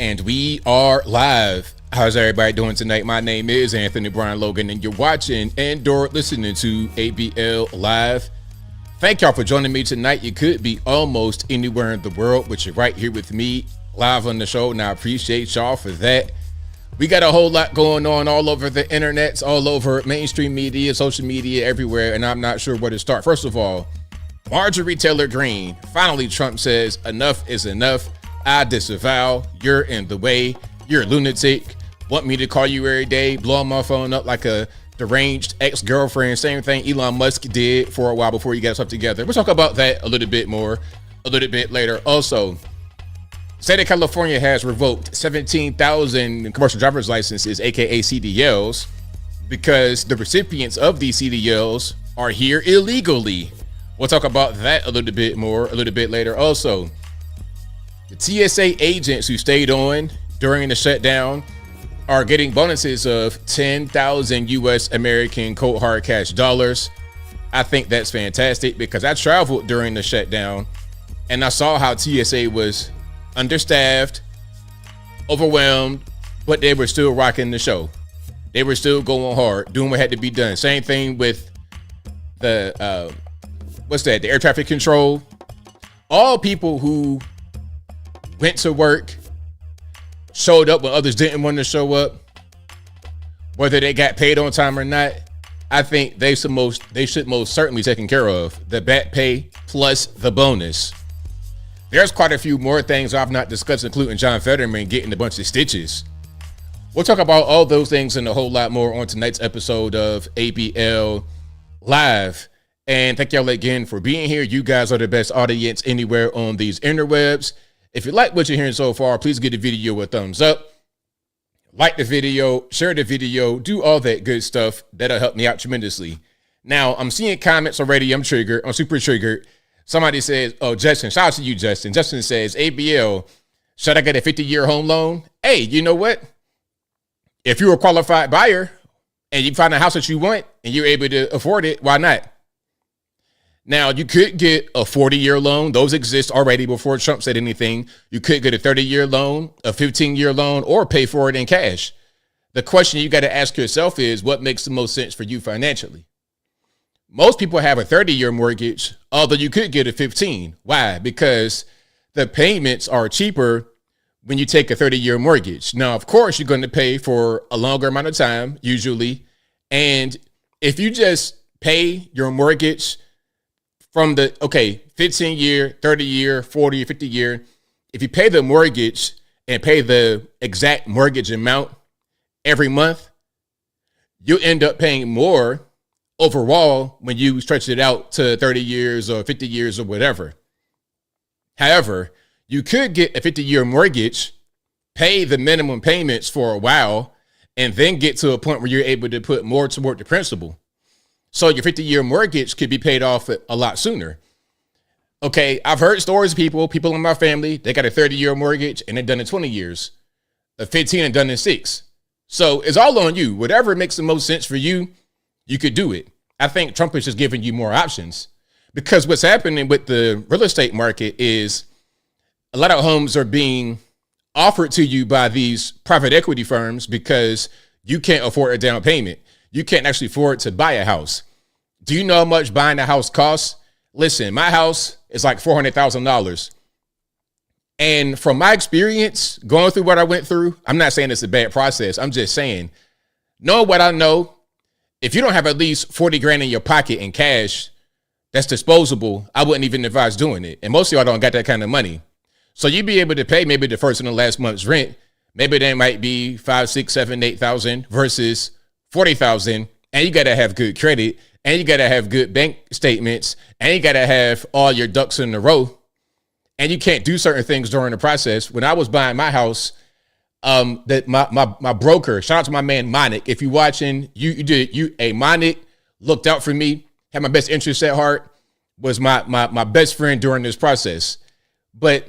And we are live. How's everybody doing tonight? My name is Anthony Brian Logan, and you're watching and/or listening to ABL Live. Thank y'all for joining me tonight. You could be almost anywhere in the world, but you're right here with me live on the show, and I appreciate y'all for that. We got a whole lot going on all over the internets, all over mainstream media, social media, everywhere, and I'm not sure where to start. First of all, Marjorie Taylor Greene. Finally, Trump says enough is enough. I disavow. You're in the way. You're a lunatic. Want me to call you every day, blowing my phone up like a deranged ex-girlfriend. Same thing Elon Musk did for a while before you got stuff together. We'll talk about that a little bit more a little bit later. Also, state of California has revoked 17,000 commercial driver's licenses, aka CDLs, because the recipients of these CDLs are here illegally. We'll talk about that a little bit more a little bit later. Also, the TSA agents who stayed on during the shutdown are getting bonuses of 10,000 US American cold hard cash dollars. I think that's fantastic because I traveled during the shutdown and I saw how TSA was understaffed, overwhelmed, but they were still rocking the show. They were still going hard, doing what had to be done. Same thing with the the air traffic control. All people who went to work, showed up when others didn't want to show up, whether they got paid on time or not, I think they should most certainly be taken care of. The back pay plus the bonus. There's quite a few more things I've not discussed, including John Fetterman getting a bunch of stitches. We'll talk about all those things and a whole lot more on tonight's episode of ABL Live. And thank y'all again for being here. You guys are the best audience anywhere on these interwebs. If you like what you're hearing so far, please give the video a thumbs up. Like the video, share the video, do all that good stuff. That'll help me out tremendously. Now, I'm seeing comments already. I'm triggered. I'm super triggered. Somebody says, oh, Justin, shout out to you, Justin. Justin says, ABL, should I get a 50-year home loan? Hey, you know what? If you're a qualified buyer and you find a house that you want and you're able to afford it, why not? Now, you could get a 40-year loan. Those exist already before Trump said anything. You could get a 30-year loan, a 15-year loan, or pay for it in cash. The question you got to ask yourself is, what makes the most sense for you financially? Most people have a 30-year mortgage, although you could get a 15. Why? Because the payments are cheaper when you take a 30-year mortgage. Now, of course, you're going to pay for a longer amount of time, usually. And if you just pay your mortgage from the, 15-year, 30-year, 40, 50-year, if you pay the mortgage and pay the exact mortgage amount every month, you end up paying more overall when you stretch it out to 30 years or 50 years or whatever. However, you could get a 50-year mortgage, pay the minimum payments for a while, and then get to a point where you're able to put more toward the principal. So your 50-year mortgage could be paid off a lot sooner. Okay, I've heard stories of people in my family, they got a 30-year mortgage and they're done in 20 years. A 15 and done in 6. So it's all on you. Whatever makes the most sense for you, you could do it. I think Trump is just giving you more options because what's happening with the real estate market is a lot of homes are being offered to you by these private equity firms because you can't afford a down payment. You can't actually afford to buy a house. Do you know how much buying a house costs? Listen, my house is like $400,000. And from my experience, going through what I went through, I'm not saying it's a bad process. I'm just saying, knowing what I know, if you don't have at least 40 grand in your pocket in cash, that's disposable, I wouldn't even advise doing it. And most of y'all don't got that kind of money. So you'd be able to pay maybe the first and the last month's rent. Maybe that might be 5, 6, 7, 8,000 versus 40,000, and you got to have good credit, and you got to have good bank statements, and you got to have all your ducks in a row, and you can't do certain things during the process. When I was buying my house, my broker, shout out to my man Monic. If you're watching, Monic looked out for me, had my best interests at heart, was my best friend during this process. But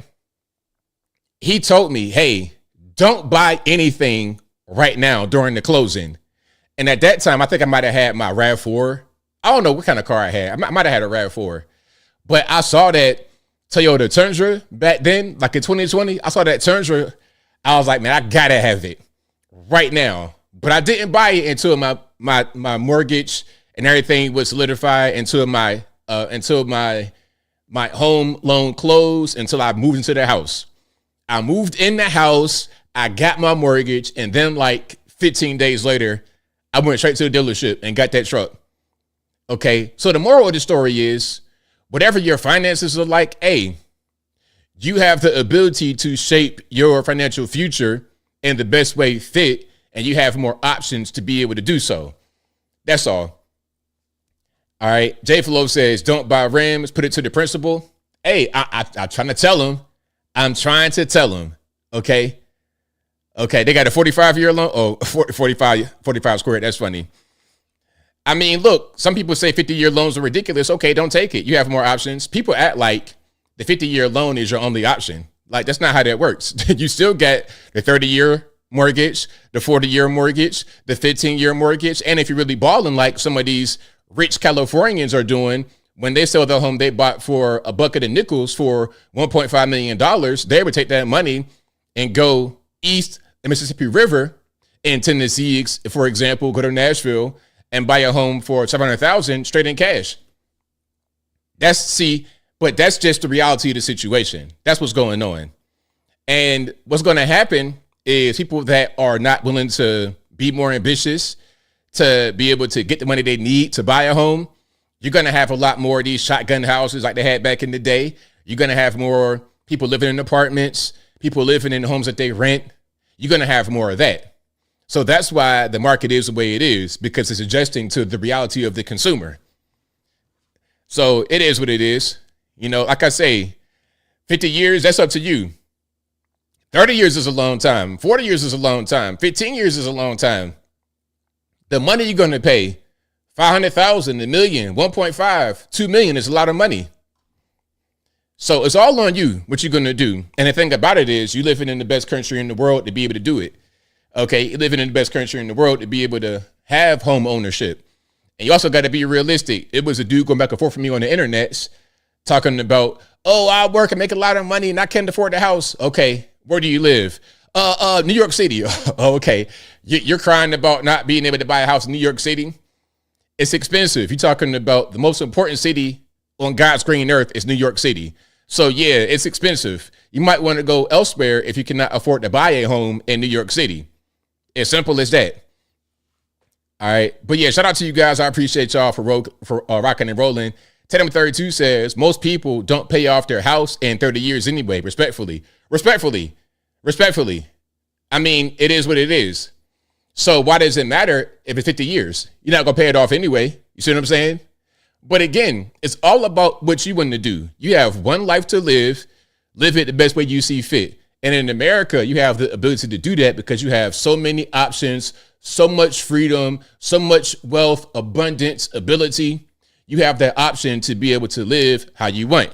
he told me, hey, don't buy anything right now during the closing. And at that time, I think I might have had my RAV4. I don't know what kind of car I had. I might have had a RAV4. But I saw that Toyota Tundra back then, like in 2020. I saw that Tundra I was like, man, I gotta have it right now. But I didn't buy it until my mortgage and everything was solidified, until my home loan closed, until I moved into the house. I moved in the house, I got my mortgage, and then like 15 days later, I went straight to the dealership and got that truck. Okay, so the moral of the story is, whatever your finances are like, hey, you have the ability to shape your financial future in the best way fit, and you have more options to be able to do so. That's all. All right, J Flo says, don't buy rims, put it to the principal. Hey, I'm trying to tell him. I'm trying to tell him, okay? Okay, they got a 45-year loan. Oh, 45 squared. That's funny. I mean, look, some people say 50-year loans are ridiculous. Okay, don't take it. You have more options. People act like the 50-year loan is your only option. Like, that's not how that works. You still get the 30-year mortgage, the 40-year mortgage, the 15-year mortgage. And if you're really balling like some of these rich Californians are doing, when they sell their home they bought for a bucket of nickels for $1.5 million, they would take that money and go east the Mississippi River in Tennessee, for example, go to Nashville and buy a home for $700,000 straight in cash. But that's just the reality of the situation. That's what's going on. And what's going to happen is people that are not willing to be more ambitious, to be able to get the money they need to buy a home, you're going to have a lot more of these shotgun houses like they had back in the day. You're going to have more people living in apartments, people living in homes that they rent. You're going to have more of that. So that's why the market is the way it is, because it's adjusting to the reality of the consumer. So it is what it is. You know, like I say, 50 years, that's up to you. 30 years is a long time. 40 years is a long time. 15 years is a long time. The money you're going to pay, $500,000, $1 million, 1.5, 2 million is a lot of money. So it's all on you, what you're going to do. And the thing about it is, you're living in the best country in the world to be able to do it. Okay, you're living in the best country in the world to be able to have home ownership. And you also got to be realistic. It was a dude going back and forth from me on the internet talking about, oh, I work and make a lot of money and I can't afford the house. Okay, where do you live? New York City. Okay, you're crying about not being able to buy a house in New York City. It's expensive. You're talking about the most important city on God's green earth is New York City. So yeah, it's expensive. You might want to go elsewhere if you cannot afford to buy a home in New York City. As simple as that. All right. But yeah, shout out to you guys. I appreciate y'all for rocking and rolling. 1032 says, most people don't pay off their house in 30 years anyway. Respectfully. I mean, it is what it is. So why does it matter if it's 50 years? You're not going to pay it off anyway. You see what I'm saying? But again, it's all about what you want to do. You have one life to live it the best way you see fit. And in America, you have the ability to do that because you have so many options, so much freedom, so much wealth, abundance, ability. You have that option to be able to live how you want.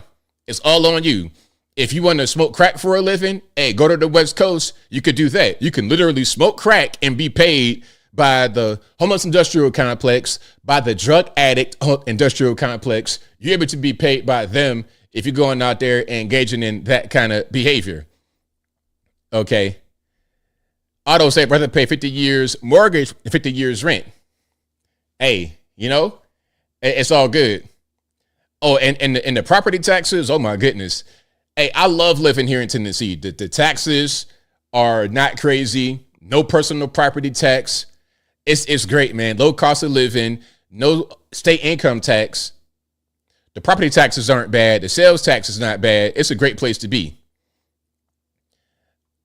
It's all on you. If you want to smoke crack for a living, hey, go to the West Coast. You could do that. You can literally smoke crack and be paid by the homeless industrial complex, by the drug addict industrial complex. You're able to be paid by them if you're going out there and engaging in that kind of behavior. Okay. Otto said, rather pay 50 years mortgage and 50 years rent. Hey, you know, it's all good. Oh, and the property taxes. Oh my goodness. Hey, I love living here in Tennessee. The taxes are not crazy. No personal property tax. It's great, man. Low cost of living, no state income tax. The property taxes aren't bad. The sales tax is not bad. It's a great place to be.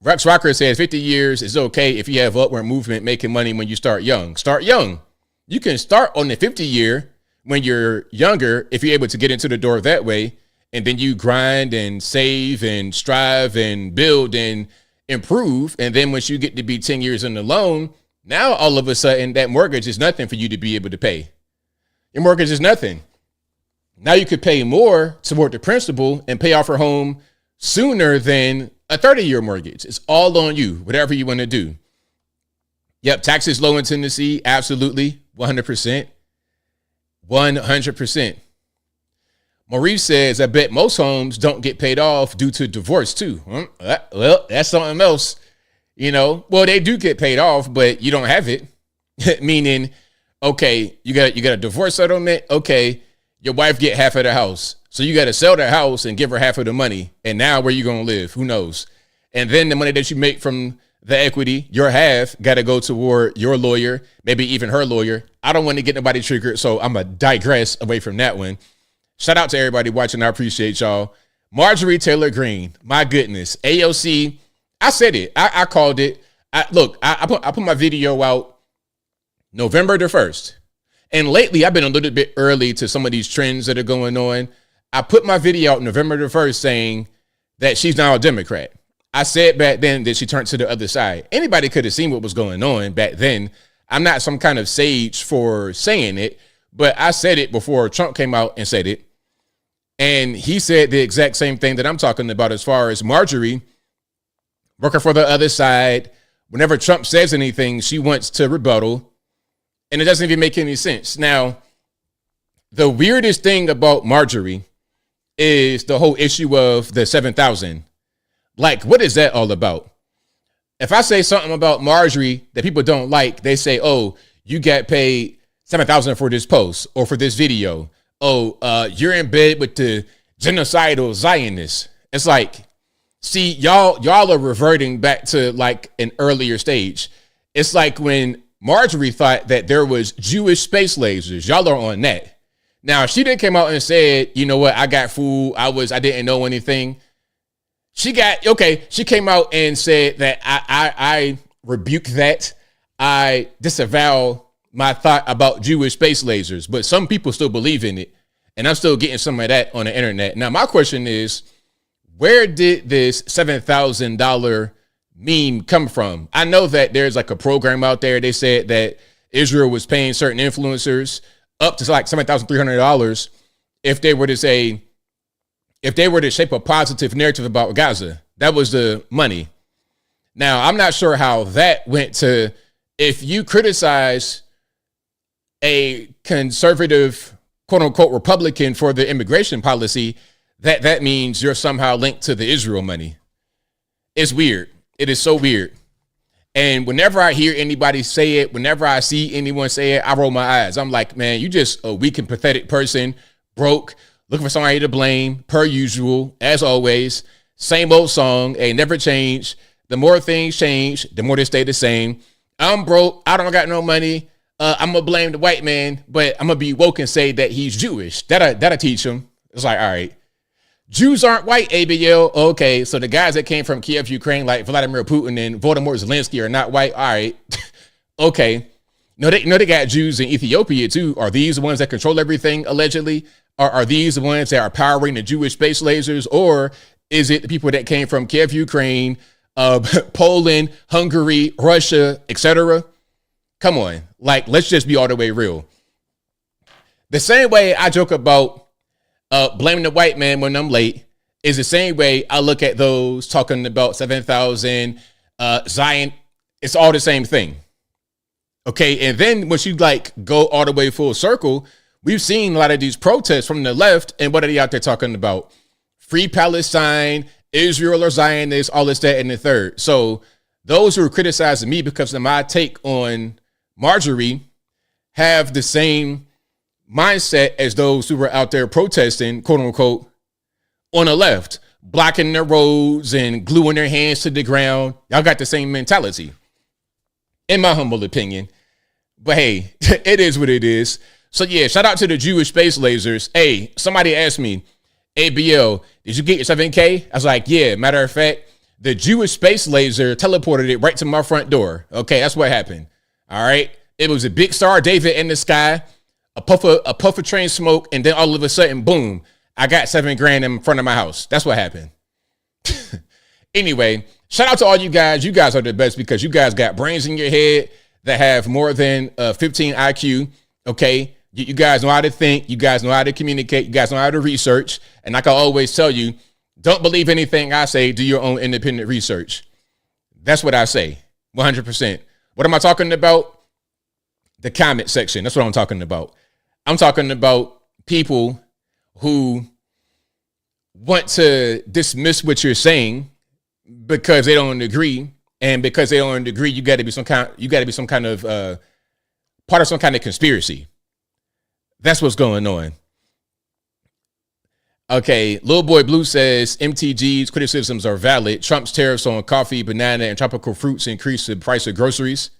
Rex Rocker says 50 years is okay if you have upward movement making money when you start young. Start young. You can start on the 50 year when you're younger if you're able to get into the door that way. And then you grind and save and strive and build and improve. And then once you get to be 10 years in the loan, now all of a sudden that mortgage is nothing for you to be able to pay. Your mortgage is nothing. Now you could pay more toward the principal and pay off your home sooner than a 30-year mortgage. It's all on you, whatever you want to do. Yep, taxes low in Tennessee, absolutely, 100%. 100%. Maurice says, I bet most homes don't get paid off due to divorce too. Well, that's something else. Well, they do get paid off, but you don't have it. Meaning, okay, you got a divorce settlement. Okay, your wife get half of the house. So you got to sell the house and give her half of the money. And now where you going to live? Who knows? And then the money that you make from the equity, your half, got to go toward your lawyer, maybe even her lawyer. I don't want to get nobody triggered, so I'm going to digress away from that one. Shout out to everybody watching. I appreciate y'all. Marjorie Taylor Greene, my goodness. AOC, I said it. I called it. I put my video out November the 1st. And lately, I've been a little bit early to some of these trends that are going on. I put my video out November the 1st saying that she's now a Democrat. I said back then that she turned to the other side. Anybody could have seen what was going on back then. I'm not some kind of sage for saying it, but I said it before Trump came out and said it. And he said the exact same thing that I'm talking about as far as Marjorie working for the other side. Whenever Trump says anything, she wants to rebuttal. And it doesn't even make any sense. Now, the weirdest thing about Marjorie is the whole issue of the 7,000. Like, what is that all about? If I say something about Marjorie that people don't like, they say, oh, you got paid 7,000 for this post or for this video. Oh, you're in bed with the genocidal Zionists. It's like, see, y'all are reverting back to like an earlier stage. It's like when Marjorie thought that there was Jewish space lasers. Y'all are on that. Now, she didn't come out and said, you know what, I got fooled. I didn't know anything. She came out and said that I rebuke that. I disavow my thought about Jewish space lasers, but some people still believe in it. And I'm still getting some of that on the internet. Now, my question is, where did this $7,000 meme come from? I know that there's like a program out there. They said that Israel was paying certain influencers up to like $7,300 if they were to shape a positive narrative about Gaza. That was the money. Now, I'm not sure how that went to, if you criticize a conservative, quote unquote, Republican for the immigration policy, that means you're somehow linked to the Israel money. It's weird. It is so weird. And whenever I hear anybody say it, whenever I see anyone say it, I roll my eyes. I'm like, man, you just a weak and pathetic person, broke, looking for somebody to blame, per usual, as always. Same old song, ain't never changed. The more things change, the more they stay the same. I'm broke, I don't got no money. I'm gonna blame the white man, but I'm gonna be woke and say that he's Jewish. That'll teach him. It's like, all right, Jews aren't white, ABL. Okay, so the guys that came from Kiev, Ukraine, like Vladimir Putin and Volodymyr Zelensky, are not white. All right, okay. No, they got Jews in Ethiopia too. Are these the ones that control everything allegedly? Are these the ones that are powering the Jewish space lasers, or is it the people that came from Kiev, Ukraine, Poland, Hungary, Russia, etc.? Come on, like, let's just be all the way real. The same way I joke about blaming the white man when I'm late is the same way I look at those talking about 7,000 Zion. It's all the same thing. Okay, and then once you like go all the way full circle, we've seen a lot of these protests from the left, and what are they out there talking about? Free Palestine, Israel or Zionists, all this, that, and the third. So those who are criticizing me because of my take on Marjorie have the same mindset as those who were out there protesting, quote unquote, on the left, blocking their roads and gluing their hands to the ground. Y'all got the same mentality, in my humble opinion. But hey, it is what it is. So yeah, shout out to the Jewish space lasers. Hey, somebody asked me, ABL, did you get your 7K? I was like, yeah, matter of fact, the Jewish space laser teleported it right to my front door. Okay, that's what happened. All right. It was a big Star David in the sky, a puff of train smoke, and then all of a sudden, boom, I got $7,000 in front of my house. That's what happened. Anyway, shout out to all you guys. You guys are the best because you guys got brains in your head that have more than 15 IQ. Okay. You guys know how to think. You guys know how to communicate. You guys know how to research. And like I always tell you, don't believe anything I say. Do your own independent research. That's what I say. 100%. What am I talking about? The comment section. That's what I'm talking about. I'm talking about people who want to dismiss what you're saying because they don't agree And because they don't agree, you got to be some kind of part of some kind of conspiracy. That's what's going on. Okay, Little Boy Blue says MTG's criticisms are valid. Trump's tariffs on coffee, banana, and tropical fruits increase the price of groceries.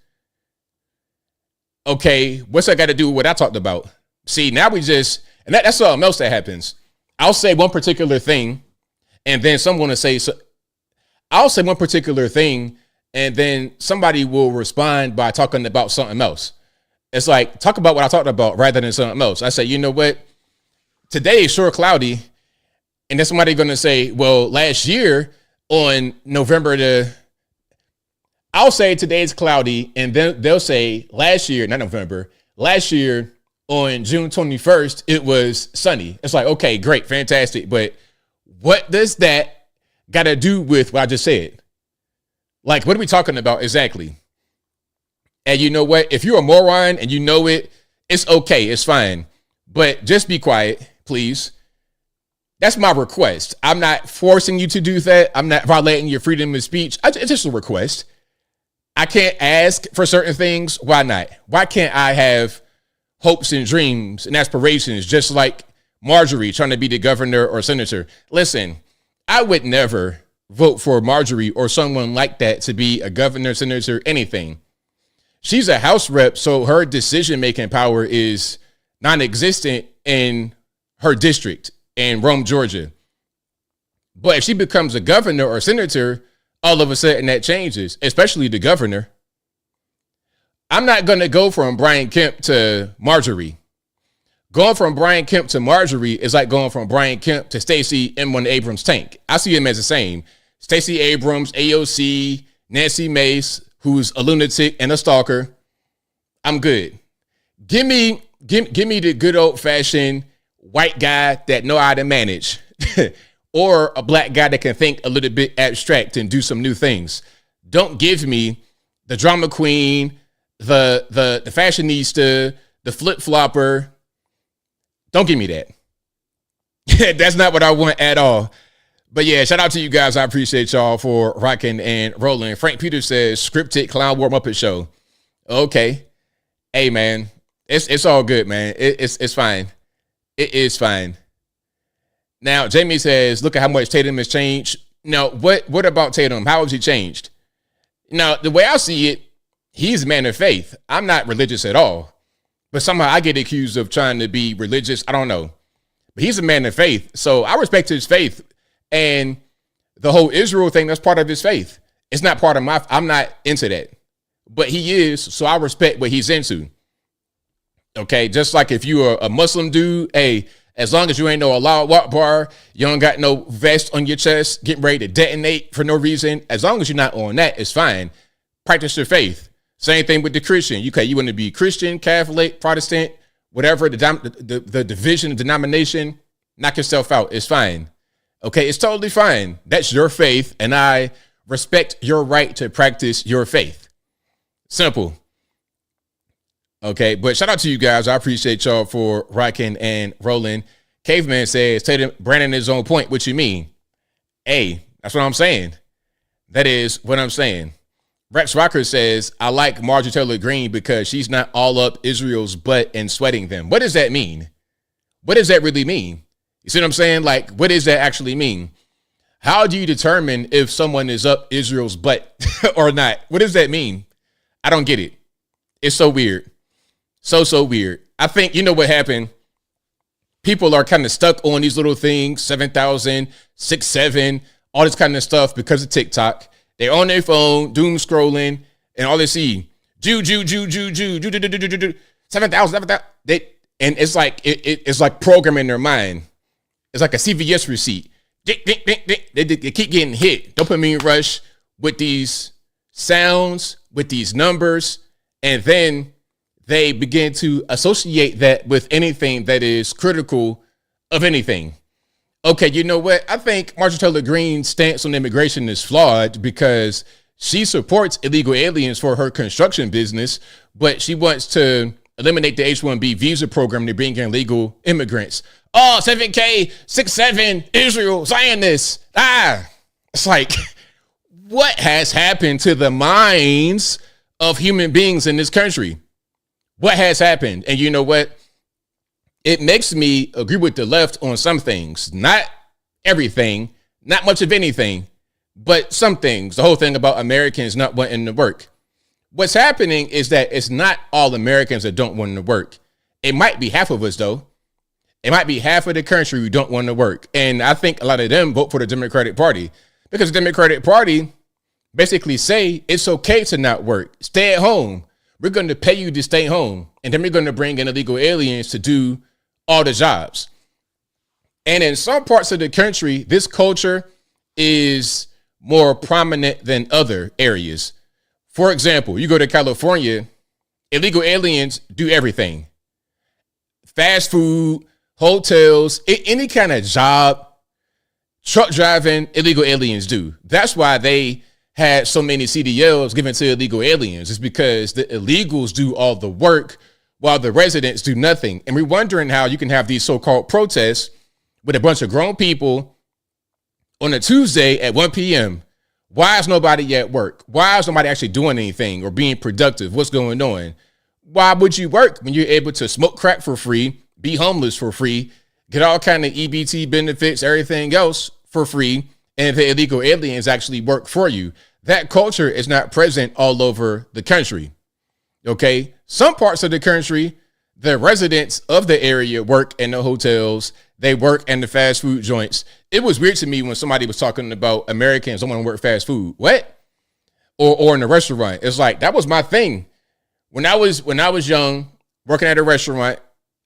Okay, what's that got to do with what I talked about? See, now we just, and that's something else that happens. I'll say one particular thing, and then someone will say, I'll say one particular thing, and then somebody will respond by talking about something else. It's like, talk about what I talked about rather than something else. I say, you know what? Today is sure cloudy. And then somebody going to say, well, last year on I'll say today's cloudy. And then they'll say last year on June 21st, it was sunny. It's like, okay, great, fantastic. But what does that got to do with what I just said? Like, what are we talking about exactly? And you know what? If you're a moron and you know it, it's okay. It's fine. But just be quiet, please. That's my request. I'm not forcing you to do that. I'm not violating your freedom of speech. It's just a request. I can't ask for certain things. Why not? Why can't I have hopes and dreams and aspirations just like Marjorie trying to be the governor or senator? Listen, I would never vote for Marjorie or someone like that to be a governor, senator, anything. She's a House rep, so her decision-making power is non-existent in her district in Rome, Georgia. But if she becomes a governor or senator, all of a sudden that changes, especially the governor. I'm not going to go from Brian Kemp to Marjorie. Going from Brian Kemp to Marjorie is like going from Brian Kemp to Stacey M1 Abrams' tank. I see them as the same. Stacey Abrams, AOC, Nancy Mace, who's a lunatic and a stalker. I'm good. Give me the good old fashioned white guy that know how to manage or a black guy that can think a little bit abstract and do some new things. Don't give me the drama queen, the fashionista, the flip-flopper. Don't give me that. That's not what I want at all. But yeah, shout out to you guys. I appreciate y'all for rocking and rolling. Frank Peters says scripted clown war Muppet show. Okay. Hey man, it's all good, man. It's fine. It is fine. Now, Jamie says, look at how much Tatum has changed. Now, what about Tatum? How has he changed? Now, the way I see it, he's a man of faith. I'm not religious at all. But somehow I get accused of trying to be religious. I don't know. But he's a man of faith. So I respect his faith. And the whole Israel thing, that's part of his faith. It's not part of I'm not into that. But he is, so I respect what he's into. Okay, just like if you're a Muslim dude, hey, as long as you ain't no Allahu Akbar, you don't got no vest on your chest, getting ready to detonate for no reason. As long as you're not on that, it's fine. Practice your faith. Same thing with the Christian. You want to be Christian, Catholic, Protestant, whatever, the division, denomination, knock yourself out. It's fine. Okay, it's totally fine. That's your faith, and I respect your right to practice your faith. Simple. Okay, but shout out to you guys. I appreciate y'all for rocking and rolling. Caveman says, Tatum, Brandon is on point. What you mean? Hey, that's what I'm saying. That is what I'm saying. Rex Rocker says, I like Marjorie Taylor Greene because she's not all up Israel's butt and sweating them. What does that mean? What does that really mean? You see what I'm saying? Like, what does that actually mean? How do you determine if someone is up Israel's butt or not? What does that mean? I don't get it. It's so weird. So weird. I think, you know what happened? People are kind of stuck on these little things, 7,000, 6, 7, all this kind of stuff because of TikTok. They're on their phone, doom scrolling, and all they see, 7,000, 7,000. And it's like, it's like programming their mind. It's like a CVS receipt. They keep getting hit. Dopamine rush with these sounds, with these numbers, and then they begin to associate that with anything that is critical of anything. Okay, you know what? I think Marjorie Taylor Greene's stance on immigration is flawed because she supports illegal aliens for her construction business, but she wants to eliminate the H-1B visa program to bring in legal immigrants. Oh, 7K, 6, 7, Israel, Zionists. It's like, what has happened to the minds of human beings in this country? What has happened? And you know what? It makes me agree with the left on some things, not everything, not much of anything, but some things. The whole thing about Americans not wanting to work. What's happening is that it's not all Americans that don't want to work. It might be half of us, though. It might be half of the country who don't want to work. And I think a lot of them vote for the Democratic Party because the Democratic Party basically say it's okay to not work. Stay at home. We're going to pay you to stay home. And then we're going to bring in illegal aliens to do all the jobs. And in some parts of the country, this culture is more prominent than other areas. For example, you go to California, illegal aliens do everything. Fast food, hotels, any kind of job, truck driving, illegal aliens do. That's why they had so many CDLs given to illegal aliens. It's because the illegals do all the work while the residents do nothing. And we're wondering how you can have these so-called protests with a bunch of grown people on a Tuesday at 1 p.m. Why is nobody at work? Why is nobody actually doing anything or being productive? What's going on? Why would you work when you're able to smoke crack for free, be homeless for free, get all kind of EBT benefits, everything else for free, and the illegal aliens actually work for you? That culture is not present all over the country. Okay? Some parts of the country, the residents of the area work in the hotels. They work in the fast food joints. It was weird to me when somebody was talking about Americans don't want to work fast food. What? Or in a restaurant. It's like, that was my thing. When I was young, working at a restaurant,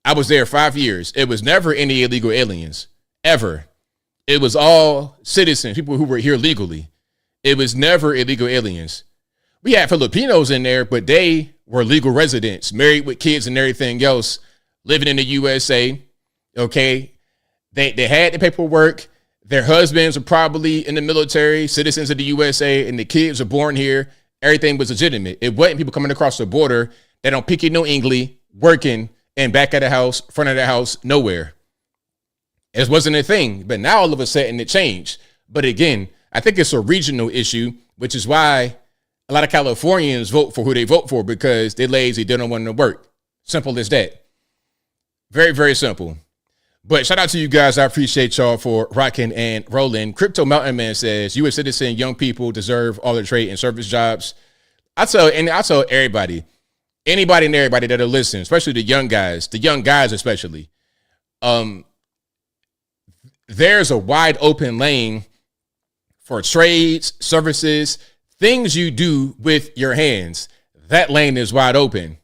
I was there 5 years. It was never any illegal aliens, ever. It was all citizens, people who were here legally. It was never illegal aliens. We had Filipinos in there, but they were legal residents, married with kids and everything else, living in the USA. Okay. They had the paperwork. Their husbands were probably in the military, citizens of the USA, and the kids were born here. Everything was legitimate. It wasn't people coming across the border that don't pick no English, working, and back of the house, front of the house, nowhere. It wasn't a thing. But now all of a sudden it changed. But again, I think it's a regional issue, which is why a lot of Californians vote for who they vote for, because they're lazy, they don't want to work. Simple as that. Very, very simple. But shout out to you guys. I appreciate y'all for rocking and rolling. Crypto Mountain Man says, U.S. citizen young people deserve all the trade and service jobs. I tell everybody, anybody and everybody that are listening, especially the young guys especially, there's a wide open lane for trades, services, things you do with your hands. That lane is wide open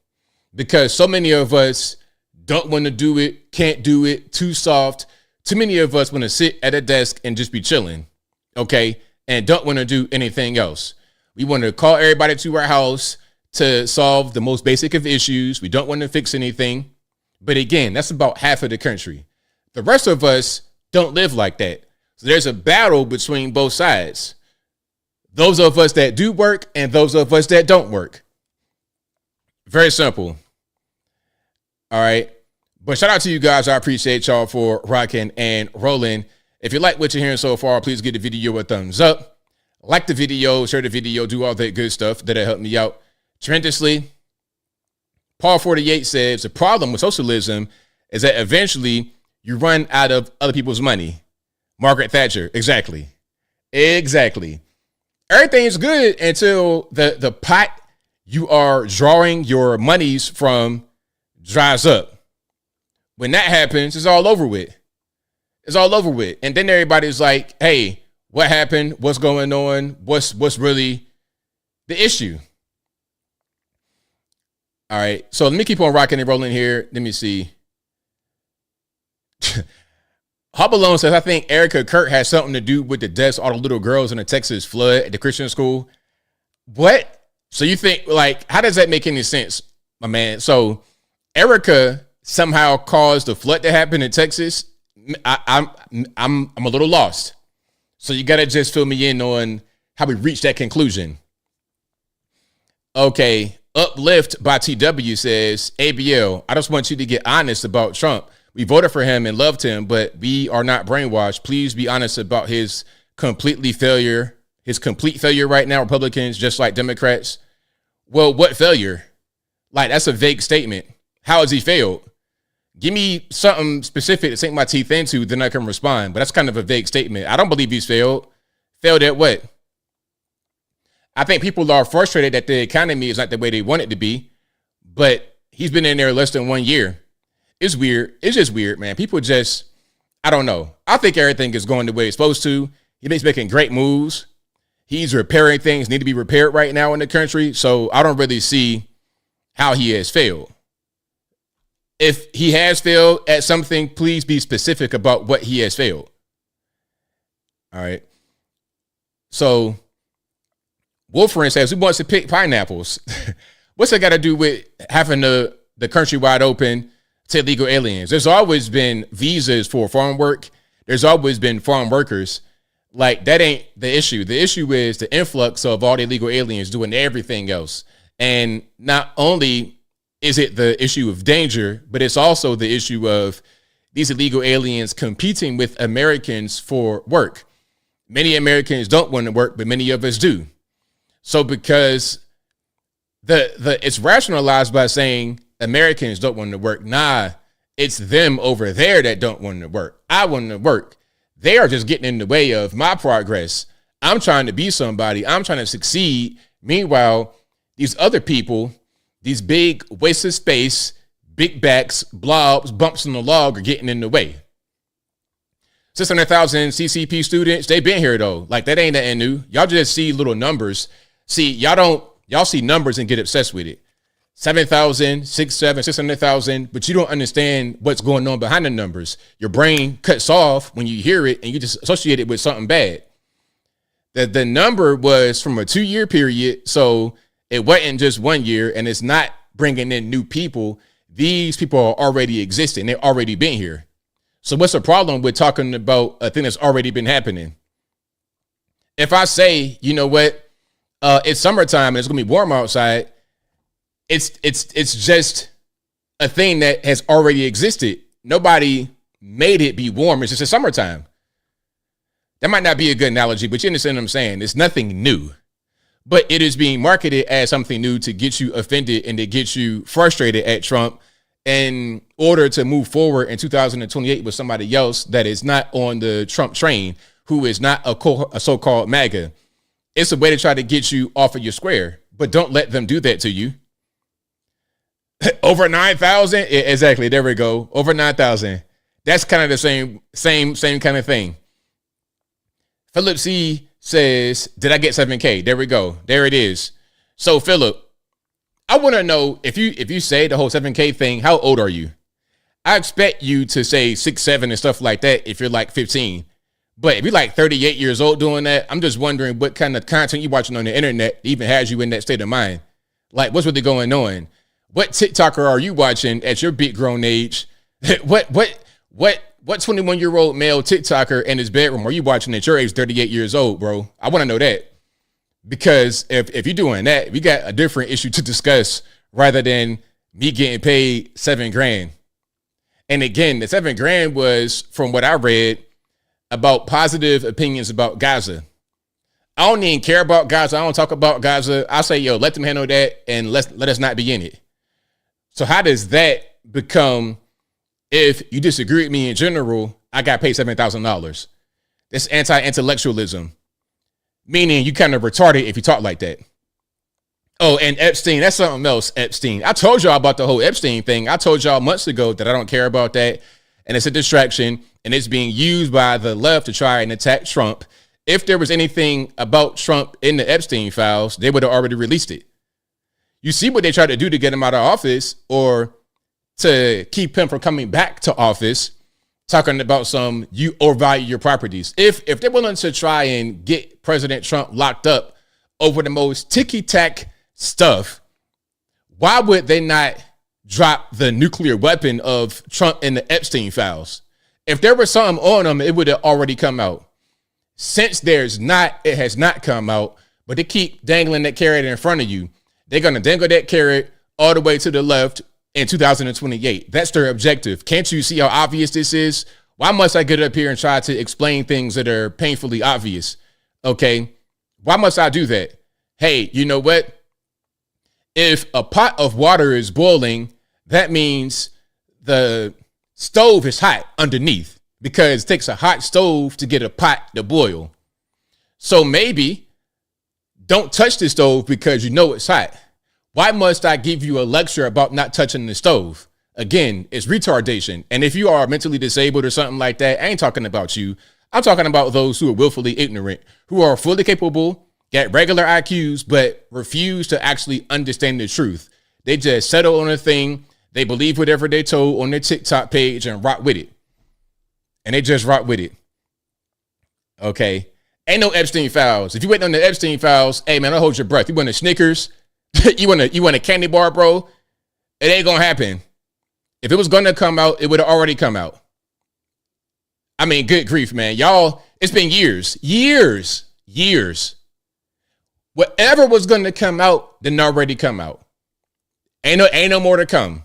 because so many of us don't want to do it, can't do it, too soft. Too many of us want to sit at a desk and just be chilling, okay, and don't want to do anything else. We want to call everybody to our house to solve the most basic of issues. We don't want to fix anything. But again, that's about half of the country. The rest of us don't live like that. So there's a battle between both sides. Those of us that do work and those of us that don't work. Very simple. All right. But shout out to you guys. I appreciate y'all for rocking and rolling. If you like what you're hearing so far, please give the video a thumbs up. Like the video, share the video, do all that good stuff. That'll help me out tremendously. Paul 48 says the problem with socialism is that eventually you run out of other people's money. Margaret Thatcher. Exactly. Everything's good until the pot you are drawing your monies from dries up. When that happens, it's all over with. And then everybody's like, hey, what happened? What's going on? What's really the issue? All right. So let me keep on rocking and rolling here. Let me see. Hubbalone says, I think Erica Kurt has something to do with the deaths of all the little girls in the Texas flood at the Christian school. What? So you think, like, how does that make any sense, my man? So Erica somehow caused the flood to happen in Texas. I'm a little lost. So you got to just fill me in on how we reached that conclusion. Okay. Uplift by TW says, ABL, I just want you to get honest about Trump. We voted for him and loved him, but we are not brainwashed. Please be honest about his completely failure his complete failure right now, Republicans, just like Democrats. Well, what failure? Like, that's a vague statement. How has he failed? Give me something specific to sink my teeth into, then I can respond. But that's kind of a vague statement. I don't believe he's failed. Failed at what? I think people are frustrated that the economy is not the way they want it to be, but he's been in there less than 1 year. It's weird. It's just weird, man. People just, I don't know. I think everything is going the way it's supposed to. He's making great moves. He's repairing things need to be repaired right now in the country. So I don't really see how he has failed. If he has failed at something, please be specific about what he has failed. All right. So Wolfram says, who wants to pick pineapples? What's that got to do with having the country wide open to illegal aliens? There's always been visas for farm work. There's always been farm workers. Like, that ain't the issue. The issue is the influx of all the illegal aliens doing everything else. And not only is it the issue of danger, but it's also the issue of these illegal aliens competing with Americans for work. Many Americans don't want to work, but many of us do. So because it's rationalized by saying Americans don't want to work. Nah, it's them over there that don't want to work. I want to work. They are just getting in the way of my progress. I'm trying to be somebody. I'm trying to succeed. Meanwhile, these other people, these big wastes of space, big backs, blobs, bumps in the log are getting in the way. 600,000 CCP students, they've been here though. Like, that ain't nothing new. Y'all just see little numbers. See, y'all see numbers and get obsessed with it. 7,000, 600,000, but you don't understand what's going on behind the numbers. Your brain cuts off when you hear it and you just associate it with something bad. The number was from a 2-year period, so it wasn't just 1 year, and it's not bringing in new people. These people are already existing. They've already been here. So what's the problem with talking about a thing that's already been happening? If I say, you know what, it's summertime and it's gonna be warm outside, it's just a thing that has already existed. Nobody made it be warm. It's just a summertime. That might not be a good analogy, but you understand what I'm saying. It's nothing new, but it is being marketed as something new to get you offended and to get you frustrated at Trump in order to move forward in 2028 with somebody else that is not on the Trump train, who is not a so-called MAGA. It's a way to try to get you off of your square, but don't let them do that to you. Over 9,000. Exactly. There we go. Over 9,000. That's kind of the same kind of thing. Philip C says, did I get 7K? There we go. There it is. So Philip, I want to know if you say the whole 7K thing, how old are you? I expect you to say 6, 7 and stuff like that if you're like 15. But if you're like 38 years old doing that, I'm just wondering what kind of content you're watching on the internet even has you in that state of mind. Like, what's really going on? What TikToker are you watching at your big grown age? What 21-year-old male TikToker in his bedroom are you watching at your age, 38 years old, bro? I want to know that. Because if you're doing that, we got a different issue to discuss rather than me getting paid $7,000. And again, the $7,000 was, from what I read, about positive opinions about Gaza. I don't even care about Gaza. I don't talk about Gaza. I say, yo, let them handle that and let us not be in it. So how does that become, if you disagree with me in general, I got paid $7,000? That's anti-intellectualism, meaning you kind of retarded if you talk like that. Oh, and Epstein, that's something else, Epstein. I told y'all about the whole Epstein thing. I told y'all months ago that I don't care about that, and it's a distraction, and it's being used by the left to try and attack Trump. If there was anything about Trump in the Epstein files, they would have already released it. You see what they tried to do to get him out of office or to keep him from coming back to office, talking about some you overvalue your properties. If they're willing to try and get President Trump locked up over the most ticky-tack stuff, why would they not drop the nuclear weapon of Trump in the Epstein files? If there was something on them, it would have already come out. Since there's not, it has not come out, but they keep dangling that carrot in front of you. They're going to dangle that carrot all the way to the left in 2028. That's their objective. Can't you see how obvious this is? Why must I get up here and try to explain things that are painfully obvious? Okay. Why must I do that? Hey, you know what? If a pot of water is boiling, that means the stove is hot underneath, because it takes a hot stove to get a pot to boil. So maybe don't touch the stove because you know it's hot. Why must I give you a lecture about not touching the stove? Again, it's retardation. And if you are mentally disabled or something like that, I ain't talking about you. I'm talking about those who are willfully ignorant, who are fully capable, get regular IQs, but refuse to actually understand the truth. They just settle on a thing. They believe whatever they told on their TikTok page and rock with it. And they just rock with it. Okay. Ain't no Epstein files. If you waiting on the Epstein files, hey man, don't hold your breath. You want a Snickers? you want a candy bar, bro? It ain't gonna happen. If it was gonna come out, it would have already come out. I mean, good grief, man. Y'all, it's been years. Whatever was gonna come out didn't already come out. Ain't no more to come.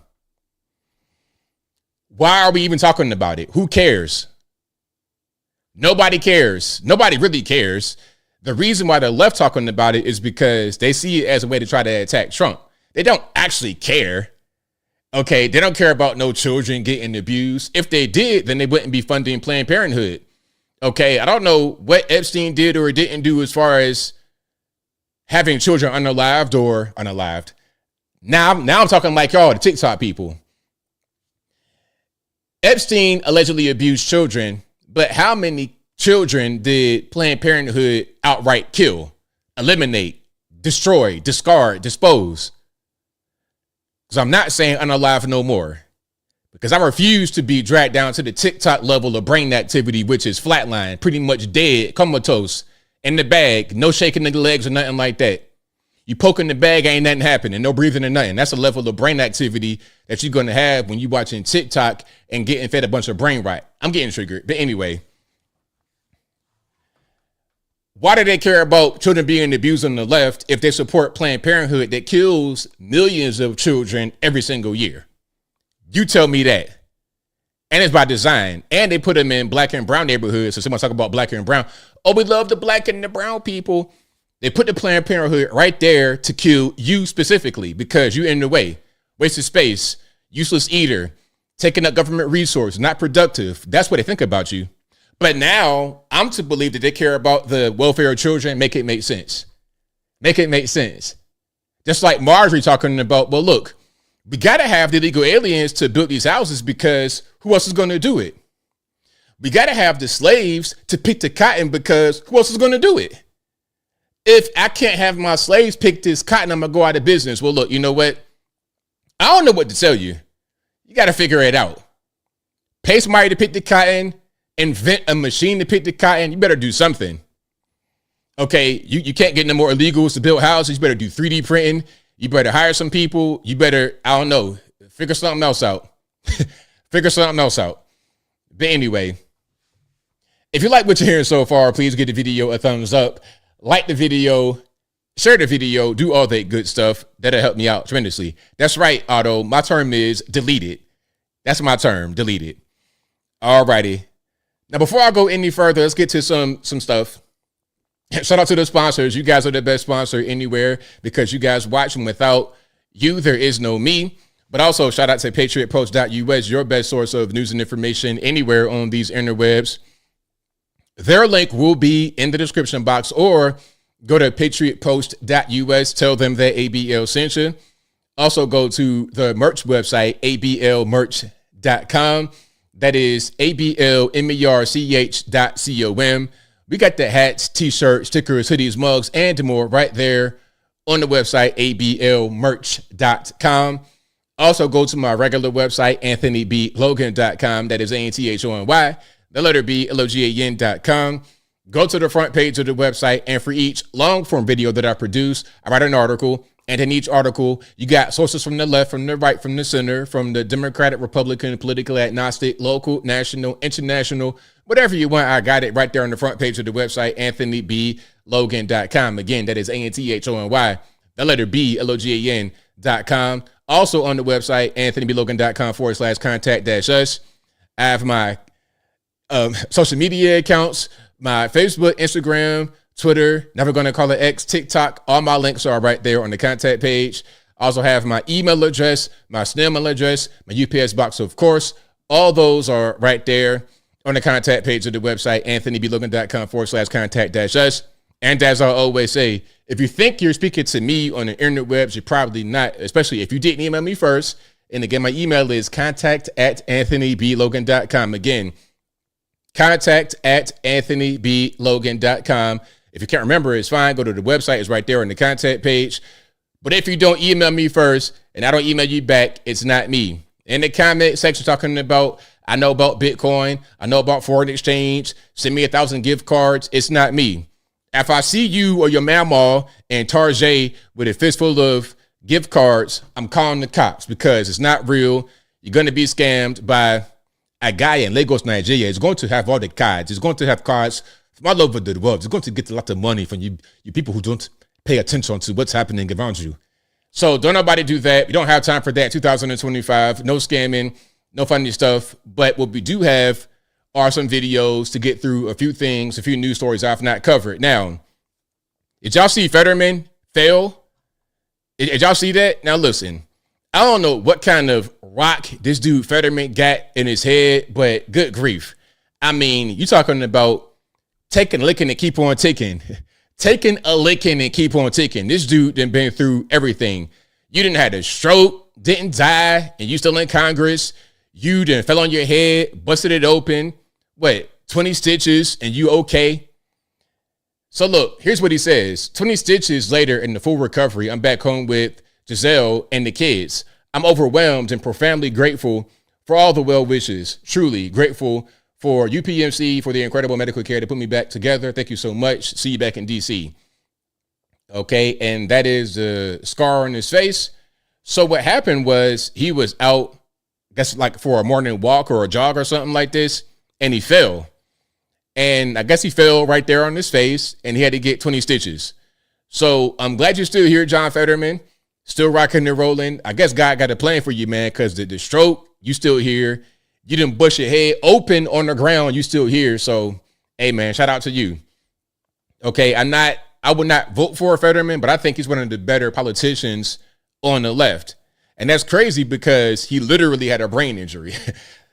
Why are we even talking about it? Who cares? Nobody cares. Nobody really cares. The reason why they're left talking about it is because they see it as a way to try to attack Trump. They don't actually care. Okay, they don't care about no children getting abused. If they did, then they wouldn't be funding Planned Parenthood. Okay, I don't know what Epstein did or didn't do as far as having children unalived or unalived. Now I'm talking like y'all, the TikTok people. Epstein allegedly abused children, but how many children did Planned Parenthood outright kill, eliminate, destroy, discard, dispose? Because I'm not saying unalive no more, because I refuse to be dragged down to the TikTok level of brain activity, which is flatline, pretty much dead, comatose, in the bag, no shaking of the legs or nothing like that. You poking the bag, ain't nothing happening, no breathing or nothing. That's a level of brain activity that you're going to have when you're watching TikTok and getting fed a bunch of brain rot. I'm getting triggered. But anyway, why do they care about children being abused on the left if they support Planned Parenthood that kills millions of children every single year? You tell me that. And it's by design. And they put them in black and brown neighborhoods. So someone talk about black and brown. Oh, we love the black and the brown people. They put the Planned Parenthood right there to kill you specifically because you're in the way. Wasted space, useless eater, taking up government resource, not productive. That's what they think about you. But now I'm to believe that they care about the welfare of children. Make it make sense. Make it make sense. Just like Marjorie talking about, well, look, we got to have the illegal aliens to build these houses because who else is going to do it? We got to have the slaves to pick the cotton because who else is going to do it? If I can't have my slaves pick this cotton, I'm going to go out of business. Well, look, you know what? I don't know what to tell you. You got to figure it out. Pay somebody to pick the cotton, invent a machine to pick the cotton. You better do something. Okay, you can't get no more illegals to build houses. You better do 3D printing. You better hire some people. You better, I don't know, figure something else out. Figure something else out. But anyway, if you like what you're hearing so far, please give the video a thumbs up. Like the video, share the video, do all that good stuff. That'll help me out tremendously. That's right, Otto. My term is deleted. That's my term, deleted. Alrighty. Now, before I go any further, let's get to some stuff. Shout out to the sponsors. You guys are the best sponsor anywhere because you guys watch, and without you, there is no me. But also shout out to patriotpost.us, your best source of news and information anywhere on these interwebs. Their link will be in the description box, or go to patriotpost.us. Tell them that ABL sent you. Also go to the merch website, ablmerch.com. That is ablmerch.com. We got the hats, t-shirts, stickers, hoodies, mugs, and more right there on the website, ablmerch.com. Also go to my regular website, anthonyblogan.com. That is ANTHONY. The letter B, LOGAN.com. Go to the front page of the website, and for each long form video that I produce, I write an article. And in each article, you got sources from the left, from the right, from the center, from the Democratic, Republican, political, agnostic, local, national, international, whatever you want. I got it right there on the front page of the website, AnthonyBLogan.com. Again, that is ANTHONY, the letter B, LOGAN.com. Also on the website, AnthonyBLogan.com/contact-us. I have my social media accounts, my Facebook, Instagram, Twitter, never gonna call it X, TikTok. All my links are right there on the contact page. I also have my email address, my snail mail address, my UPS box, of course. All those are right there on the contact page of the website, anthonyblogan.com/contact-us. And as I always say, if you think you're speaking to me on the interwebs, you're probably not, especially if you didn't email me first. And again, my email is contact@anthonyblogan.com. Again, contact@anthonyblogan.com. If you can't remember, it's fine. Go to the website. It's right there on the contact page. But if you don't email me first and I don't email you back, it's not me. In the comment section talking about, I know about Bitcoin, I know about foreign exchange, send me 1,000 gift cards, it's not me. If I see you or your mama and Tarjay with a fistful of gift cards, I'm calling the cops because it's not real. You're going to be scammed by a guy in Lagos, Nigeria. He's going to have all the cards. He's going to have cards from all over the world. He's going to get a lot of money from you people who don't pay attention to what's happening around you. So don't nobody do that. We don't have time for that. 2025, no scamming, no funny stuff. But what we do have are some videos to get through a few things, a few news stories I've not covered. Now, did y'all see Fetterman fail? Did y'all see that? Now listen, I don't know what kind of rock this dude Fetterman got in his head, but good grief. I mean, you talking about taking a licking and keep on ticking. Taking a licking and keep on ticking. This dude done been through everything. You didn't have a stroke, didn't die, and you still in Congress. You done fell on your head, busted it open. What, 20 stitches and you okay? So look, here's what he says. 20 stitches later in the full recovery, I'm back home with Giselle and the kids. I'm overwhelmed and profoundly grateful for all the well wishes. Truly grateful for UPMC, for the incredible medical care to put me back together. Thank you so much. See you back in DC. Okay, and that is the scar on his face. So what happened was he was out, I guess like for a morning walk or a jog or something like this, and he fell. And I guess he fell right there on his face, and he had to get 20 stitches. So I'm glad you're still here, John Fetterman. Still rocking and rolling. I guess God got a plan for you, man, because the stroke, you still here. You didn't bust your head open on the ground. You still here. So, hey, man, shout out to you. Okay, I would not vote for Fetterman, but I think he's one of the better politicians on the left. And that's crazy because he literally had a brain injury,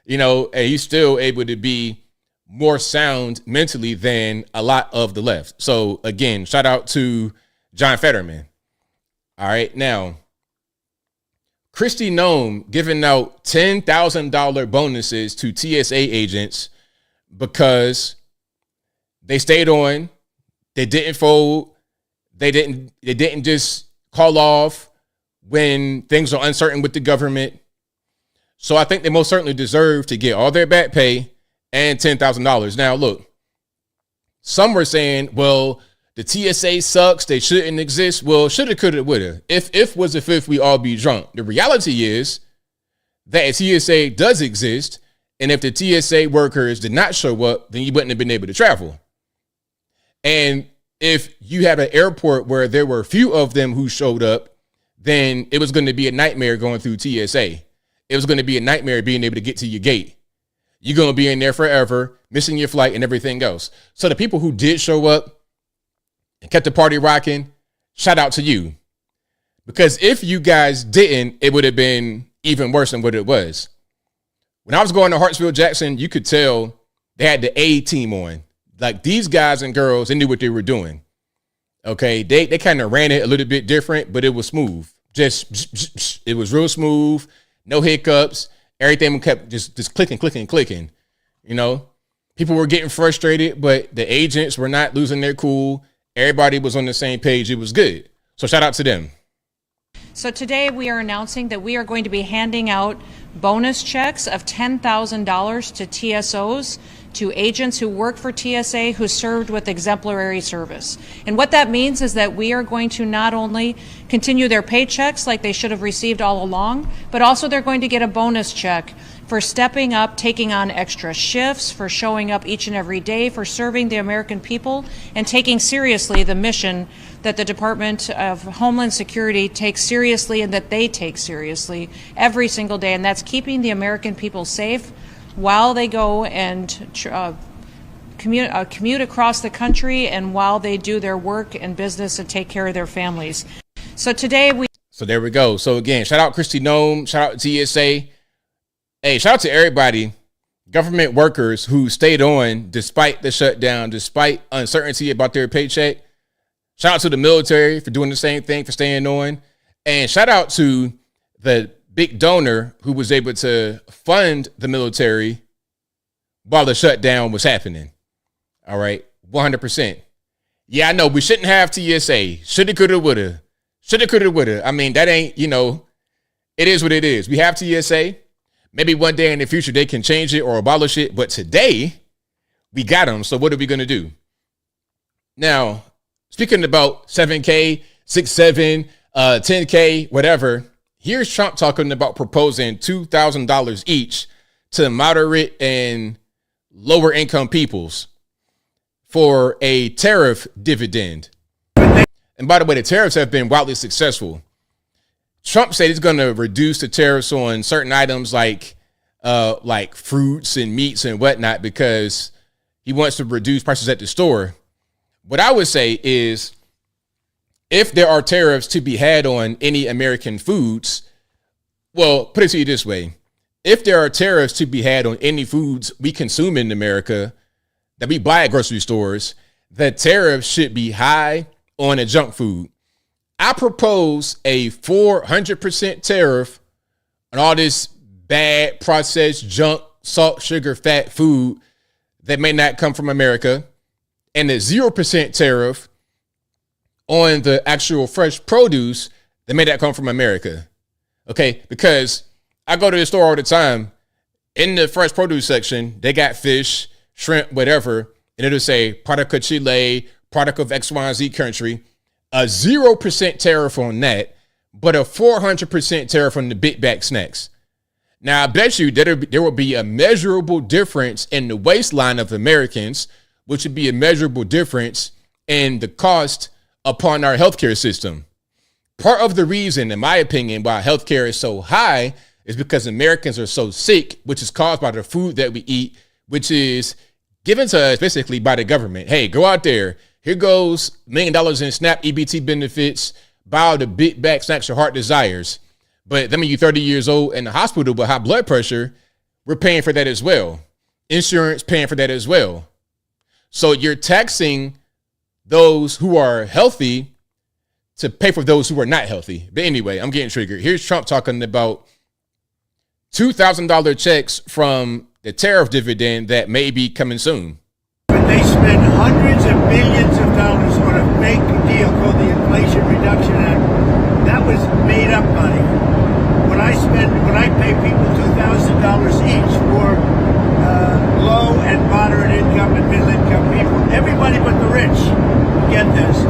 and he's still able to be more sound mentally than a lot of the left. So, again, shout out to John Fetterman. All right, now, Kristi Noem giving out $10,000 bonuses to TSA agents because they stayed on, they didn't fold, they didn't just call off when things are uncertain with the government. So I think they most certainly deserve to get all their back pay and $10,000. Now, look, some were saying, well, the TSA sucks. They shouldn't exist. Well, shoulda, coulda, woulda. If was a fifth, we all be drunk. The reality is that TSA does exist. And if the TSA workers did not show up, then you wouldn't have been able to travel. And if you had an airport where there were few of them who showed up, then it was going to be a nightmare going through TSA. It was going to be a nightmare being able to get to your gate. You're going to be in there forever, missing your flight and everything else. So the people who did show up and kept the party rocking, shout out to you. Because if you guys didn't, it would have been even worse than what it was. When I was going to Hartsfield Jackson, you could tell they had the A team on. Like these guys and girls, they knew what they were doing. Okay, they kind of ran it a little bit different, but it was smooth. It was real smooth, no hiccups. Everything kept just clicking. People were getting frustrated, but the agents were not losing their cool. Everybody was on the same page. It was good. So shout out to them. So today we are announcing that we are going to be handing out bonus checks of $10,000 to TSOs, to agents who work for TSA who served with exemplary service. And what that means is that we are going to not only continue their paychecks like they should have received all along, but also they're going to get a bonus check for stepping up, taking on extra shifts, for showing up each and every day, for serving the American people, and taking seriously the mission that the Department of Homeland Security takes seriously and that they take seriously every single day, and that's keeping the American people safe while they go and commute across the country and while they do their work and business and take care of their families. So today So there we go. So again, shout out Kristi Noem, shout out to TSA. Hey, shout out to everybody, government workers who stayed on despite the shutdown, despite uncertainty about their paycheck. Shout out to the military for doing the same thing, for staying on. And shout out to the big donor who was able to fund the military while the shutdown was happening. All right, 100%. Yeah, I know we shouldn't have TSA. Shoulda, coulda, woulda. Shoulda, coulda, woulda. I mean, that ain't, it is what it is. We have TSA. Maybe one day in the future they can change it or abolish it. But today, we got them. So what are we going to do? Now, speaking about 7K, 6-7, 10K, whatever, here's Trump talking about proposing $2,000 each to moderate and lower income peoples for a tariff dividend. And by the way, the tariffs have been wildly successful. Trump said he's going to reduce the tariffs on certain items like fruits and meats and whatnot because he wants to reduce prices at the store. What I would say is if there are tariffs to be had on any American foods, well, put it to you this way. If there are tariffs to be had on any foods we consume in America that we buy at grocery stores, the tariffs should be high on a junk food. I propose a 400% tariff on all this bad processed junk, salt, sugar, fat food that may not come from America, and a 0% tariff on the actual fresh produce that may not come from America. Okay, because I go to the store all the time. In the fresh produce section, they got fish, shrimp, whatever, and it'll say product of Chile, product of X, Y, and Z country. A 0% tariff on that, but a 400% tariff on the big bag snacks. Now, I bet you there will be a measurable difference in the waistline of Americans, which would be a measurable difference in the cost upon our healthcare system. Part of the reason, in my opinion, why healthcare is so high is because Americans are so sick, which is caused by the food that we eat, which is given to us basically by the government. Hey, go out there. Here goes $1 million in SNAP EBT benefits. Buy all the big bag snacks your heart desires. But that means you're 30 years old in the hospital with high blood pressure. We're paying for that as well. Insurance paying for that as well. So you're taxing those who are healthy to pay for those who are not healthy. But anyway, I'm getting triggered. Here's Trump talking about $2,000 checks from the tariff dividend that may be coming soon. They spend hundreds of millions of dollars on a fake deal called the Inflation Reduction Act. That was made up money. When I pay people $2,000 each for low and moderate income and middle income people, everybody but the rich get this.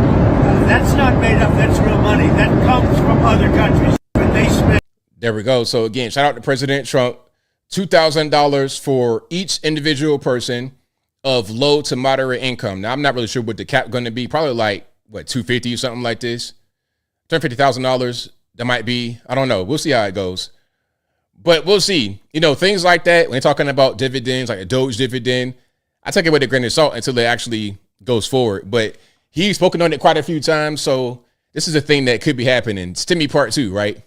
That's not made up. That's real money. That comes from other countries. But they spend. There we go. So again, shout out to President Trump. $2,000 for each individual person of low to moderate income. Now, I'm not really sure what the cap going to be. Probably like, $250 or something like this. $250,000, that might be. I don't know. We'll see how it goes. But we'll see. Things like that, when they're talking about dividends, like a Doge dividend, I take it with a grain of salt until it actually goes forward. But he's spoken on it quite a few times, so this is a thing that could be happening. Stimmy part 2, right?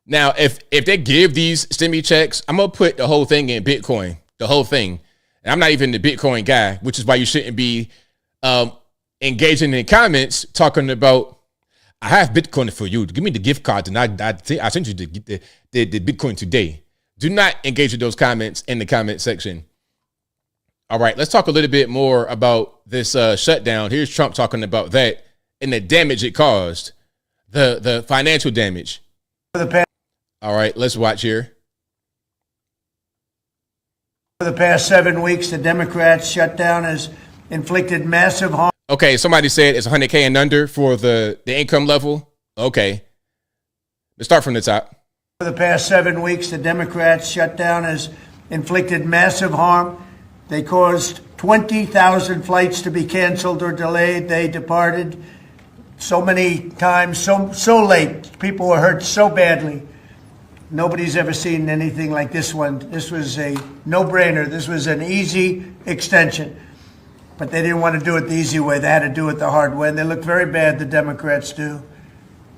Now, if they give these stimmy checks, I'm going to put the whole thing in Bitcoin, the whole thing. And I'm not even the Bitcoin guy, which is why you shouldn't be engaging in comments talking about, I have Bitcoin for you. Give me the gift card, and I sent you the Bitcoin today. Do not engage with those comments in the comment section. All right, let's talk a little bit more about this shutdown. Here's Trump talking about that and the damage it caused, the financial damage. All right, let's watch here. For the past 7 weeks, the Democrats' shutdown has inflicted massive harm. Okay, somebody said it's 100K and under for the income level. Okay, let's start from the top. For the past 7 weeks, the Democrats' shutdown has inflicted massive harm. They caused 20,000 flights to be canceled or delayed. They departed so many times, so late. People were hurt so badly. Nobody's ever seen anything like this one. This was a no-brainer. This was an easy extension. But they didn't want to do it the easy way. They had to do it the hard way. And they look very bad, the Democrats do.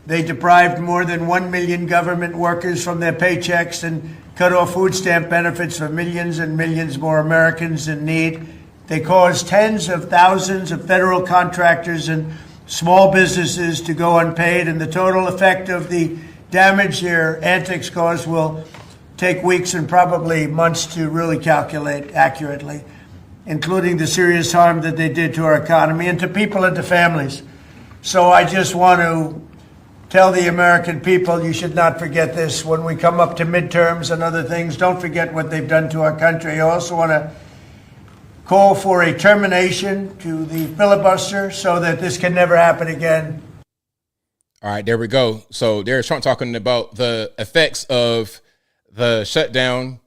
They deprived more than 1 million government workers from their paychecks and cut off food stamp benefits for millions and millions more Americans in need. They caused tens of thousands of federal contractors and small businesses to go unpaid, and the total effect of the damage their antics caused will take weeks and probably months to really calculate accurately, including the serious harm that they did to our economy and to people and to families. So I just want to tell the American people, you should not forget this when we come up to midterms and other things. Don't forget what they've done to our country. I also want to call for a termination to the filibuster so that this can never happen again. All right, there we go. So there's Trump talking about the effects of the shutdown.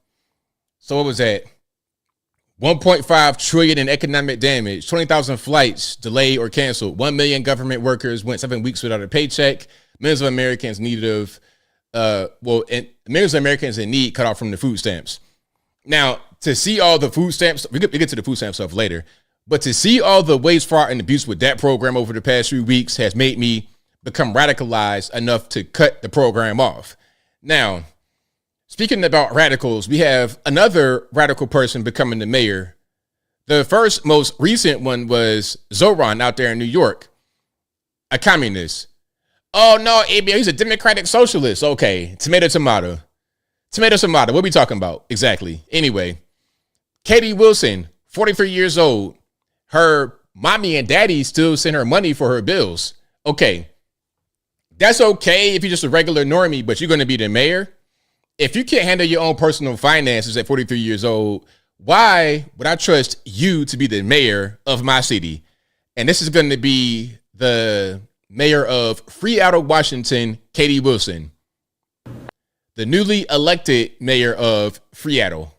So what was that? 1.5 trillion in economic damage, 20,000 flights delayed or canceled, 1 million government workers went 7 weeks without a paycheck, millions of Americans millions of Americans in need cut off from the food stamps. Now, to see all the food stamps, we get to the food stamp stuff later, but to see all the waste, fraud, and abuse with that program over the past few weeks has made me become radicalized enough to cut the program off. Now, speaking about radicals, we have another radical person becoming the mayor. The first most recent one was Zoran out there in New York, a communist. Oh no, ABL, he's a democratic socialist. Okay, tomato, tomato. Tomato, tomato. What are we talking about? Exactly. Anyway, Katie Wilson, 43 years old. Her mommy and daddy still send her money for her bills. Okay, that's okay if you're just a regular normie, but you're going to be the mayor? If you can't handle your own personal finances at 43 years old, why would I trust you to be the mayor of my city? And this is going to be the mayor of Seattle, Washington, Katie Wilson, the newly elected mayor of Seattle.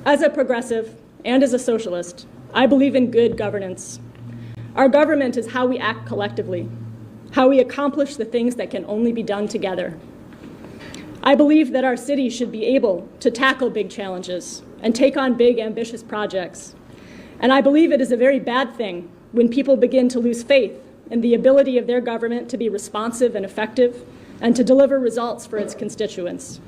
As a progressive and as a socialist, I believe in good governance. Our government is how we act collectively, how we accomplish the things that can only be done together. I believe that our city should be able to tackle big challenges and take on big, ambitious projects. And I believe it is a very bad thing when people begin to lose faith in the ability of their government to be responsive and effective and to deliver results for its constituents.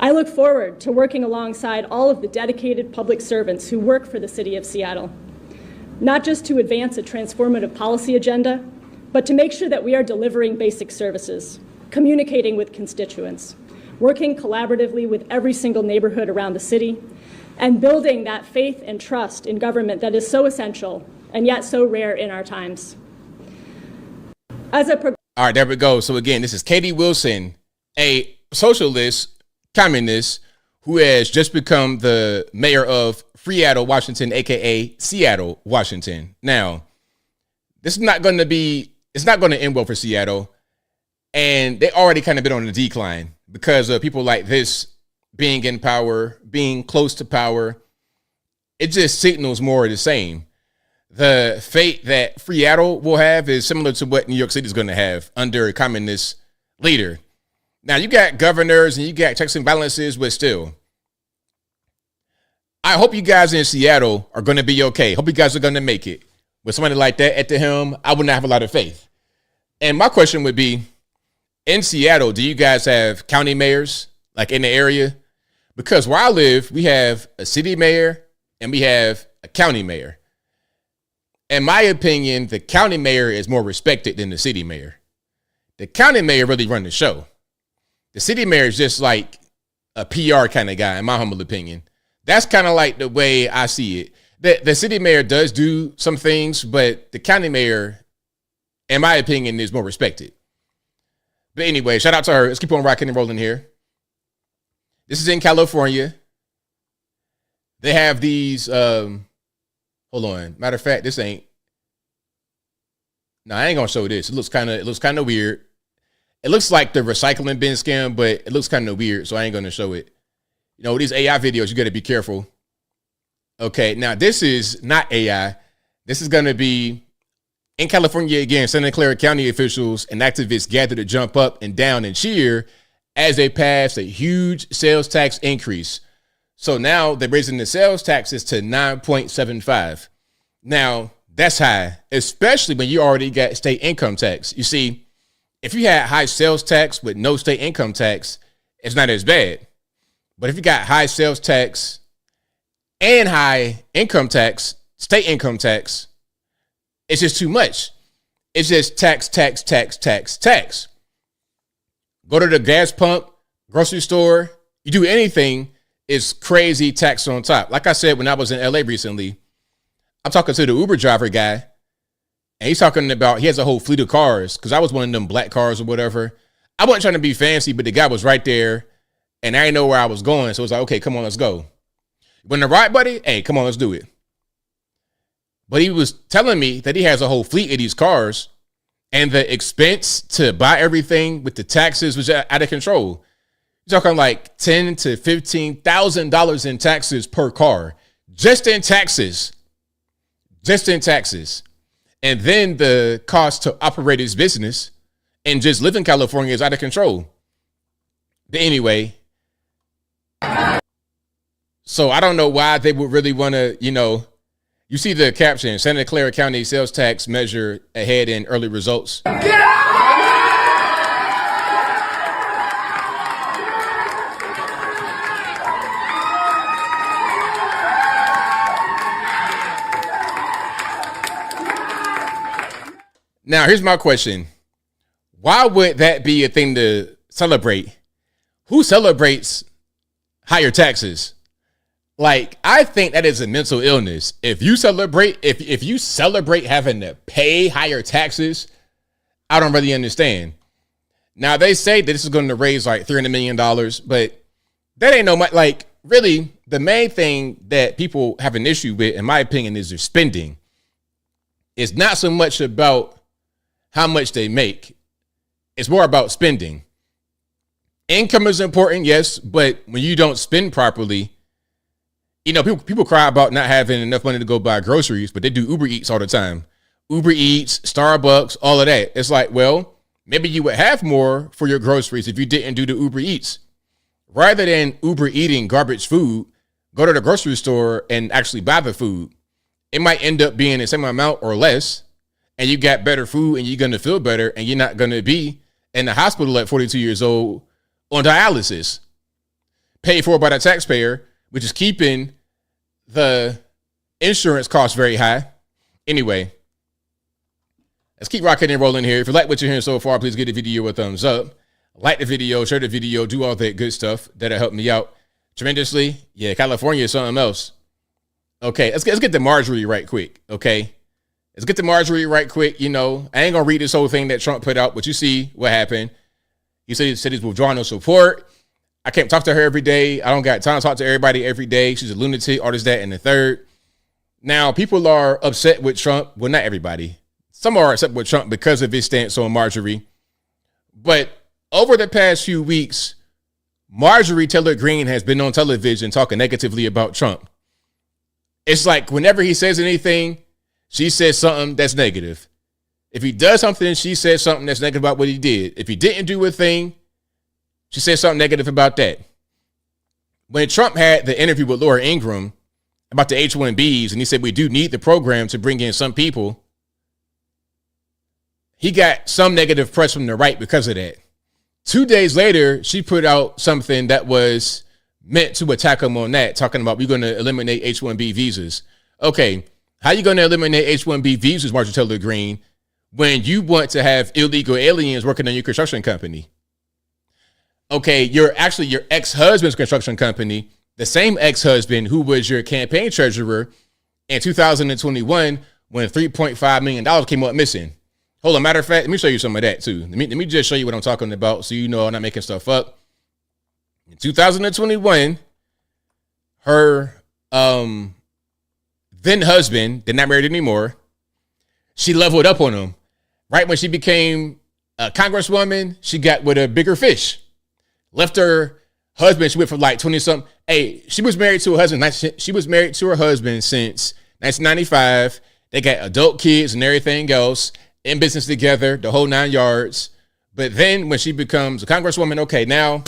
I look forward to working alongside all of the dedicated public servants who work for the City of Seattle, not just to advance a transformative policy agenda, but to make sure that we are delivering basic services, communicating with constituents, working collaboratively with every single neighborhood around the city, and building that faith and trust in government that is so essential and yet so rare in our times. All right, there we go. So again, this is Katie Wilson, a socialist, communist, who has just become the mayor of Seattle, Washington, aka Seattle, Washington. Now, this is not going to end well for Seattle. And they already kind of been on the decline because of people like this being in power, being close to power. It just signals more of the same. The fate that Seattle will have is similar to what New York City is going to have under a communist leader. Now, you got governors and you got checks and balances, but still, I hope you guys in Seattle are going to be okay. Hope you guys are going to make it. With somebody like that at the helm, I would not have a lot of faith. And my question would be, in Seattle, do you guys have county mayors, like in the area? Because where I live, we have a city mayor and we have a county mayor. In my opinion, the county mayor is more respected than the city mayor. The county mayor really run the show. The city mayor is just like a PR kind of guy, in my humble opinion. That's kind of like the way I see it. The city mayor does do some things, but the county mayor, in my opinion, is more respected. But anyway, shout out to her. Let's keep on rocking and rolling here. This is in California. They have these, hold on. Matter of fact, this ain't. No, I ain't gonna show this. It looks kind of weird. It looks like the recycling bin scam, but it looks kind of weird, so I ain't gonna show it. You know, these AI videos, you gotta be careful. Okay, now this is not AI. This is gonna be In California, again, Santa Clara County officials and activists gathered to jump up and down and cheer as they passed a huge sales tax increase. So now they're raising the sales taxes to 9.75. Now, that's high, especially when you already got state income tax. You see, if you had high sales tax with no state income tax, it's not as bad. But if you got high sales tax and high income tax, state income tax, it's just too much. It's just tax, tax, tax, tax, tax. Go to the gas pump, grocery store, you do anything, it's crazy tax on top. Like I said, when I was in LA recently, I'm talking to the Uber driver guy, and he's talking about he has a whole fleet of cars, because I was one of them black cars or whatever. I wasn't trying to be fancy, but the guy was right there, and I didn't know where I was going. So it was like, okay, come on, let's go. When the ride, buddy, hey, come on, let's do it. But he was telling me that he has a whole fleet of these cars, and the expense to buy everything with the taxes was out of control. You're talking like $10,000 to $15,000 in taxes per car, just in taxes. And then the cost to operate his business and just live in California is out of control. But anyway, so I don't know why they would really want to, you see the caption, Santa Clara County sales tax measure ahead in early results. Now, here's my question. Why would that be a thing to celebrate? Who celebrates higher taxes? Like, I think that is a mental illness. If you celebrate having to pay higher taxes, I don't really understand. Now, they say that this is going to raise like $300 million, but that ain't no much. Like, really, the main thing that people have an issue with, in my opinion, is their spending. It's not so much about how much they make. It's more about spending. Income is important, yes, but when you don't spend properly, people cry about not having enough money to go buy groceries, but they do Uber Eats all the time. Uber Eats, Starbucks, all of that. It's like, well, maybe you would have more for your groceries if you didn't do the Uber Eats. Rather than Uber eating garbage food, go to the grocery store and actually buy the food. It might end up being the same amount or less, and you got better food and you're going to feel better, and you're not going to be in the hospital at 42 years old on dialysis, paid for by the taxpayer, which is keeping the insurance costs very high. Anyway, let's keep rocking and rolling here. If you like what you're hearing so far, please give the video a thumbs up. Like the video, share the video, do all that good stuff. That'll help me out tremendously. Yeah, California is something else. Okay, let's get to Marjorie right quick, okay? Let's get to Marjorie right quick. I ain't going to read this whole thing that Trump put out, but you see what happened. He said he's withdrawing no support. I can't talk to her every day. I don't got time to talk to everybody every day. She's a lunatic, all this, that, and the third. Now, people are upset with Trump. Well, not everybody. Some are upset with Trump because of his stance on Marjorie. But over the past few weeks, Marjorie Taylor Greene has been on television talking negatively about Trump. It's like whenever he says anything, she says something that's negative. If he does something, she says something that's negative about what he did. If he didn't do a thing, she said something negative about that. When Trump had the interview with Laura Ingraham about the H-1Bs, and he said we do need the program to bring in some people, he got some negative press from the right because of that. 2 days later, she put out something that was meant to attack him on that, talking about we're going to eliminate H-1B visas. Okay, how you going to eliminate H-1B visas, Marjorie Taylor Greene, when you want to have illegal aliens working on your construction company? Okay, your ex-husband's construction company, the same ex-husband who was your campaign treasurer in 2021 when $3.5 million came up missing. Hold on, matter of fact, let me show you some of that too. Let me just show you what I'm talking about so you know I'm not making stuff up. In 2021, her then husband, they're not married anymore, she leveled up on him. Right when she became a congresswoman, she got with a bigger fish. Left her husband, she went for like 20-something. Hey, she was married to her husband. She was married to her husband since 1995. They got adult kids and everything else, in business together, the whole 9 yards. But then when she becomes a congresswoman, okay, now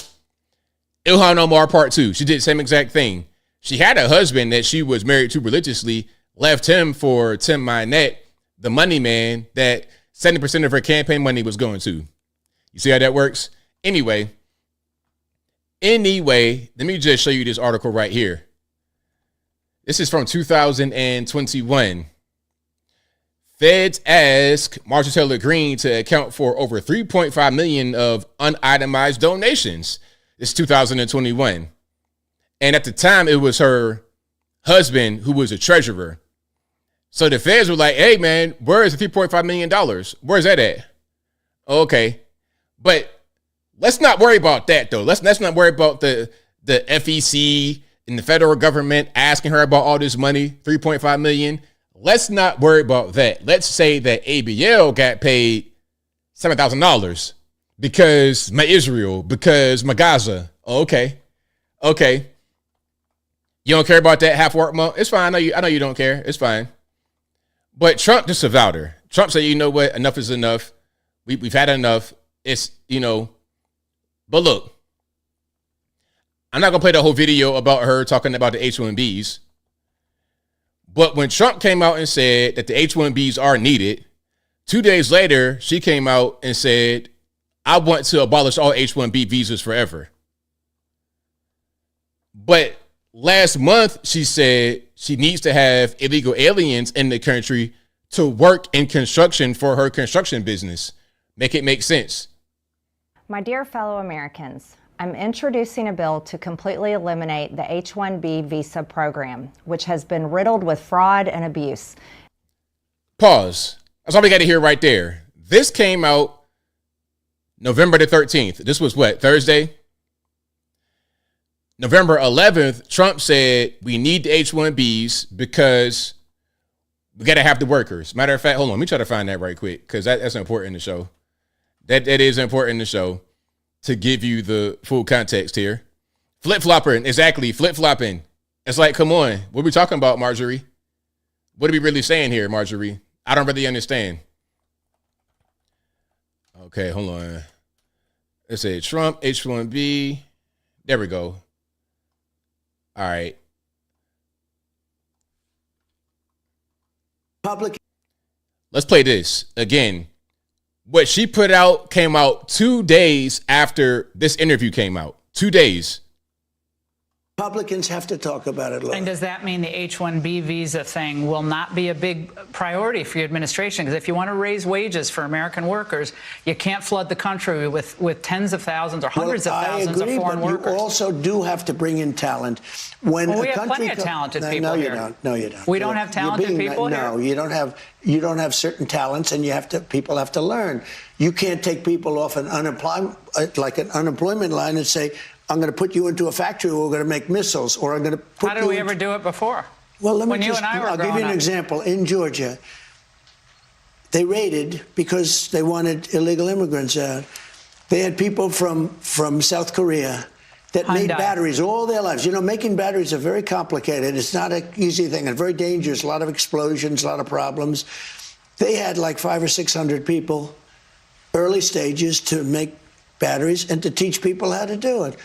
Ilhan Omar part 2. She did the same exact thing. She had a husband that she was married to religiously, left him for Tim Minette, the money man that 70% of her campaign money was going to. You see how that works? Anyway, let me just show you this article right here. This is from 2021. Feds ask Marjorie Taylor Greene to account for over 3.5 million of unitemized donations. This is 2021. And at the time, it was her husband who was a treasurer. So the feds were like, hey, man, where is the $3.5 million? Where's that at? Okay. But let's not worry about that, though. Let's not worry about the FEC and the federal government asking her about all this money, $3.5 million. Let's not worry about that. Let's say that ABL got paid $7,000 because my Israel, because my Gaza. Okay. You don't care about that half work month? It's fine. I know you don't care. It's fine. But Trump just avowed her. Trump said, you know what? Enough is enough. We've had enough. It's, but look, I'm not going to play the whole video about her talking about the H-1Bs. But when Trump came out and said that the H-1Bs are needed, 2 days later, she came out and said, I want to abolish all H-1B visas forever. But last month, she said she needs to have illegal aliens in the country to work in construction for her construction business. Make it make sense. My dear fellow Americans, I'm introducing a bill to completely eliminate the H-1B visa program, which has been riddled with fraud and abuse. Pause. That's all we got to hear right there. This came out November the 13th. This was what, Thursday? November 11th, Trump said we need the H-1Bs because we got to have the workers. Matter of fact, hold on. Let me try to find that right quick because that's important to show. That is important to show, to give you the full context here. Flip-flopping, exactly, flip-flopping. It's like, come on, what are we talking about, Marjorie? What are we really saying here, Marjorie? I don't really understand. Okay, hold on. Let's say Trump, H-1B. There we go. All right. Let's play this again. What she put out came out 2 days after this interview came out. 2 days. Republicans have to talk about it. Laura. And does that mean the H-1B visa thing will not be a big priority for your administration? Because if you want to raise wages for American workers, you can't flood the country with tens of thousands or hundreds of thousands of foreign workers. You also do have to bring in talent. When we have plenty of talented people here. No, you don't. We don't have talented people here? No, you don't have certain talents, and people have to learn. You can't take people off an unemployment line and say, I'm going to put you into a factory where we're going to make missiles, or I'm going to put How did we ever do it before? Well, I'll give you an example. In Georgia, they raided because they wanted illegal immigrants out. They had people from South Korea that made batteries all their lives. Making batteries are very complicated. It's not an easy thing. It's very dangerous. A lot of explosions, a lot of problems. They had like 500 or 600 people, early stages, to make batteries and to teach people how to do it.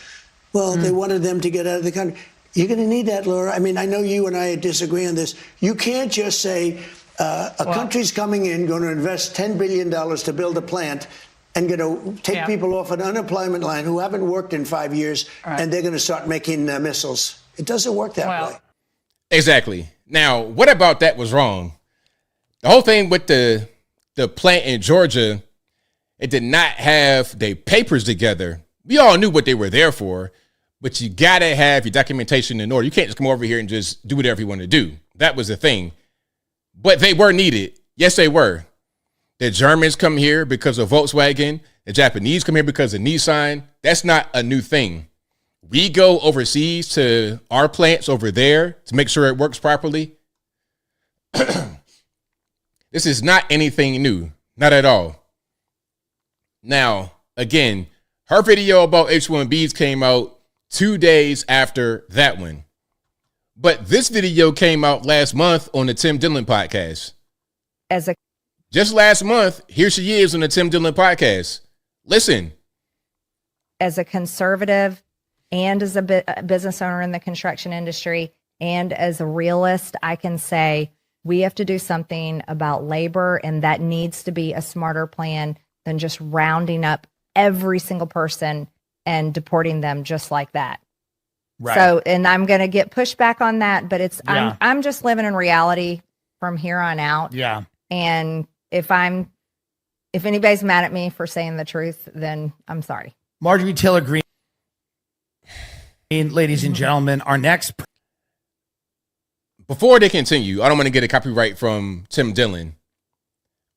Well, they wanted them to get out of the country. You're going to need that, Laura. I mean, I know you and I disagree on this. You can't just say a country's coming in, going to invest $10 billion to build a plant, and going to take people off an unemployment line who haven't worked in 5 years, and they're going to start making missiles. It doesn't work that way. Exactly. Now, what about that was wrong? The whole thing with the plant in Georgia, it did not have their papers together. We all knew what they were there for, but you got to have your documentation in order. You can't just come over here and just do whatever you want to do. That was the thing. But they were needed. Yes, they were. The Germans come here because of Volkswagen. The Japanese come here because of Nissan. That's not a new thing. We go overseas to our plants over there to make sure it works properly. This is not anything new. Not at all. Now, again, her video about H-1Bs came out 2 days after that one. But this video came out last month on the Tim Dillon podcast. As a Just last month, here she is on the Tim Dillon podcast. Listen. As a conservative and as a business owner in the construction industry and as a realist, I can say we have to do something about labor, and that needs to be a smarter plan than just rounding up every single person and deporting them just like that. Right. So, and I'm going to get pushback on that, but I'm just living in reality from here on out. Yeah. And if anybody's mad at me for saying the truth, then I'm sorry. Marjorie Taylor Greene, ladies and gentlemen, our next. Before they continue, I don't want to get a copyright from Tim Dillon,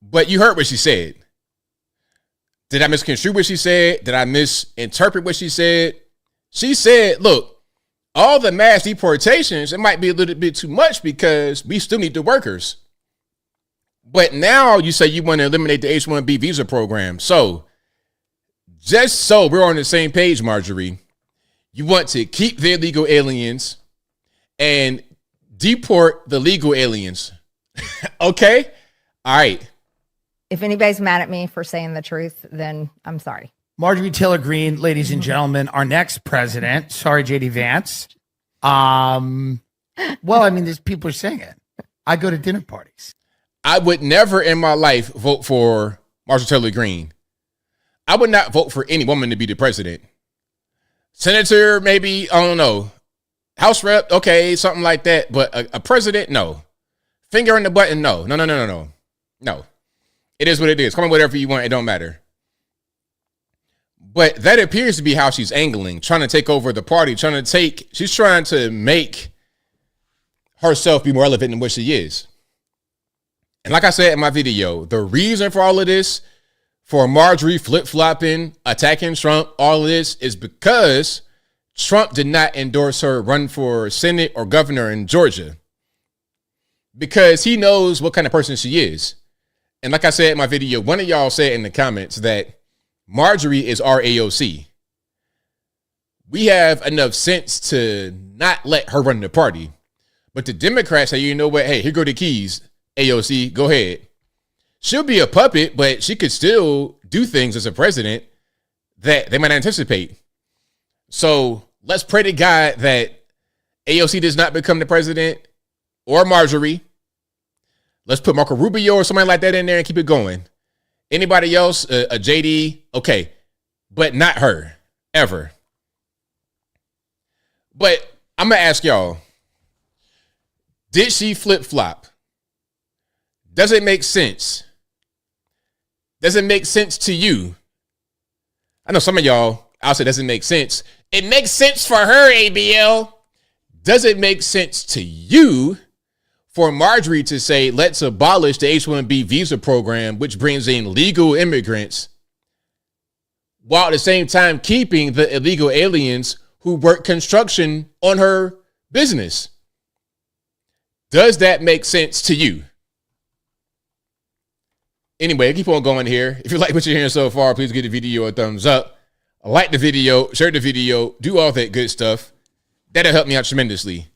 but you heard what she said. Did I misconstrue what she said? Did I misinterpret what she said? She said, look, all the mass deportations, it might be a little bit too much because we still need the workers. But now you say you want to eliminate the H-1B visa program. So just so we're on the same page, Marjorie, you want to keep the illegal aliens and deport the legal aliens. Okay? All right. If anybody's mad at me for saying the truth, then I'm sorry. Marjorie Taylor Greene, ladies and gentlemen, our next president. Sorry, JD Vance. Well, I mean, there's people are saying it. I go to dinner parties. I would never in my life vote for Marjorie Taylor Greene. I would not vote for any woman to be the president. Senator, maybe, I don't know. House rep, okay, something like that. But a president, no. Finger in the button, no. No. It is what it is. Come on, whatever you want, it don't matter. But that appears to be how she's angling, trying to take over the party, she's trying to make herself be more relevant than what she is. And like I said in my video, the reason for all of this, for Marjorie flip-flopping, attacking Trump, all of this is because Trump did not endorse her run for Senate or governor in Georgia. Because he knows what kind of person she is. And like I said in my video, one of y'all said in the comments that Marjorie is our AOC. We have enough sense to not let her run the party. But the Democrats say, you know what? Hey, here go the keys, AOC, go ahead. She'll be a puppet, but she could still do things as a president that they might not anticipate. So let's pray to God that AOC does not become the president or Marjorie. Let's put Marco Rubio or somebody like that in there and keep it going. Anybody else, a JD, okay, but not her, ever. But I'm going to ask y'all, did she flip-flop? Does it make sense? Does it make sense to you? I know some of y'all, I'll say doesn't make sense. It makes sense for her, ABL. Does it make sense to you for Marjorie to say, let's abolish the H-1B visa program, which brings in legal immigrants, while at the same time keeping the illegal aliens who work construction on her business? Does that make sense to you? Anyway, keep on going here. If you like what you're hearing so far, please give the video a thumbs up. Like the video, share the video, do all that good stuff. That'll help me out tremendously.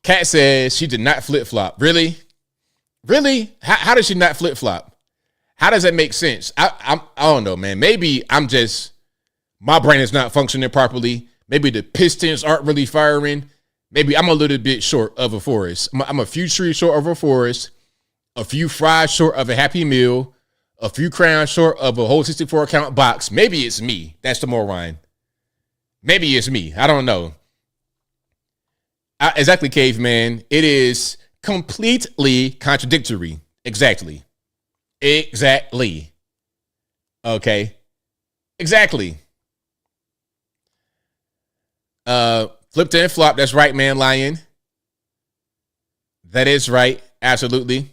Kat says she did not flip-flop. Really? Really? How does she not flip-flop? How does that make sense? I don't know, man. Maybe my brain is not functioning properly. Maybe the pistons aren't really firing. Maybe I'm a little bit short of a forest. I'm a few trees short of a forest, a few fries short of a Happy Meal, a few crowns short of a whole 64-count box. Maybe it's me. That's the moron. Maybe it's me. I don't know. Exactly, caveman. It is completely contradictory. Exactly. Okay. Exactly. Flipped and flop. That's right, man, lion. That is right. Absolutely.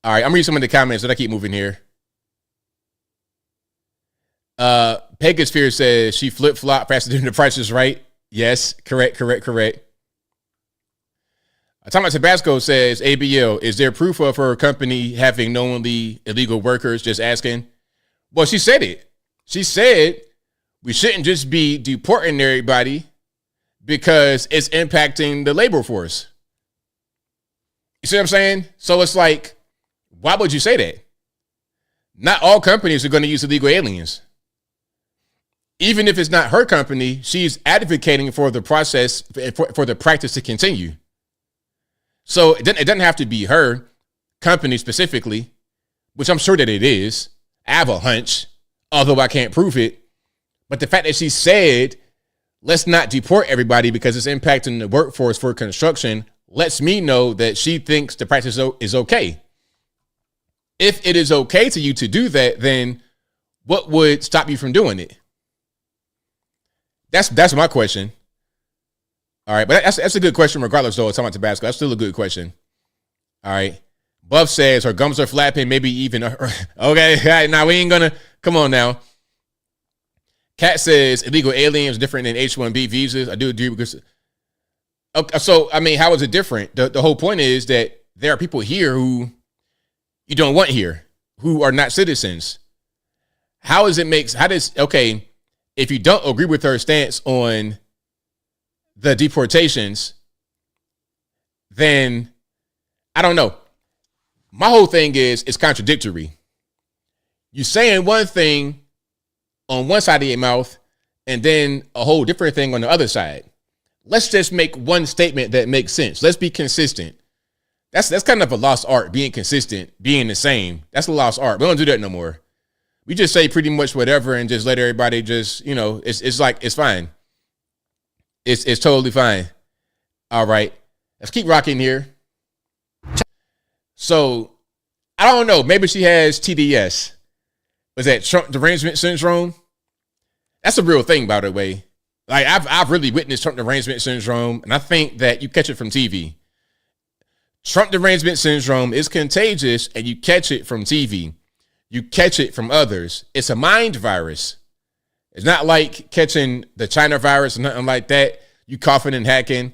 All right, I'm reading some of the comments, but I keep moving here. Pegasphere says she flip-flop faster than the Price is Right. Yes, correct. Thomas Tabasco says, ABL, is there proof of her company having knowingly illegal workers? Just asking. Well, she said it. She said we shouldn't just be deporting everybody because it's impacting the labor force. You see what I'm saying? So it's like, why would you say that? Not all companies are going to use illegal aliens. Even if it's not her company, she's advocating for the process, for the practice to continue. So it doesn't have to be her company specifically, which I'm sure that it is. I have a hunch, although I can't prove it. But the fact that she said, let's not deport everybody because it's impacting the workforce for construction, lets me know that she thinks the practice is okay. If it is okay to you to do that, then what would stop you from doing it? That's my question. All right, but that's a good question regardless, though. It's talking about Tabasco. That's still a good question. All right. Buff says her gums are flapping, maybe even. Okay, now we ain't gonna. Come on now. Kat says illegal aliens different than H-1B visas. I do agree because. Okay, so I mean, how is it different? The whole point is that there are people here who you don't want here, who are not citizens. How does, okay, if you don't agree with her stance on the deportations, then I don't know. My whole thing is it's contradictory. You saying one thing on one side of your mouth and then a whole different thing on the other side. Let's just make one statement that makes sense. Let's be consistent. That's kind of a lost art, being consistent, being the same. That's a lost art. We don't do that no more. We just say pretty much whatever and just let everybody just, it's like, it's fine. It's totally fine. All right. Let's keep rocking here. So, I don't know. Maybe she has TDS. Was that Trump derangement syndrome? That's a real thing, by the way. Like, I've really witnessed Trump derangement syndrome, and I think that you catch it from TV. Trump derangement syndrome is contagious, and you catch it from TV. You catch it from others. It's a mind virus. It's not like catching the China virus or nothing like that. You coughing and hacking.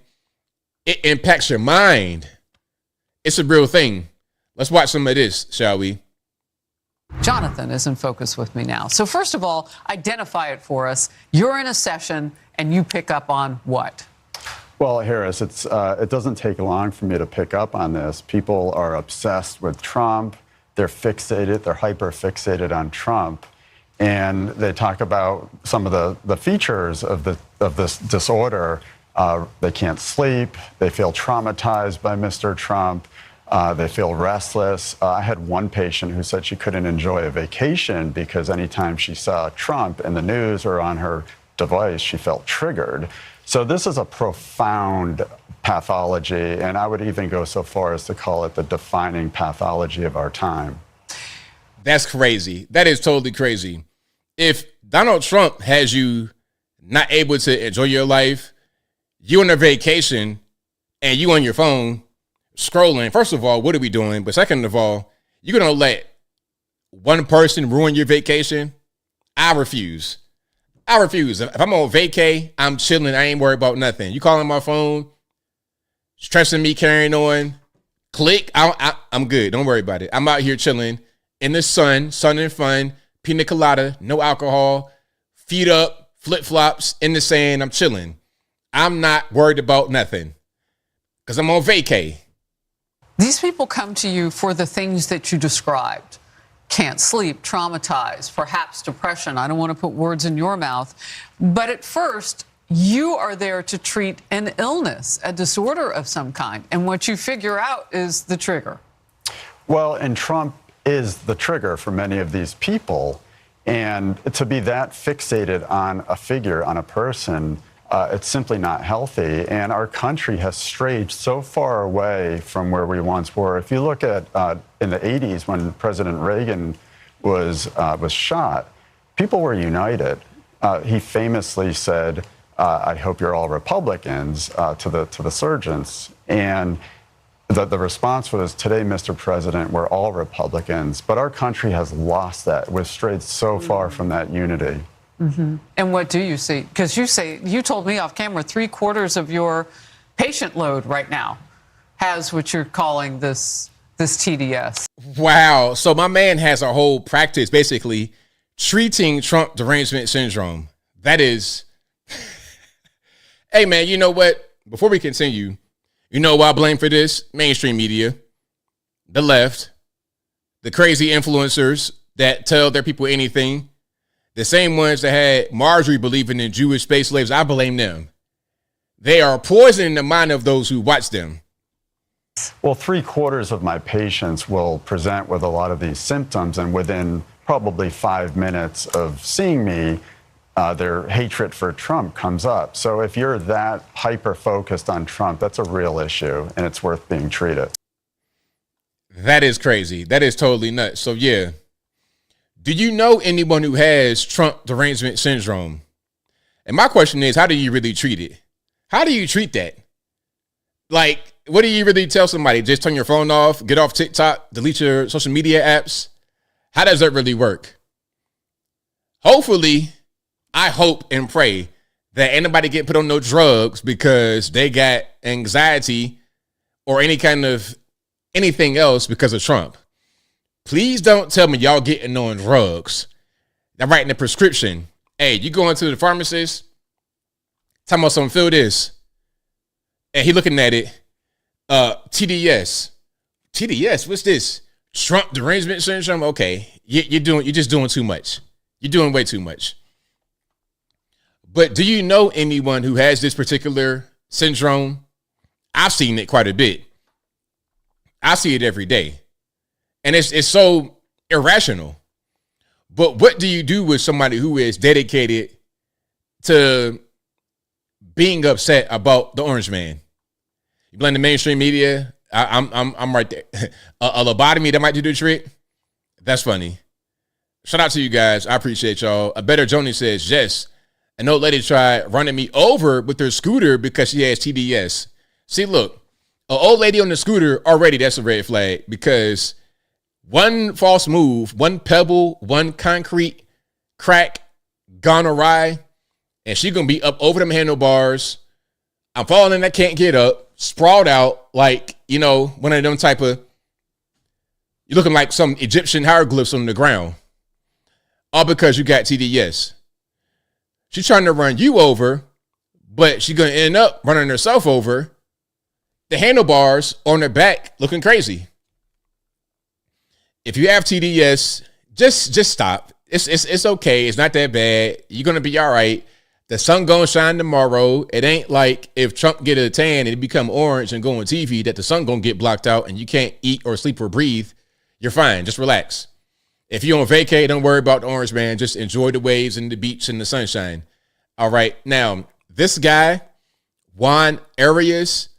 It impacts your mind. It's a real thing. Let's watch some of this, shall we? Jonathan is in focus with me now. So first of all, identify it for us. You're in a session and you pick up on what? Well, Harris, it doesn't take long for me to pick up on this. People are obsessed with Trump. They're fixated. They're hyper fixated on Trump. And they talk about some of the features of this disorder. They can't sleep. They feel traumatized by Mr. Trump. They feel restless. I had one patient who said she couldn't enjoy a vacation because anytime she saw Trump in the news or on her device, she felt triggered. So this is a profound pathology, and I would even go so far as to call it the defining pathology of our time. That's crazy. That is totally crazy. If Donald Trump has you not able to enjoy your life, you on a vacation, and you on your phone scrolling, first of all, what are we doing? But second of all, you're going to let one person ruin your vacation? I refuse. If I'm on vacay, I'm chilling. I ain't worried about nothing. You calling my phone, stressing me, carrying on, click, I'm good. Don't worry about it. I'm out here chilling in the sun and fun, pina colada, no alcohol, feet up, flip-flops, in the sand. I'm chilling. I'm not worried about nothing because I'm on vacay. These people come to you for the things that you described. Can't sleep, traumatized, perhaps depression. I don't want to put words in your mouth. But at first, you are there to treat an illness, a disorder of some kind. And what you figure out is the trigger. Well, and Trump is the trigger for many of these people. And to be that fixated on a figure, on a person, it's simply not healthy. And our country has strayed so far away from where we once were. If you look at in the 80s when President Reagan was shot, people were united. He famously said, I hope you're all Republicans to the surgeons. And the response was, today, Mr. President, we're all Republicans. But our country has lost that. We've strayed so far from that unity. Mm-hmm. And what do you see? Because you told me off camera 3/4 of your patient load right now has what you're calling this TDS. Wow. So my man has a whole practice basically treating Trump derangement syndrome. That is, hey man, you know what? Before we continue, You know who I blame for this? Mainstream media, the left, the crazy influencers that tell their people anything. The same ones that had Marjorie believing in Jewish space slaves, I blame them. They are poisoning the mind of those who watch them. Well, 3/4 of my patients will present with a lot of these symptoms, and within probably 5 minutes of seeing me, their hatred for Trump comes up. So if you're that hyper-focused on Trump, that's a real issue, and it's worth being treated. That is crazy. That is totally nuts. So, yeah. Do you know anyone who has Trump derangement syndrome? And my question is, how do you really treat it? How do you treat that? Like, what do you really tell somebody? Just turn your phone off, get off TikTok, delete your social media apps? How does that really work? Hopefully, I hope and pray that anybody get put on no drugs because they got anxiety or any kind of anything else because of Trump. Please don't tell me y'all getting on drugs. They're writing a prescription. Hey, you going to the pharmacist, talking about something, fill this. And he looking at it. TDS. TDS, what's this? Trump derangement syndrome? Okay, you're just doing too much. You're doing way too much. But do you know anyone who has this particular syndrome? I've seen it quite a bit. I see it every day. And it's so irrational. But what do you do with somebody who is dedicated to being upset about the orange man? You blame the mainstream media. I'm right there. A lobotomy that might do the trick. That's funny. Shout out to you guys. I appreciate y'all. A Better Joni says, yes, an old lady tried running me over with her scooter because she has TDS. See, look, an old lady on the scooter, already that's a red flag, because one false move, one pebble, one concrete crack gone awry, and she gonna be up over them handlebars. I'm falling, I can't get up, sprawled out like, one of them type of, you're looking like some Egyptian hieroglyphs on the ground. All because you got TDS. She's trying to run you over, but she's gonna end up running herself over. The handlebars on her back looking crazy. If you have TDS, just stop. It's okay. It's not that bad. You're gonna be all right. The sun gonna shine tomorrow. It ain't like if Trump get a tan and it become orange and go on TV that the sun gonna get blocked out and you can't eat or sleep or breathe. You're fine. Just relax. If you're on vacay, don't worry about the orange man. Just enjoy the waves and the beach and the sunshine. All right. Now, this guy, Juan Arias,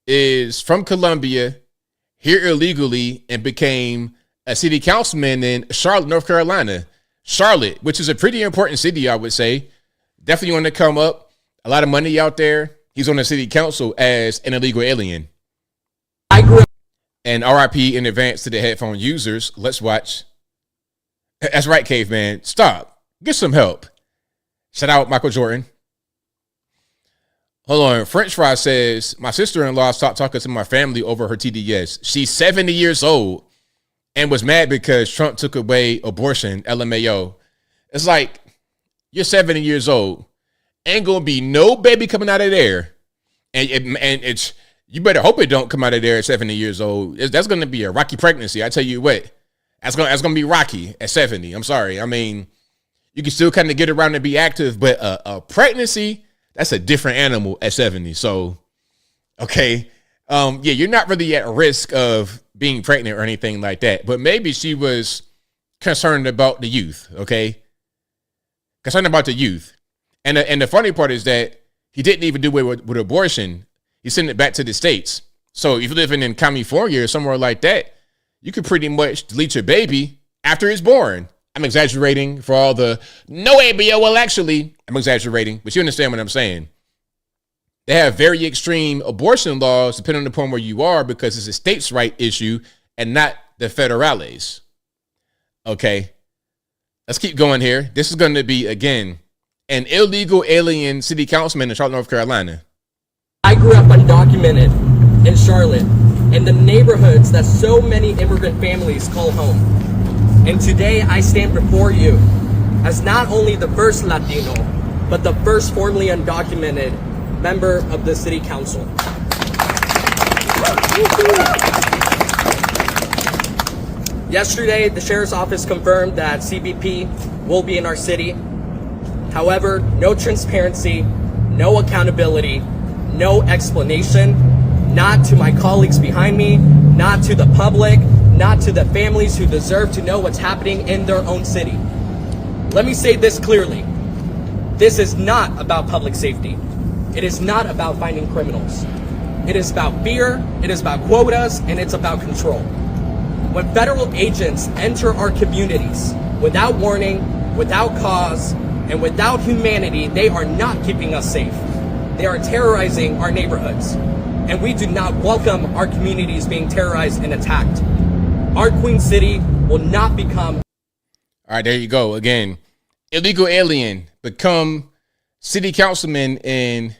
is from Colombia, here illegally, and became a city councilman in Charlotte, North Carolina. Charlotte, which is a pretty important city, I would say. Definitely want to come up. A lot of money out there. He's on the city council as an illegal alien. I grew up. And RIP in advance to the headphone users. Let's watch. That's right, caveman. Stop. Get some help. Shout out Michael Jordan. Hold on. French Fry says, my sister-in-law stopped talking to my family over her TDS. She's 70 years old and was mad because Trump took away abortion, LMAO. It's like, you're 70 years old. Ain't going to be no baby coming out of there. And it's, you better hope it don't come out of there at 70 years old. That's going to be a rocky pregnancy. I tell you what, that's going to be rocky at 70. I'm sorry. I mean, you can still kind of get around and be active, but a pregnancy, that's a different animal at 70. So, okay. You're not really at risk of being pregnant or anything like that, but maybe she was concerned about the youth. Okay. Concerned about the youth. And the funny part is that he didn't even do away with abortion. He sent it back to the States. So if you're living in California or somewhere like that, you could pretty much delete your baby after it's born. I'm exaggerating for all the no ABL. Well, actually, I'm exaggerating, but you understand what I'm saying. They have very extreme abortion laws depending upon where you are because it's a states' right issue and not the federales. Okay. Let's keep going here. This is going to be, again, an illegal alien city councilman in Charlotte, North Carolina. I grew up undocumented in Charlotte, in the neighborhoods that so many immigrant families call home. And today I stand before you as not only the first Latino, but the first formerly undocumented member of the city council. Yesterday, the Sheriff's Office confirmed that CBP will be in our city. However, no transparency, no accountability, no explanation, not to my colleagues behind me, not to the public, not to the families who deserve to know what's happening in their own city. Let me say this clearly. This is not about public safety. It is not about finding criminals. It is about fear, it is about quotas, and it's about control. When federal agents enter our communities without warning, without cause, and without humanity, they are not keeping us safe. They are terrorizing our neighborhoods. And we do not welcome our communities being terrorized and attacked. Our Queen City will not become... All right, there you go. Again, illegal alien become city councilman in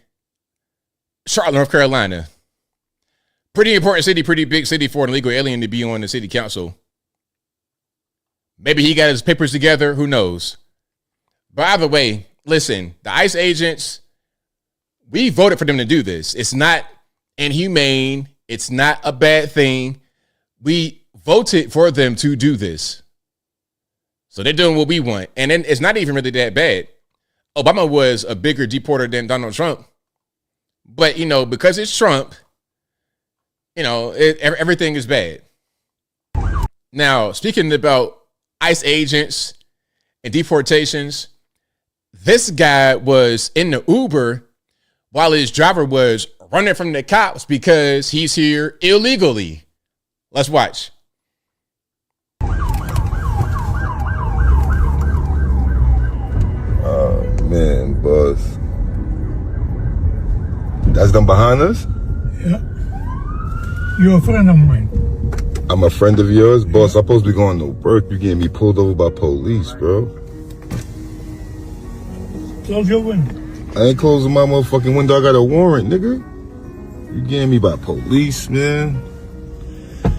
Charlotte, North Carolina. Pretty important city, pretty big city for an illegal alien to be on the city council. Maybe he got his papers together. Who knows? But either way, listen, the ICE agents, we voted for them to do this. It's not inhumane. It's not a bad thing. We voted for them to do this. So they're doing what we want. And then it's not even really that bad. Obama was a bigger deporter than Donald Trump. But, you know, because it's Trump, you know, everything is bad. Now, speaking about ICE agents and deportations, this guy was in the Uber while his driver was running from the cops because he's here illegally. Let's watch. Man, boss. That's them behind us? Yeah. You're a friend of mine. I'm a friend of yours? Boss, I'm supposed to be going to work. You getting me pulled over by police, bro. Close your window. I ain't closing my motherfucking window. I got a warrant, nigga. You getting me by police, man. You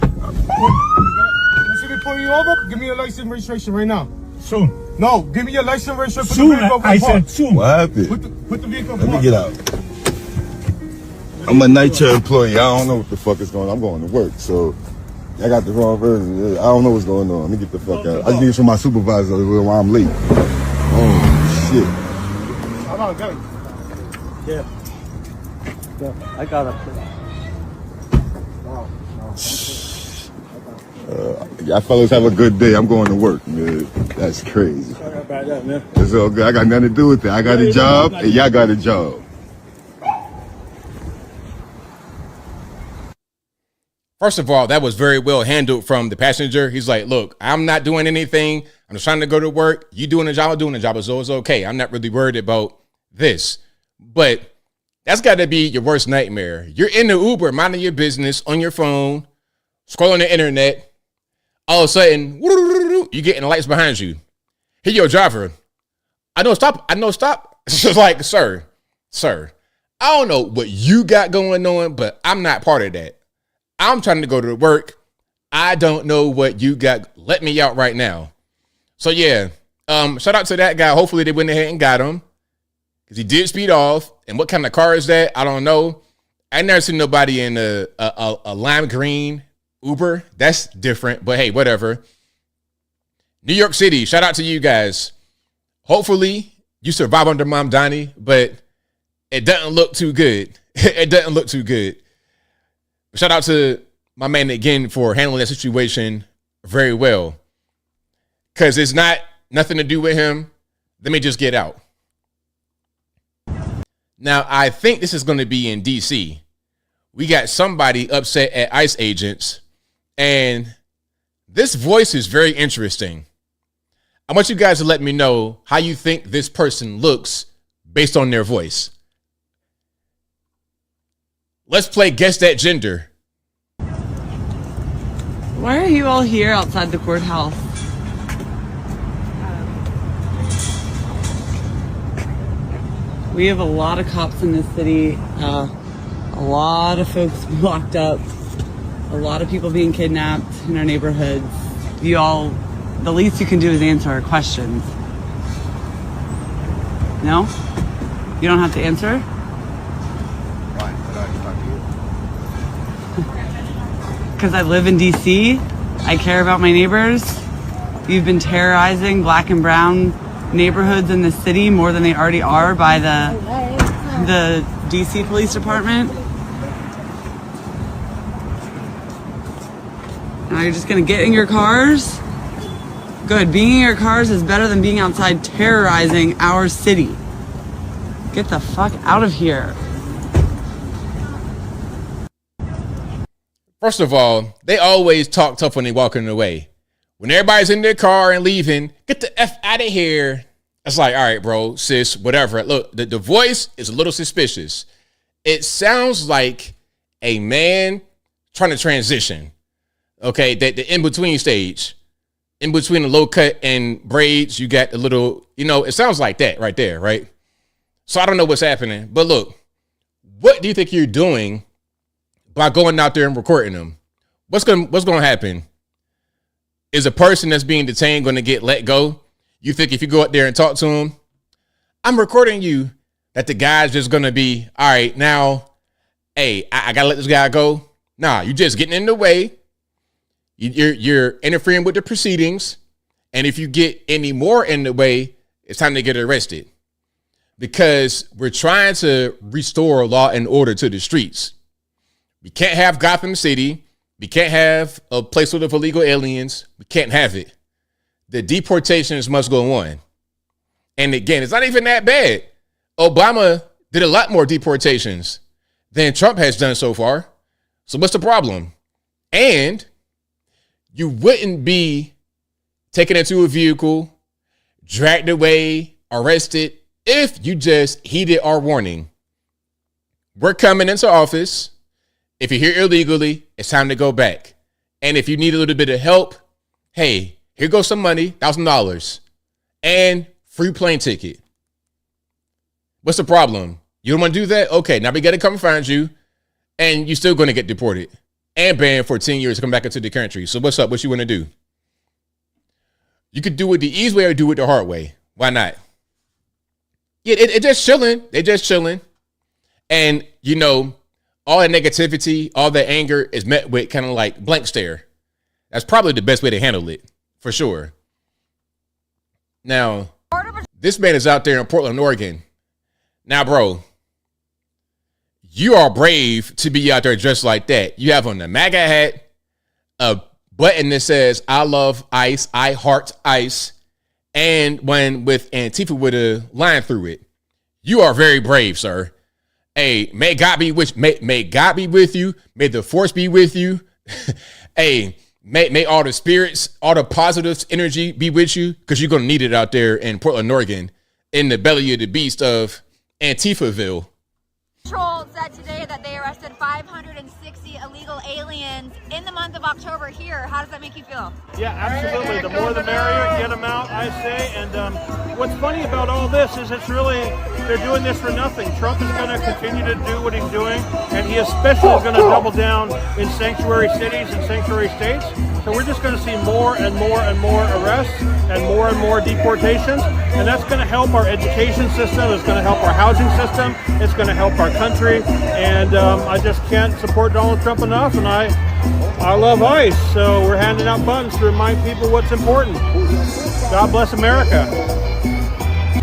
see me pulling you over? Give me your license and registration right now. Soon. No, give me your license and registration. Soon, I said soon. What happened? Put the vehicle Let me get out. I'm a night chair employee. I don't know what the fuck is going on. I'm going to work, so I got the wrong version. I don't know what's going on. Let me get the fuck out. I just need it from my supervisor while I'm late. Oh, shit. Hold on, go. Yeah. I got it. Y'all fellas have a good day. I'm going to work, man. That's crazy. Sorry about that, man. It's all good. I got nothing to do with it. I got a job, and y'all got a job. First of all, that was very well handled from the passenger. He's like, look, I'm not doing anything. I'm just trying to go to work. You doing a job, I'm doing a job. So it's okay. I'm not really worried about this. But that's got to be your worst nightmare. You're in the Uber, minding your business on your phone, scrolling the internet. All of a sudden, you're getting lights behind you. Hey, your driver. I know, stop. It's just like, sir, I don't know what you got going on, but I'm not part of that. I'm trying to go to work. I don't know what you got. Let me out right now. So yeah, shout out to that guy. Hopefully they went ahead and got him because he did speed off. And what kind of car is that? I don't know. I never seen nobody in a lime green Uber. That's different, but hey, whatever. New York City, shout out to you guys. Hopefully you survive under Mom Donnie, but it doesn't look too good. It doesn't look too good. Shout out to my man again for handling that situation very well. Because it's not nothing to do with him. Let me just get out. Now, I think this is going to be in D.C. We got somebody upset at ICE agents. And this voice is very interesting. I want you guys to let me know how you think this person looks based on their voice. Let's play Guess That Gender. Why are you all here outside the courthouse? We have a lot of cops in this city, a lot of folks locked up, a lot of people being kidnapped in our neighborhoods. You all, the least you can do is answer our questions. No? You don't have to answer? because I live in D.C. I care about my neighbors. You've been terrorizing black and brown neighborhoods in the city more than they already are by the D.C. Police Department. Now you're just going to get in your cars? Good. Being in your cars is better than being outside terrorizing our city. Get the fuck out of here. First of all, they always talk tough when they walking away. When everybody's in their car and leaving, get the F out of here. It's like, all right, bro, sis, whatever. Look, the voice is a little suspicious. It sounds like a man trying to transition. Okay, the in-between stage. In between the low cut and braids, you got a little, it sounds like that right there, right? So I don't know what's happening. But look, what do you think you're doing by going out there and recording them? What's going to happen? Is a person that's being detained going to get let go? You think if you go out there and talk to him, I'm recording you, that the guy's just going to be, all right, now, hey, I got to let this guy go? Nah, you just getting in the way. You're interfering with the proceedings. And if you get any more in the way, it's time to get arrested. Because we're trying to restore law and order to the streets. We can't have Gotham City. We can't have a place full of illegal aliens. We can't have it. The deportations must go on. And again, it's not even that bad. Obama did a lot more deportations than Trump has done so far. So what's the problem? And you wouldn't be taken into a vehicle, dragged away, arrested, if you just heeded our warning. We're coming into office. If you're here illegally, it's time to go back. And if you need a little bit of help, hey, here goes some money, $1,000, and free plane ticket. What's the problem? You don't want to do that? Okay, now we got to come find you, and you're still going to get deported and banned for 10 years to come back into the country. So what's up? What you want to do? You could do it the easy way or do it the hard way. Why not? Yeah, it's just chilling. They're just chilling. And, all that negativity, all that anger is met with kind of like blank stare. That's probably the best way to handle it, for sure. Now, this man is out there in Portland, Oregon. Now, bro, you are brave to be out there dressed like that. You have on the MAGA hat, a button that says, I love ICE, I heart ICE, and one with Antifa with a line through it. You are very brave, sir. Hey, may God be with you. May the force be with you. Hey, may all the spirits, all the positive energy be with you, because you're going to need it out there in Portland, Oregon, in the belly of the beast of Antifaville. Patrol said today that they arrested 560 illegal aliens in the month of October here. How does that make you feel? Yeah, absolutely. The more the merrier. Get them out, I say. And what's funny about all this is they're doing this for nothing. Trump is going to continue to do what he's doing, and he especially is going to double down in sanctuary cities and sanctuary states. So we're just going to see more and more and more arrests and more deportations. And that's going to help our education system. It's going to help our housing system. It's going to help our country. And I just can't support Donald Trump enough. And I love ICE. So we're handing out buttons to remind people what's important. God bless America.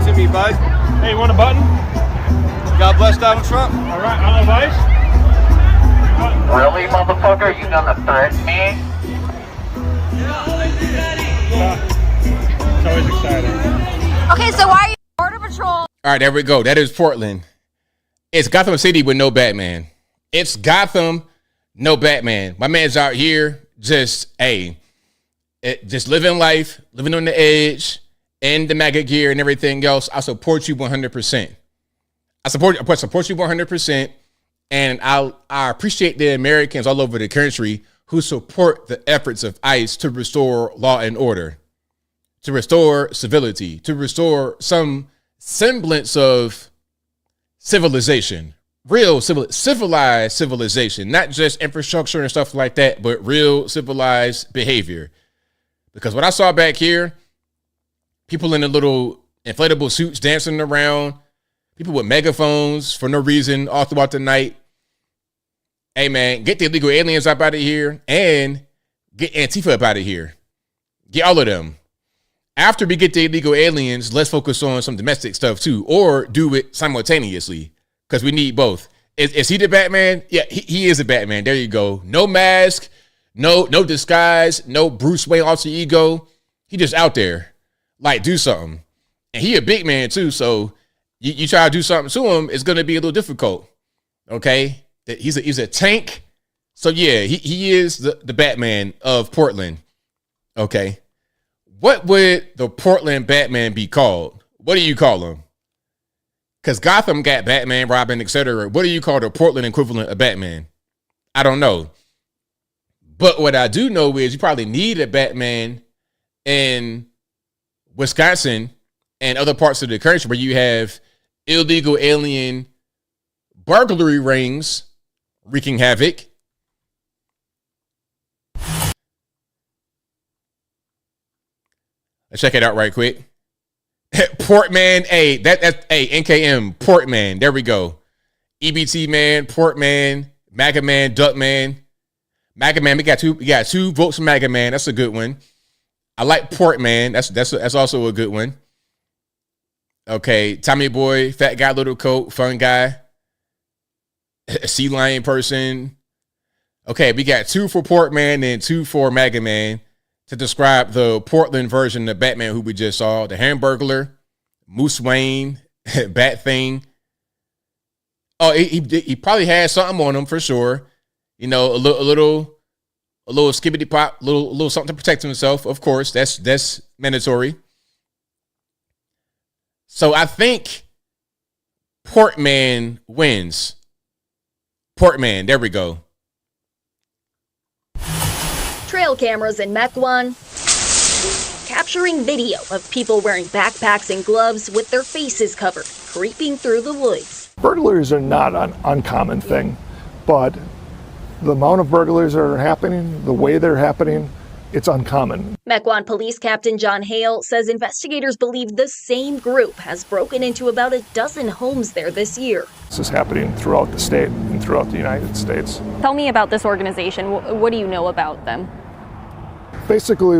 To me, bud. Hey, you want a button? God bless Donald Trump. All right, I love ICE. Really, motherfucker? You gonna threaten me? It's always exciting. Okay, so why are you Border Patrol? All right, there we go. That is Portland. It's Gotham City with no Batman. It's Gotham, no Batman. My man's out here just living life, living on the edge, and the MAGA gear and everything else. I support you 100%. I support you 100%. And I appreciate the Americans all over the country who support the efforts of ICE to restore law and order, to restore civility, to restore some semblance of civilization, real civilized civilization, not just infrastructure and stuff like that, but real civilized behavior. Because what I saw back here, people in the little inflatable suits dancing around, people with megaphones for no reason all throughout the night. Hey, man, get the illegal aliens up out of here and get Antifa up out of here. Get all of them. After we get the illegal aliens, let's focus on some domestic stuff too, or do it simultaneously because we need both. Is he the Batman? Yeah, he is a Batman. There you go. No mask, no disguise, no Bruce Wayne alter ego. He just out there. Like, do something. And he a big man too, so you try to do something to him, it's going to be a little difficult. Okay? He's a tank. So yeah, he is the Batman of Portland. Okay. What would the Portland Batman be called? What do you call him? Because Gotham got Batman, Robin, etc. What do you call the Portland equivalent of Batman? I don't know. But what I do know is you probably need a Batman in Wisconsin and other parts of the country where you have illegal alien burglary rings wreaking havoc. Let's check it out right quick. Portman, that's NKM, Portman. There we go. EBT man, Portman, MAGA man, Duck man. MAGA man, we got two votes for MAGA man. That's a good one. I like Portman. That's also a good one. Okay, Tommy Boy, fat guy, little coat, fun guy. Sea lion person. Okay, we got 2 for Portman and 2 for MAGA man to describe the Portland version of Batman who we just saw. The Hamburglar, Moose Wayne, Bat Thing. Oh, he probably had something on him for sure. You know, a little skibbity pop, little something to protect himself. Of course, that's mandatory. So I think Portman wins. Portman, there we go. Trail cameras in Mequon capturing video of people wearing backpacks and gloves with their faces covered, creeping through the woods. Burglaries are not an uncommon thing, but the amount of burglaries that are happening, the way they're happening, it's uncommon. Mequon Police Captain John Hale says investigators believe the same group has broken into about a dozen homes there this year. This is happening throughout the state and throughout the United States. Tell me about this organization. What do you know about them? Basically,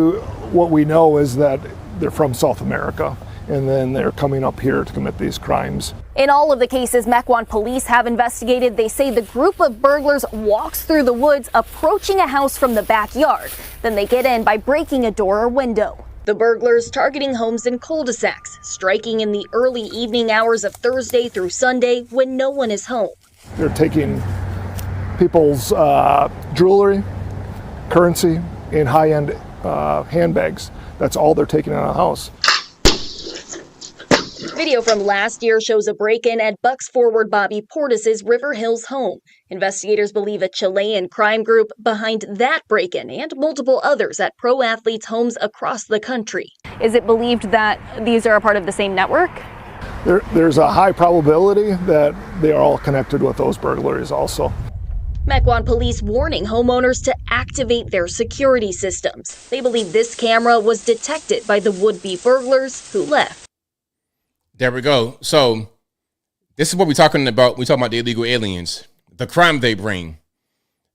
what we know is that they're from South America, and then they're coming up here to commit these crimes. In all of the cases Mequon police have investigated, they say the group of burglars walks through the woods, approaching a house from the backyard. Then they get in by breaking a door or window. The burglars targeting homes in cul-de-sacs, striking in the early evening hours of Thursday through Sunday when no one is home. They're taking people's jewelry, currency, and high-end handbags. That's all they're taking in a house. Video from last year shows a break-in at Bucks forward Bobby Portis's River Hills home. Investigators believe a Chilean crime group behind that break-in and multiple others at pro athletes' homes across the country. Is it believed that these are a part of the same network? There's a high probability that they are all connected with those burglaries also. Mequon police warning homeowners to activate their security systems. They believe this camera was detected by the would-be burglars who left. There we go. So this is what we're talking about. We're talking about the illegal aliens, the crime they bring,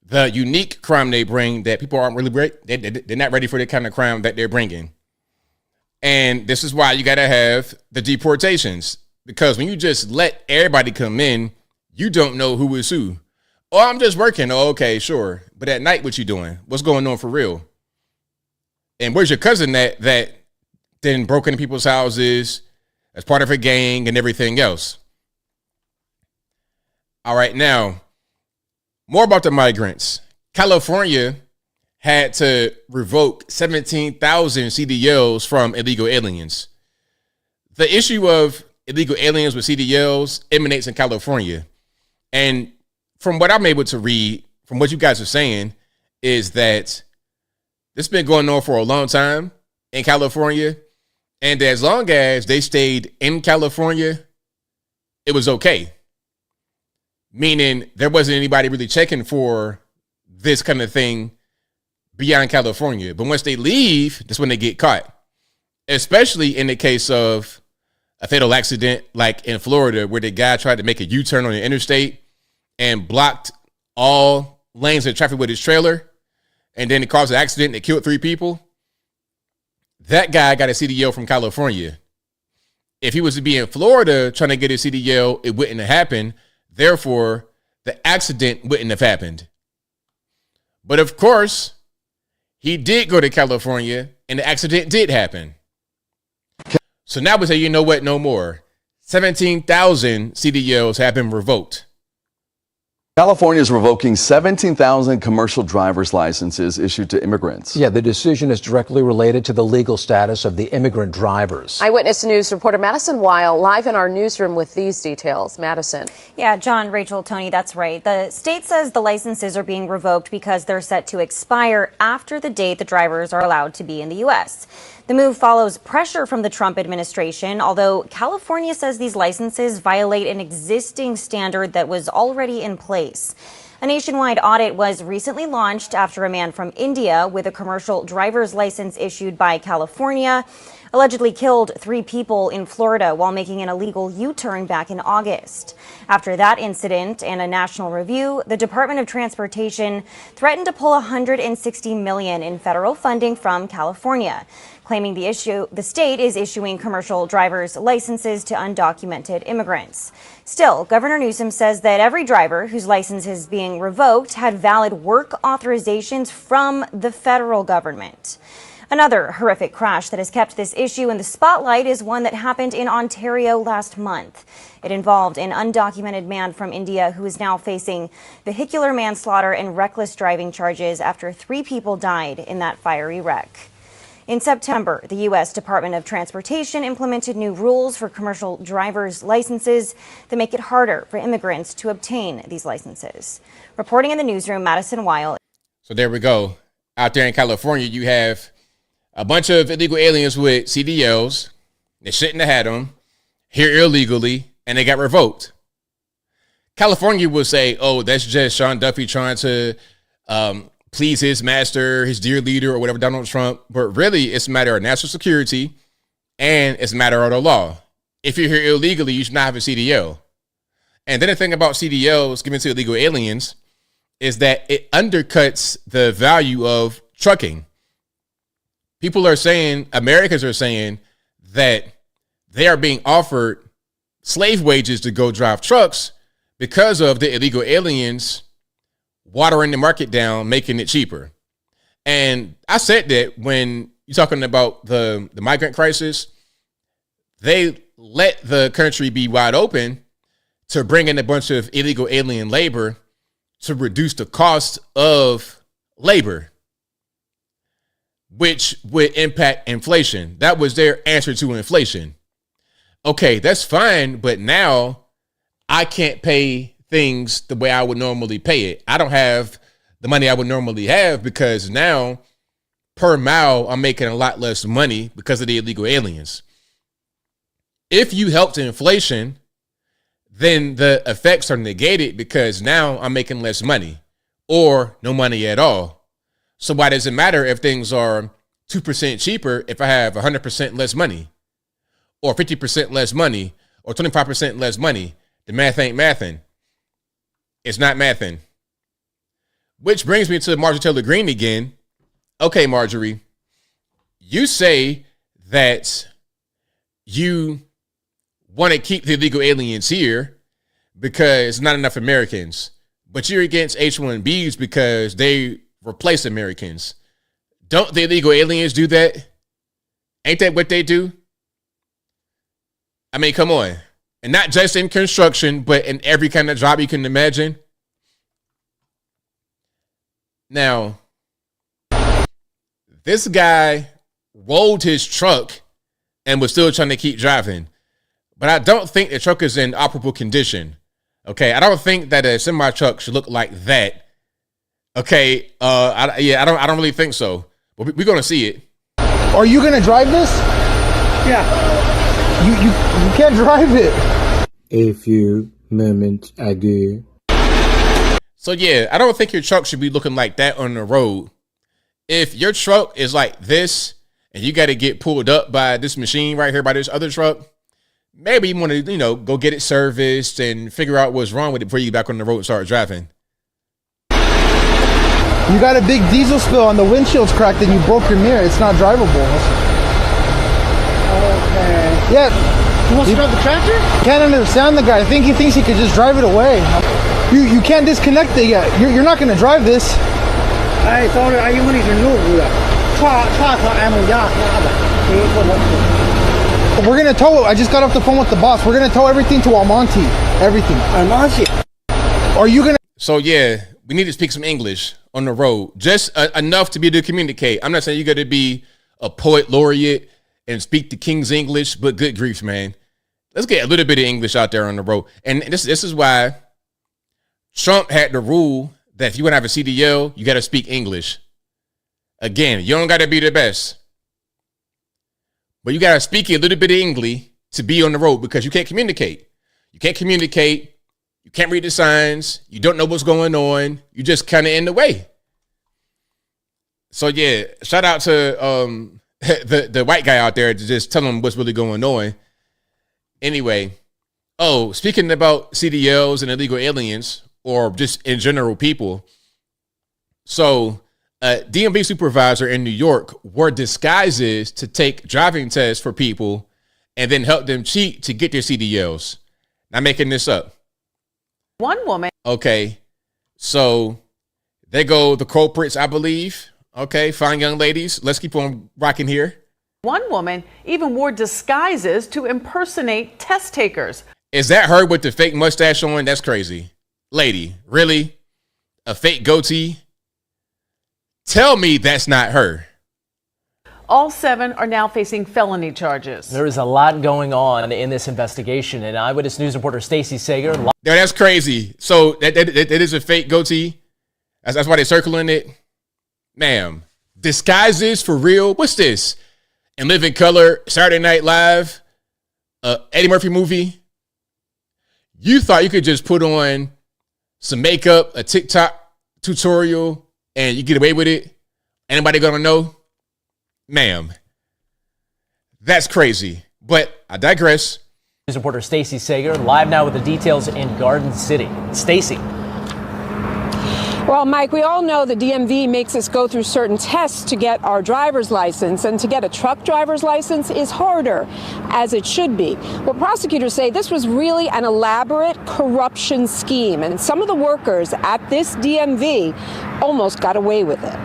the unique crime they bring that people aren't really ready. They're not ready for the kind of crime that they're bringing. And this is why you got to have the deportations, because when you just let everybody come in, you don't know who is who. Oh, I'm just working. Oh, okay, sure. But at night, what you doing? What's going on for real? And where's your cousin that then broke into people's houses as part of a gang and everything else? All right, now, more about the migrants. California had to revoke 17,000 CDLs from illegal aliens. The issue of illegal aliens with CDLs emanates in California. And from what I'm able to read, from what you guys are saying, is that this has been going on for a long time in California. And as long as they stayed in California, it was okay. Meaning there wasn't anybody really checking for this kind of thing beyond California. But once they leave, that's when they get caught. Especially in the case of a fatal accident like in Florida, where the guy tried to make a U-turn on the interstate and blocked all lanes of traffic with his trailer, and then it caused an accident that killed 3 people. That guy got a CDL from California. If he was to be in Florida trying to get a CDL, it wouldn't have happened. Therefore, the accident wouldn't have happened. But of course, he did go to California and the accident did happen. So now we say, you know what? No more. 17,000 CDLs have been revoked. California is revoking 17,000 commercial driver's licenses issued to immigrants. Yeah, the decision is directly related to the legal status of the immigrant drivers. Eyewitness News reporter Madison Weil live in our newsroom with these details. Madison. Yeah, John, Rachel, Tony, that's right. The state says the licenses are being revoked because they're set to expire after the date the drivers are allowed to be in the U.S. The move follows pressure from the Trump administration, although California says these licenses violate an existing standard that was already in place. A nationwide audit was recently launched after a man from India with a commercial driver's license issued by California allegedly killed 3 people in Florida while making an illegal U-turn back in August. After that incident and a national review, the Department of Transportation threatened to pull $160 million in federal funding from California, claiming the state is issuing commercial driver's licenses to undocumented immigrants. Still, Governor Newsom says that every driver whose license is being revoked had valid work authorizations from the federal government. Another horrific crash that has kept this issue in the spotlight is one that happened in Ontario last month. It involved an undocumented man from India who is now facing vehicular manslaughter and reckless driving charges after 3 people died in that fiery wreck. In September, the U.S. Department of Transportation implemented new rules for commercial driver's licenses that make it harder for immigrants to obtain these licenses. Reporting in the newsroom, Madison Weil. So there we go. Out there in California, you have a bunch of illegal aliens with CDLs. They shouldn't have had them here illegally, and they got revoked. California will say, oh, that's just Sean Duffy trying to please his master, his dear leader, or whatever, Donald Trump. But really, it's a matter of national security, and it's a matter of the law. If you're here illegally, you should not have a CDL. And then the thing about CDLs given to illegal aliens is that it undercuts the value of trucking. People are saying, Americans are saying that they are being offered slave wages to go drive trucks because of the illegal aliens watering the market down, making it cheaper. And I said that when you're talking about the migrant crisis, they let the country be wide open to bring in a bunch of illegal alien labor to reduce the cost of labor, which would impact inflation. That was their answer to inflation. Okay, that's fine, but now I can't pay things the way I would normally pay it. I don't have the money I would normally have because now per mile I'm making a lot less money because of the illegal aliens. If you helped inflation, then the effects are negated because now I'm making less money or no money at all. So why does it matter if things are 2% cheaper if I have 100% less money or 50% less money or 25% less money? The math ain't mathing. It's not mathing. Which brings me to Marjorie Taylor Greene again. Okay, Marjorie, you say that you want to keep the illegal aliens here because not enough Americans, but you're against H-1Bs because they replace Americans. Don't the illegal aliens do that? Ain't that what they do? I mean, come on. And not just in construction, but in every kind of job you can imagine. Now, this guy rolled his truck and was still trying to keep driving. But I don't think the truck is in operable condition. Okay, I don't think that a semi truck should look like that. Okay, I don't really think so. But we're gonna see it. Are you gonna drive this? Yeah. You can't drive it. A few moments ago. So yeah, I don't think your truck should be looking like that on the road. If your truck is like this and you got to get pulled up by this machine right here, by this other truck, maybe you want to, go get it serviced and figure out what's wrong with it before you get back on the road and start driving. You got a big diesel spill on the windshield's cracked and you broke your mirror. It's not drivable. Okay. Yeah. He wants to drive the tractor? Can't understand the guy. I think he thinks he could just drive it away. You can't disconnect it yet. You're not going to drive this. I thought I want to know. We're going to tow it. I just got off the phone with the boss. We're going to tow everything to Almonte. Everything. Almonte. Are you going to? So, yeah, we need to speak some English on the road. Just enough to be able to communicate. I'm not saying you got to be a poet laureate and speak the King's English, but good grief, man. Let's get a little bit of English out there on the road. And this is why Trump had the rule that if you want to have a CDL, you got to speak English. Again, you don't got to be the best, but you got to speak a little bit of English to be on the road because you can't communicate. You can't communicate. You can't read the signs. You don't know what's going on. You just kind of in the way. So, yeah, shout out to the white guy out there to just tell him what's really going on. Anyway, speaking about CDLs and illegal aliens, or just in general people. So a DMV supervisor in New York wore disguises to take driving tests for people and then help them cheat to get their CDLs. Not making this up. One woman. Okay, so there go the culprits, I believe. Okay, fine young ladies. Let's keep on rocking here. One woman even wore disguises to impersonate test takers. Is that her with the fake mustache on? That's crazy. Lady, really? A fake goatee? Tell me that's not her. All 7 are now facing felony charges. There is a lot going on in this investigation, and Eyewitness News reporter Stacey Sager. Yeah, that's crazy. So that is a fake goatee? That's why they're circling it? Ma'am, disguises for real? What's this? In Living Color, Saturday Night Live, Eddie Murphy movie? You thought you could just put on some makeup, a TikTok tutorial, and you get away with it? Anybody gonna know? Ma'am, that's crazy. But I digress. News reporter Stacey Sager live now with the details in Garden City. Stacey. Well, Mike, we all know the DMV makes us go through certain tests to get our driver's license, and to get a truck driver's license is harder, as it should be. Well, prosecutors say this was really an elaborate corruption scheme, and some of the workers at this DMV almost got away with it.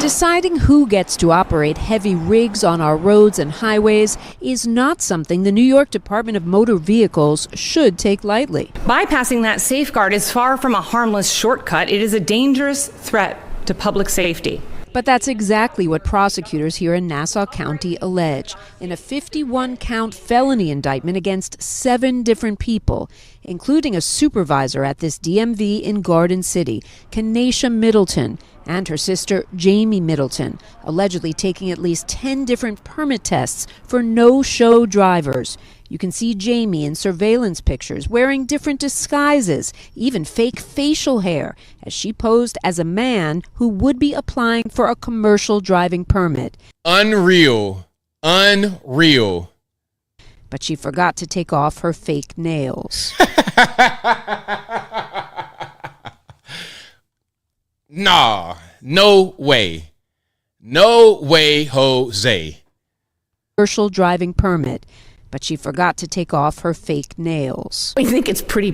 Deciding who gets to operate heavy rigs on our roads and highways is not something the New York Department of Motor Vehicles should take lightly. Bypassing that safeguard is far from a harmless shortcut. It is a dangerous threat to public safety. But that's exactly what prosecutors here in Nassau County allege in a 51-count felony indictment against 7 different people, including a supervisor at this DMV in Garden City, Kenesha Middleton, and her sister Jamie Middleton, allegedly taking at least 10 different permit tests for no-show drivers. You can see Jamie in surveillance pictures wearing different disguises, even fake facial hair, as she posed as a man who would be applying for a commercial driving permit. Unreal. Unreal. But she forgot to take off her fake nails. Nah, no way. No way, Jose. Commercial driving permit. But she forgot to take off her fake nails. I think it's pretty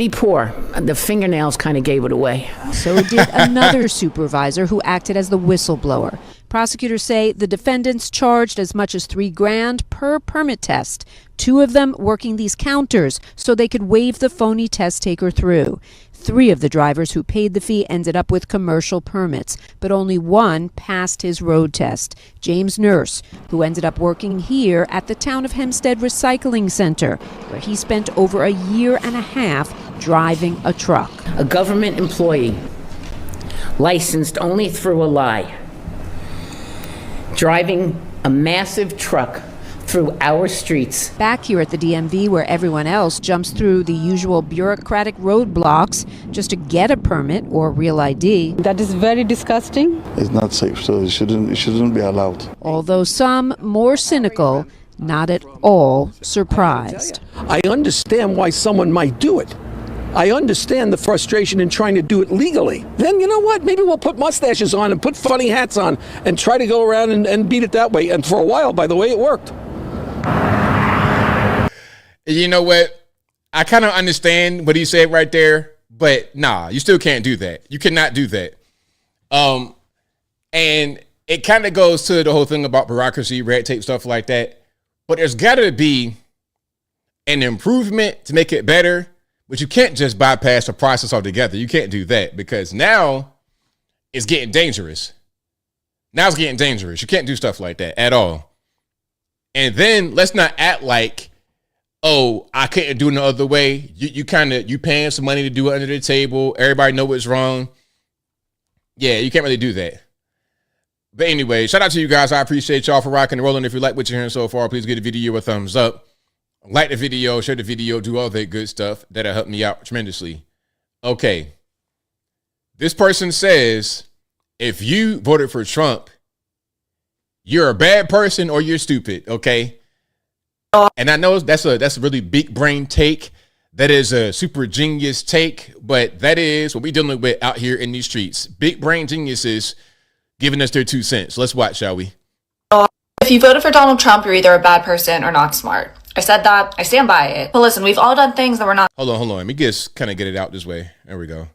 poor. The fingernails kind of gave it away. So did another supervisor who acted as the whistleblower. Prosecutors say the defendants charged as much as $3,000 per permit test, 2 of them working these counters so they could wave the phony test taker through. 3 of the drivers who paid the fee ended up with commercial permits, but only 1 passed his road test. James Nurse, who ended up working here at the Town of Hempstead Recycling Center, where he spent over a year and a half driving a truck. A government employee, licensed only through a lie, driving a massive truck through our streets. Back here at the DMV, where everyone else jumps through the usual bureaucratic roadblocks just to get a permit or real ID. That is very disgusting. It's not safe, so it shouldn't be allowed. Although some more cynical, not at all surprised. I understand why someone might do it. I understand the frustration in trying to do it legally. Then you know what? Maybe we'll put mustaches on and put funny hats on and try to go around and beat it that way. And for a while, by the way, it worked. You know what? I kind of understand what he said right there, but nah, you still can't do that. You cannot do that. And it kind of goes to the whole thing about bureaucracy, red tape, stuff like that. But there's got to be an improvement to make it better. But you can't just bypass the process altogether. You can't do that because now it's getting dangerous. Now it's getting dangerous. You can't do stuff like that at all. And then let's not act like, oh, I couldn't do it no other way. You paying some money to do it under the table. Everybody know what's wrong. Yeah, you can't really do that. But anyway, shout out to you guys. I appreciate y'all for rocking and rolling. If you like what you're hearing so far, please give the video a thumbs up. Like the video, share the video, do all that good stuff. That'll help me out tremendously. Okay. This person says, if you voted for Trump, you're a bad person or you're stupid, okay? And I know that's a really big brain take. That is a super genius take, but that is what we're dealing with out here in these streets. Big brain geniuses giving us their 2 cents. Let's watch, shall we? If you voted for Donald Trump, you're either a bad person or not smart. I said that. I stand by it. But listen, we've all done things that we're not. Hold on. Let me just kind of get it out this way. There we go.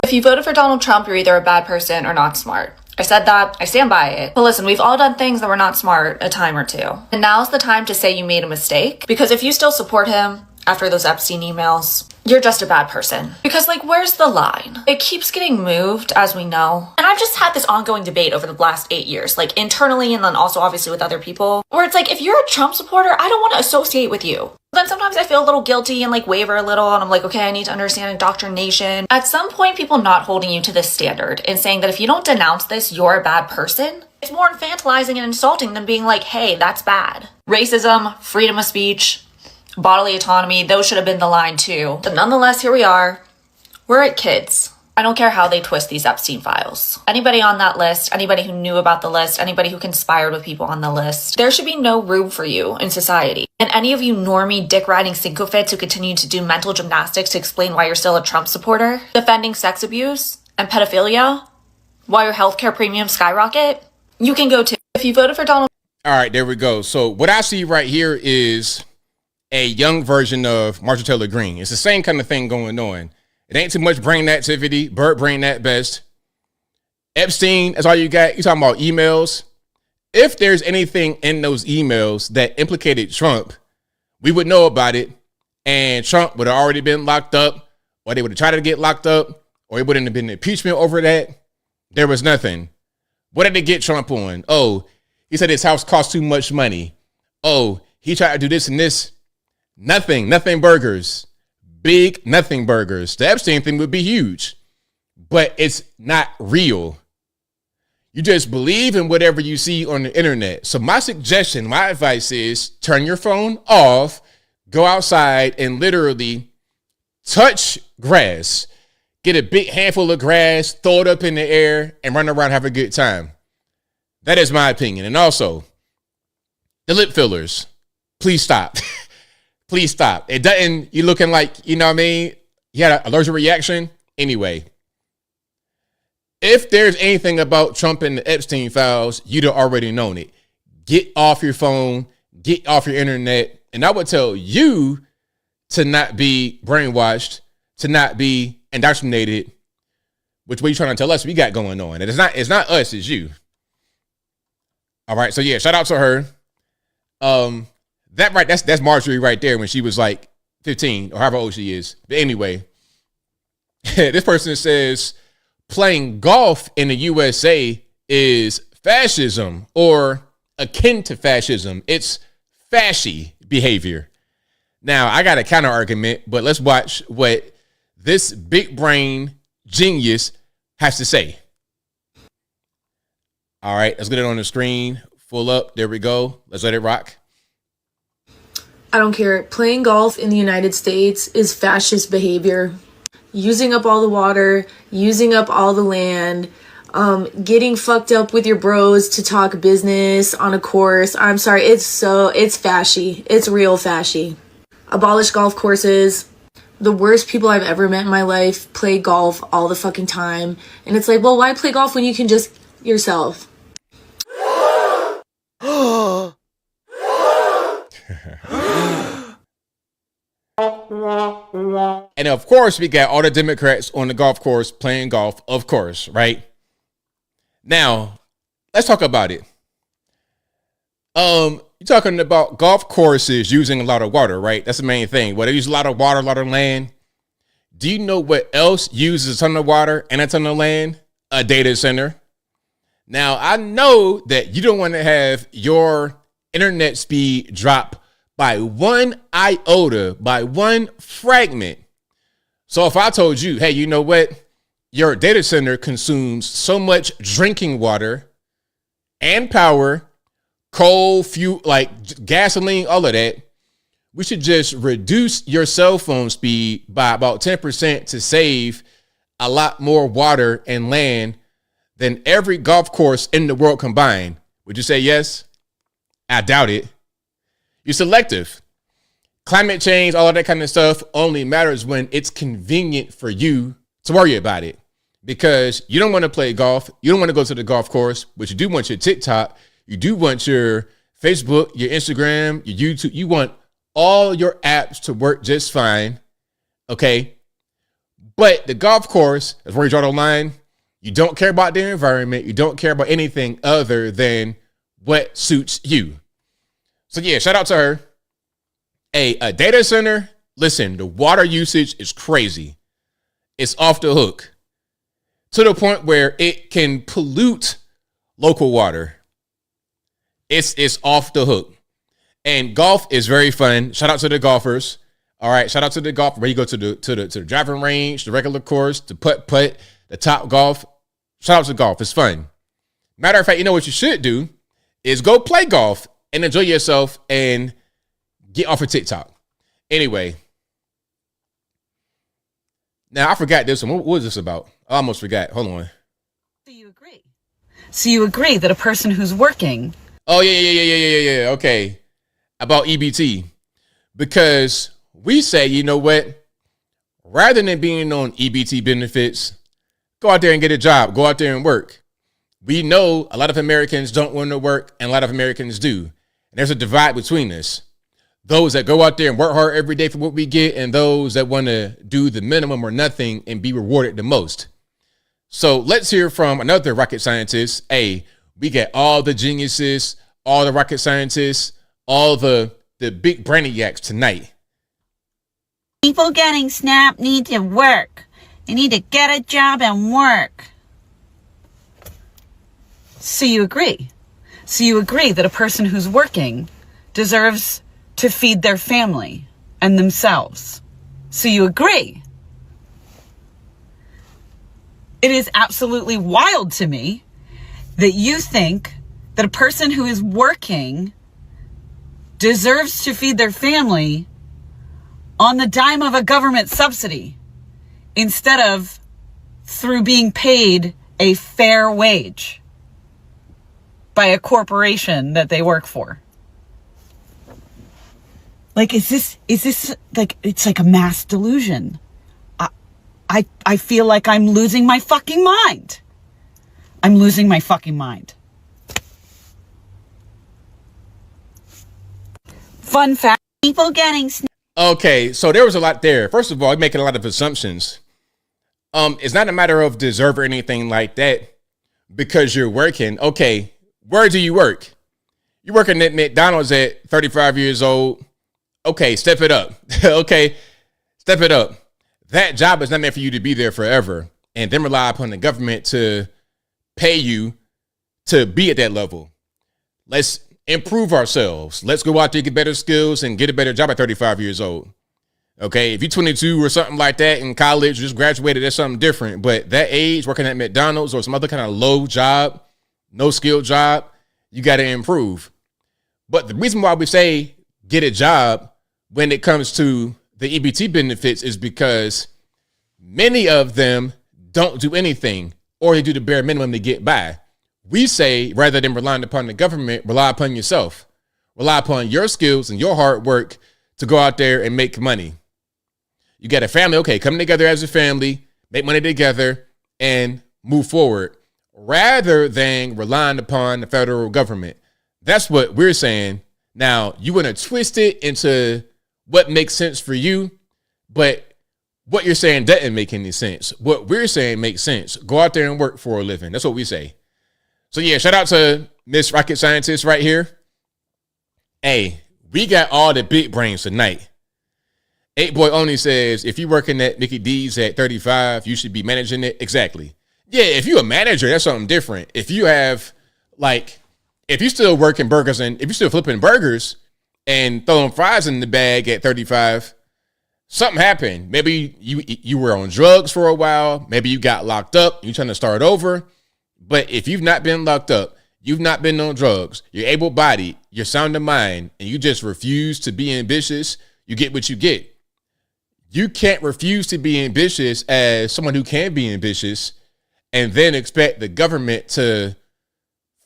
If you voted for Donald Trump, you're either a bad person or not smart. I said that. I stand by it. But listen, we've all done things that were not smart a time or two. And now's the time to say you made a mistake. Because if you still support him after those Epstein emails, you're just a bad person. Because, like, where's the line? It keeps getting moved, as we know. And I've just had this ongoing debate over the last 8 years, like internally and then also obviously with other people, where it's like, if you're a Trump supporter, I don't want to associate with you. Then sometimes I feel a little guilty and like waver a little, and I'm like, okay, I need to understand indoctrination. At some point, people not holding you to this standard and saying that if you don't denounce this, you're a bad person, it's more infantilizing and insulting than being like, hey, that's bad. Racism, freedom of speech, bodily autonomy, those should have been the line too. But nonetheless, here we are. We're at kids. I don't care how they twist these Epstein files. Anybody on that list, anybody who knew about the list, anybody who conspired with people on the list, there should be no room for you in society. And any of you normie dick-riding sycophants who continue to do mental gymnastics to explain why you're still a Trump supporter, defending sex abuse and pedophilia, while your healthcare premiums skyrocket, you can go too. If you voted for Donald... All right, there we go. So what I see right here is a young version of Marjorie Taylor Greene. It's the same kind of thing going on. It ain't too much brain activity. Bird brain at best. Epstein, that's all you got. You talking about emails. If there's anything in those emails that implicated Trump, we would know about it. And Trump would have already been locked up, or they would have tried to get locked up, or it wouldn't have been impeachment over that. There was nothing. What did they get Trump on? Oh, he said his house cost too much money. Oh, he tried to do this and this. Nothing burgers. Big nothing burgers. The Epstein thing would be huge, but it's not real. You just believe in whatever you see on the internet. So my suggestion, my advice is turn your phone off, go outside and literally touch grass, get a big handful of grass, throw it up in the air and run around, have a good time. That is my opinion. And also the lip fillers, please stop. Please stop. It doesn't, you looking like, you know what I mean? You had an allergic reaction. Anyway, if there's anything about Trump and the Epstein files, you'd have already known it. Get off your phone, get off your internet. And I would tell you to not be brainwashed, to not be indoctrinated, which what you trying to tell us we got going on. And it's not us, it's you. All right. So yeah, shout out to her. That's Marjorie right there when she was like 15 or however old she is. But anyway, this person says playing golf in the USA is fascism or akin to fascism. It's fashy behavior. Now, I got a counter argument, but let's watch what this big brain genius has to say. All right, let's get it on the screen. Full up. There we go. Let's let it rock. I don't care. Playing golf in the United States is fascist behavior. Using up all the water, using up all the land, getting fucked up with your bros to talk business on a course. I'm sorry, it's fashy. It's real fashy. Abolish golf courses, the worst people I've ever met in my life play golf all the fucking time. And it's like, well, why play golf when you can just yourself? And of course, we got all the Democrats on the golf course playing golf, of course, right? Now, let's talk about it. You're talking about golf courses using a lot of water, right? That's the main thing. Well, they use a lot of water, a lot of land. Do you know what else uses a ton of water and a ton of land? A data center. Now, I know that you don't want to have your internet speed drop by one iota, by one fragment. So if I told you, hey, you know what? Your data center consumes so much drinking water and power, coal, fuel, like gasoline, all of that, we should just reduce your cell phone speed by about 10% to save a lot more water and land than every golf course in the world combined. Would you say yes? I doubt it. You're selective. Climate change, all of that kind of stuff only matters when it's convenient for you to worry about it, because you don't want to play golf. You don't want to go to the golf course, but you do want your TikTok. You do want your Facebook, your Instagram, your YouTube. You want all your apps to work just fine. Okay. But the golf course is where you draw the line. You don't care about the environment. You don't care about anything other than what suits you. So yeah, shout out to her. A data center, listen, the water usage is crazy. It's off the hook to the point where it can pollute local water. It's off the hook. And golf is very fun. Shout out to the golfers. All right, shout out to the golf. Where you go to the driving range, the regular course, the putt, the Top Golf. Shout out to golf. It's fun. Matter of fact, you know what you should do is go play golf and enjoy yourself and get off of TikTok. Anyway, now I forgot this one. What was this about? I almost forgot. Hold on. So you agree that a person who's working. Oh, yeah. Okay. About EBT. Because we say, you know what? Rather than being on EBT benefits, go out there and get a job. Go out there and work. We know a lot of Americans don't want to work and a lot of Americans do. And there's a divide between us. Those that go out there and work hard every day for what we get, and those that want to do the minimum or nothing and be rewarded the most. So let's hear from another rocket scientist. Hey, we get all the geniuses, all the rocket scientists, all the big brainiacs tonight. People getting SNAP need to work. They need to get a job and work. So you agree. So you agree that a person who's working deserves to feed their family and themselves. So you agree. It is absolutely wild to me that you think that a person who is working deserves to feed their family on the dime of a government subsidy instead of through being paid a fair wage by a corporation that they work for. Like, is this like, it's like a mass delusion. I feel like I'm losing my fucking mind. I'm losing my fucking mind. Fun fact, people getting Okay, so there was a lot there. First of all, I'm making a lot of assumptions. It's not a matter of deserve or anything like that because you're working. Okay, where do you work? You're working at McDonald's at 35 years old. Okay, step it up. Okay, step it up. That job is not meant for you to be there forever and then rely upon the government to pay you to be at that level. Let's improve ourselves. Let's go out there, get better skills, and get a better job at 35 years old. Okay, if you're 22 or something like that in college, just graduated, that's something different. But that age, working at McDonald's or some other kind of low job, no skill job, you got to improve. But the reason why we say get a job when it comes to the EBT benefits is because many of them don't do anything or they do the bare minimum to get by. We say rather than relying upon the government, rely upon yourself. Rely upon your skills and your hard work to go out there and make money. You got a family. Okay, come together as a family, make money together, and move forward rather than relying upon the federal government. That's what we're saying. Now, you want to twist it into what makes sense for you, but what you're saying doesn't make any sense. What we're saying makes sense. Go out there and work for a living. That's what we say. So yeah, shout out to Miss Rocket Scientist right here. Hey, we got all the big brains tonight. 8Boy Only says, if you're working at Mickey D's at 35, you should be managing it. Exactly. Yeah, if you're a manager, that's something different. If you have, like, if you're still working burgers and if you're still flipping burgers and throwing fries in the bag at 35, something happened. Maybe you were on drugs for a while. Maybe you got locked up. You're trying to start over. But if you've not been locked up, you've not been on drugs, you're able-bodied, you're sound of mind, and you just refuse to be ambitious, you get what you get. You can't refuse to be ambitious as someone who can be ambitious and then expect the government to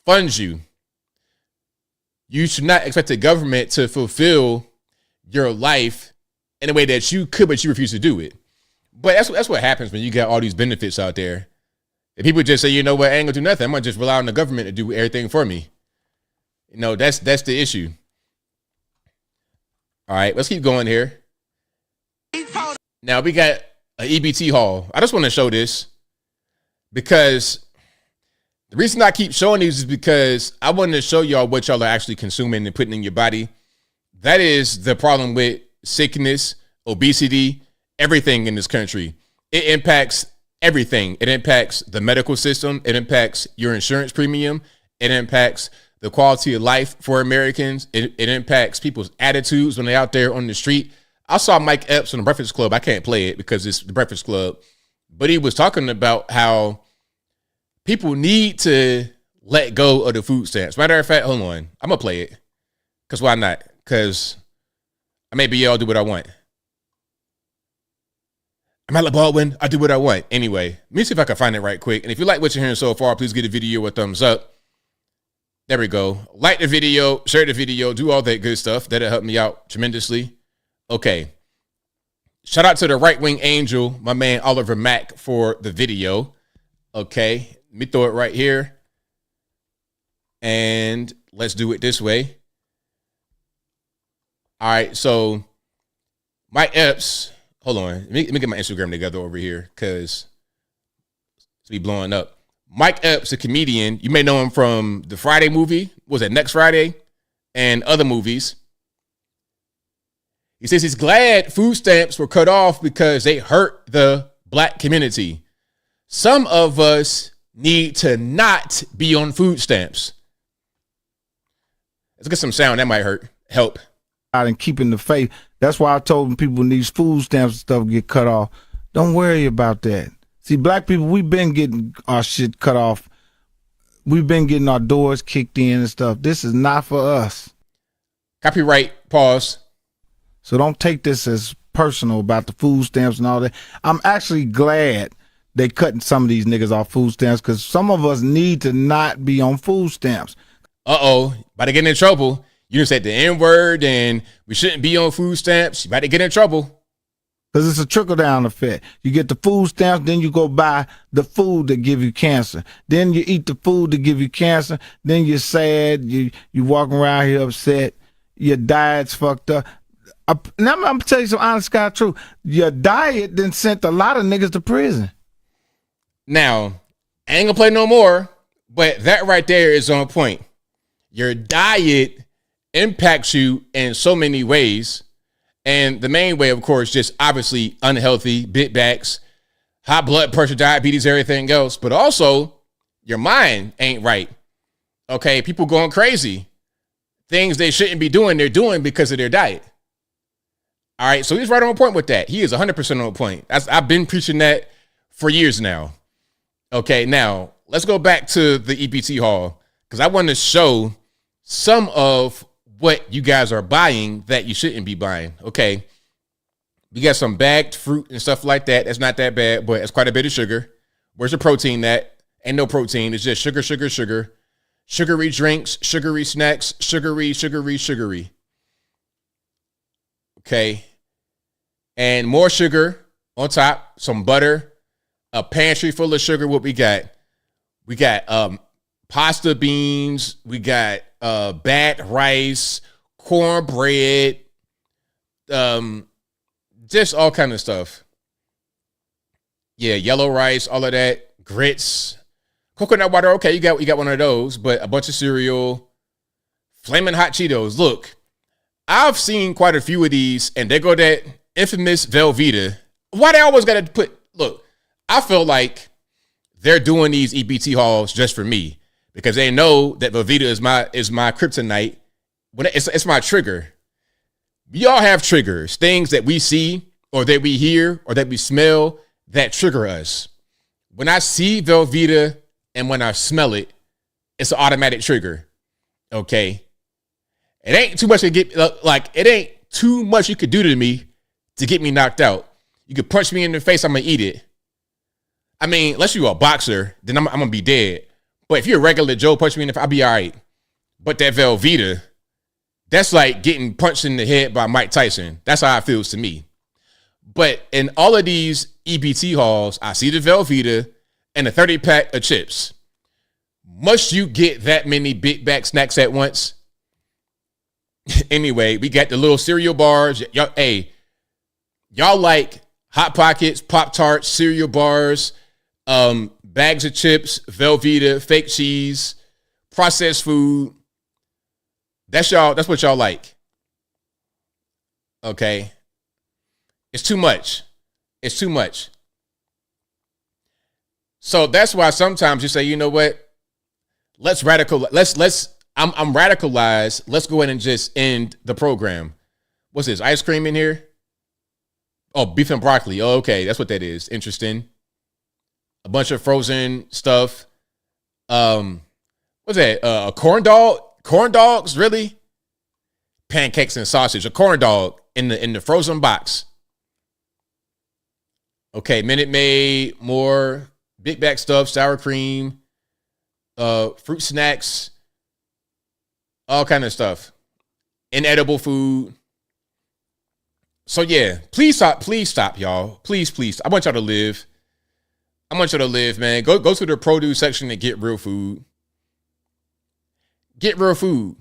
fund you. You should not expect the government to fulfill your life in a way that you could, but you refuse to do it. But that's what happens when you got all these benefits out there. And people just say, you know what, I ain't gonna do nothing. I'm gonna just rely on the government to do everything for me. You know, that's the issue. All right, let's keep going here. Now we got an EBT haul. I just want to show this because the reason I keep showing these is because I wanted to show y'all what y'all are actually consuming and putting in your body. That is the problem with sickness, obesity, everything in this country. It impacts everything. It impacts the medical system. It impacts your insurance premium. It impacts the quality of life for Americans. It impacts people's attitudes when they're out there on the street. I saw Mike Epps on the Breakfast Club. I can't play it because it's the Breakfast Club, but he was talking about how people need to let go of the food stamps. Matter of fact, hold on. I'm going to play it because why not? Because maybe I'll do what I want. I'm Alec Baldwin. I do what I want. Anyway, let me see if I can find it right quick. And if you like what you're hearing so far, please give the video a thumbs up. There we go. Like the video, share the video, do all that good stuff. That'll help me out tremendously. Okay. Shout out to the right wing angel, my man Oliver Mack, for the video. Okay. Let me throw it right here. And let's do it this way. All right. So Mike Epps. Hold on. Let me get my Instagram together over here because it's be blowing up. Mike Epps, a comedian. You may know him from the Friday movie. Was it Next Friday? And other movies. He says he's glad food stamps were cut off because they hurt the black community. Some of us need to not be on food stamps. Let's get some sound. That might help. And keeping the faith. That's why I told people when these food stamps and stuff get cut off, don't worry about that. See, black people, we've been getting our shit cut off. We've been getting our doors kicked in and stuff. This is not for us. Copyright, pause. So don't take this as personal about the food stamps and all that. I'm actually glad they cutting some of these niggas off food stamps because some of us need to not be on food stamps. Uh-oh, about to get in trouble. You just said the N-word and we shouldn't be on food stamps. You about to get in trouble. Because it's a trickle-down effect. You get the food stamps, then you go buy the food that give you cancer. Then you eat the food that give you cancer. Then you're sad. You walking around here upset. Your diet's fucked up. Now I'm going to tell you some honest God truth. Your diet then sent a lot of niggas to prison. Now, I ain't going to play no more, but that right there is on point. Your diet impacts you in so many ways. And the main way, of course, just obviously unhealthy, big backs, high blood pressure, diabetes, everything else. But also, your mind ain't right. Okay, people going crazy. Things they shouldn't be doing, they're doing because of their diet. All right, so he's right on point with that. He is 100% on point. I've been preaching that for years now. Okay, now, let's go back to the EBT haul because I want to show some of what you guys are buying that you shouldn't be buying. Okay. We got some bagged fruit and stuff like that. That's not that bad, but it's quite a bit of sugar. Where's the protein at? Ain't no protein. It's just sugar, sugar, sugar. Sugary drinks, sugary snacks, sugary. Okay. and more sugar on top, some butter, a pantry full of sugar. What we got? We got pasta beans. We got bad rice, cornbread, just all kind of stuff. Yeah, yellow rice, all of that, grits, coconut water. Okay, you got one of those, but a bunch of cereal, flaming hot Cheetos. Look, I've seen quite a few of these, and they go that infamous Velveeta. Why they always got to put? Look, I feel like they're doing these EBT hauls just for me because they know that Velveeta is my kryptonite. When it's my trigger. We all have triggers, things that we see or that we hear or that we smell that trigger us. When I see Velveeta and when I smell it, it's an automatic trigger. Okay. It ain't too much to get it ain't too much you could do to me to get me knocked out. You could punch me in the face, I'm gonna eat it. I mean, unless you're a boxer, then I'm gonna be dead. But if you're a regular Joe, punch me in the face, I'll be all right. But that Velveeta, that's like getting punched in the head by Mike Tyson. That's how it feels to me. But in all of these EBT hauls, I see the Velveeta and a 30-pack of chips. Must you get that many big bag snacks at once? Anyway, we got the little cereal bars. Y'all like Hot Pockets, Pop-Tarts, cereal bars, bags of chips, Velveeta, fake cheese, processed food. That's what y'all like. Okay. It's too much. It's too much. So that's why sometimes you say, you know what? I'm radicalized. Let's go ahead and just end the program. What's this? Ice cream in here? Oh, beef and broccoli. Oh, okay. That's what that is. Interesting. A bunch of frozen stuff. What's that? A corn dog? Corn dogs? Really? Pancakes and sausage. A corn dog in the frozen box. Okay, Minute Maid, more big bag stuff, sour cream, fruit snacks, all kind of stuff. Inedible food. So yeah, please stop, y'all. Please. I want y'all to live. Man. Go to the produce section and get real food. Get real food.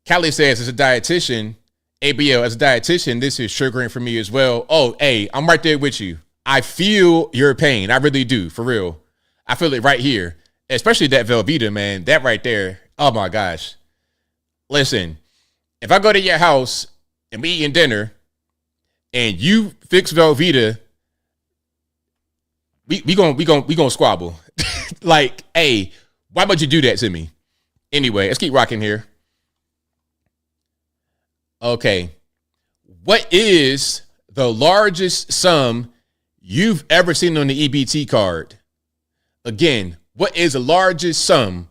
Callie says, as a dietitian, ABL, as a dietitian, this is triggering for me as well. Oh, hey, I'm right there with you. I feel your pain. I really do, for real. I feel it right here. Especially that Velveeta, man. That right there. Oh, my gosh. Listen, if I go to your house and we eating dinner and you fix Velveeta, we gonna squabble. Like, hey, why would you do that to me? Anyway, let's keep rocking here. Okay. What is the largest sum you've ever seen on the EBT card? Again, what is the largest sum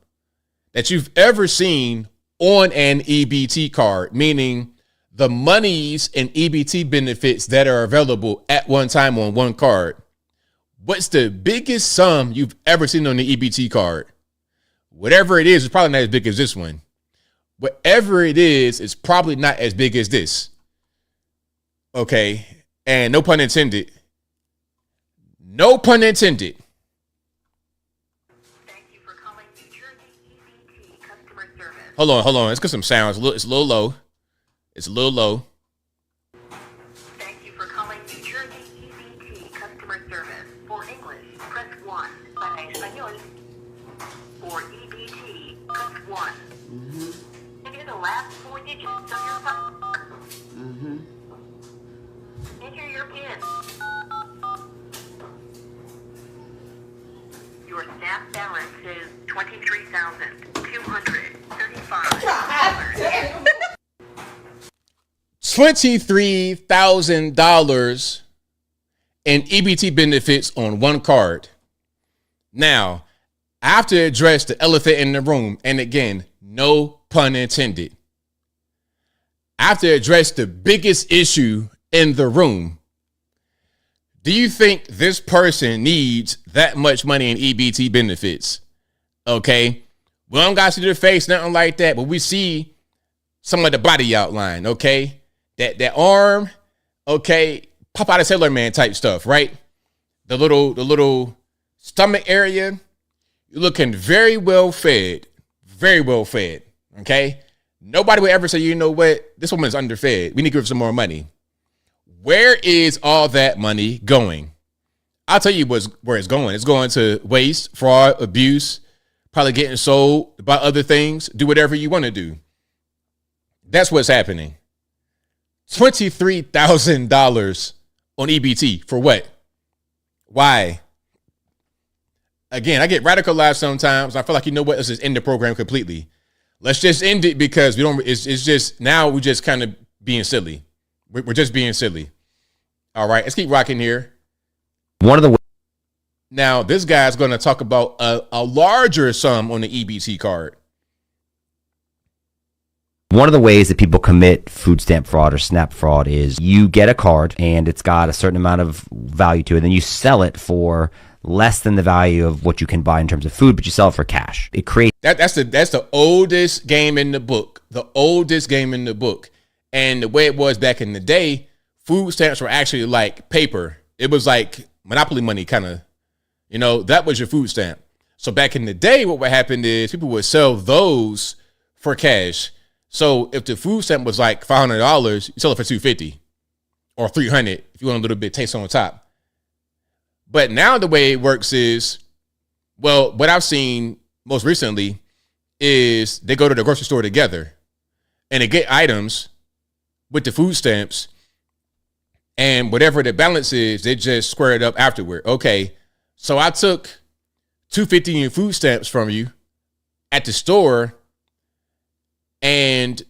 that you've ever seen on an EBT card? Meaning the monies and EBT benefits that are available at one time on one card. What's the biggest sum you've ever seen on the EBT card? Whatever it is, it's probably not as big as this one. Whatever it is, it's probably not as big as this. Okay. And no pun intended. No pun intended. Thank you for calling New Jersey EBT customer service. Hold on. Let's get some sounds. It's a little low. Thank you for calling New Jersey EBT customer service. For English, press 1. Para español, for EBT, press 1. Enter the last 4 digits of your phone. Enter your PIN. Your staff balance is $23,235. $23,000 in EBT benefits on one card. Now, I have to address the elephant in the room. And again, no pun intended. I have to address the biggest issue in the room. Do you think this person needs that much money in EBT benefits? Okay. We don't got to see their face, nothing like that, but we see some of the body outline. Okay. That arm, Okay, pop out of Sailor Man type stuff, right? The little stomach area, you're looking very well fed. Very well fed. Okay? Nobody would ever say, you know what? This woman's underfed. We need to give her some more money. Where is all that money going? I'll tell you where it's going. It's going to waste, fraud, abuse, probably getting sold by other things. Do whatever you want to do. That's what's happening. $23,000 on EBT for what? Why? Again, I get radicalized sometimes. I feel like, you know what? Let's just end the program completely. Let's just end it because we don't. It's just now we're just kind of being silly. We're just being silly. All right, let's keep rocking here. Now this guy's going to talk about a larger sum on the EBT card. One of the ways that people commit food stamp fraud or SNAP fraud is you get a card and it's got a certain amount of value to it, and then you sell it for less than the value of what you can buy in terms of food, but you sell it for cash. It creates that's the oldest game in the book. The oldest game in the book. And the way it was back in the day, food stamps were actually like paper. It was like monopoly money kind of, that was your food stamp. So back in the day, what would happen is people would sell those for cash. So if the food stamp was like $500, you sell it for $250 or $300 if you want a little bit taste on top. But now the way it works is, well, what I've seen most recently is they go to the grocery store together and they get items with the food stamps, and whatever the balance is, they just square it up afterward. Okay, so I took $250 in food stamps from you at the store, and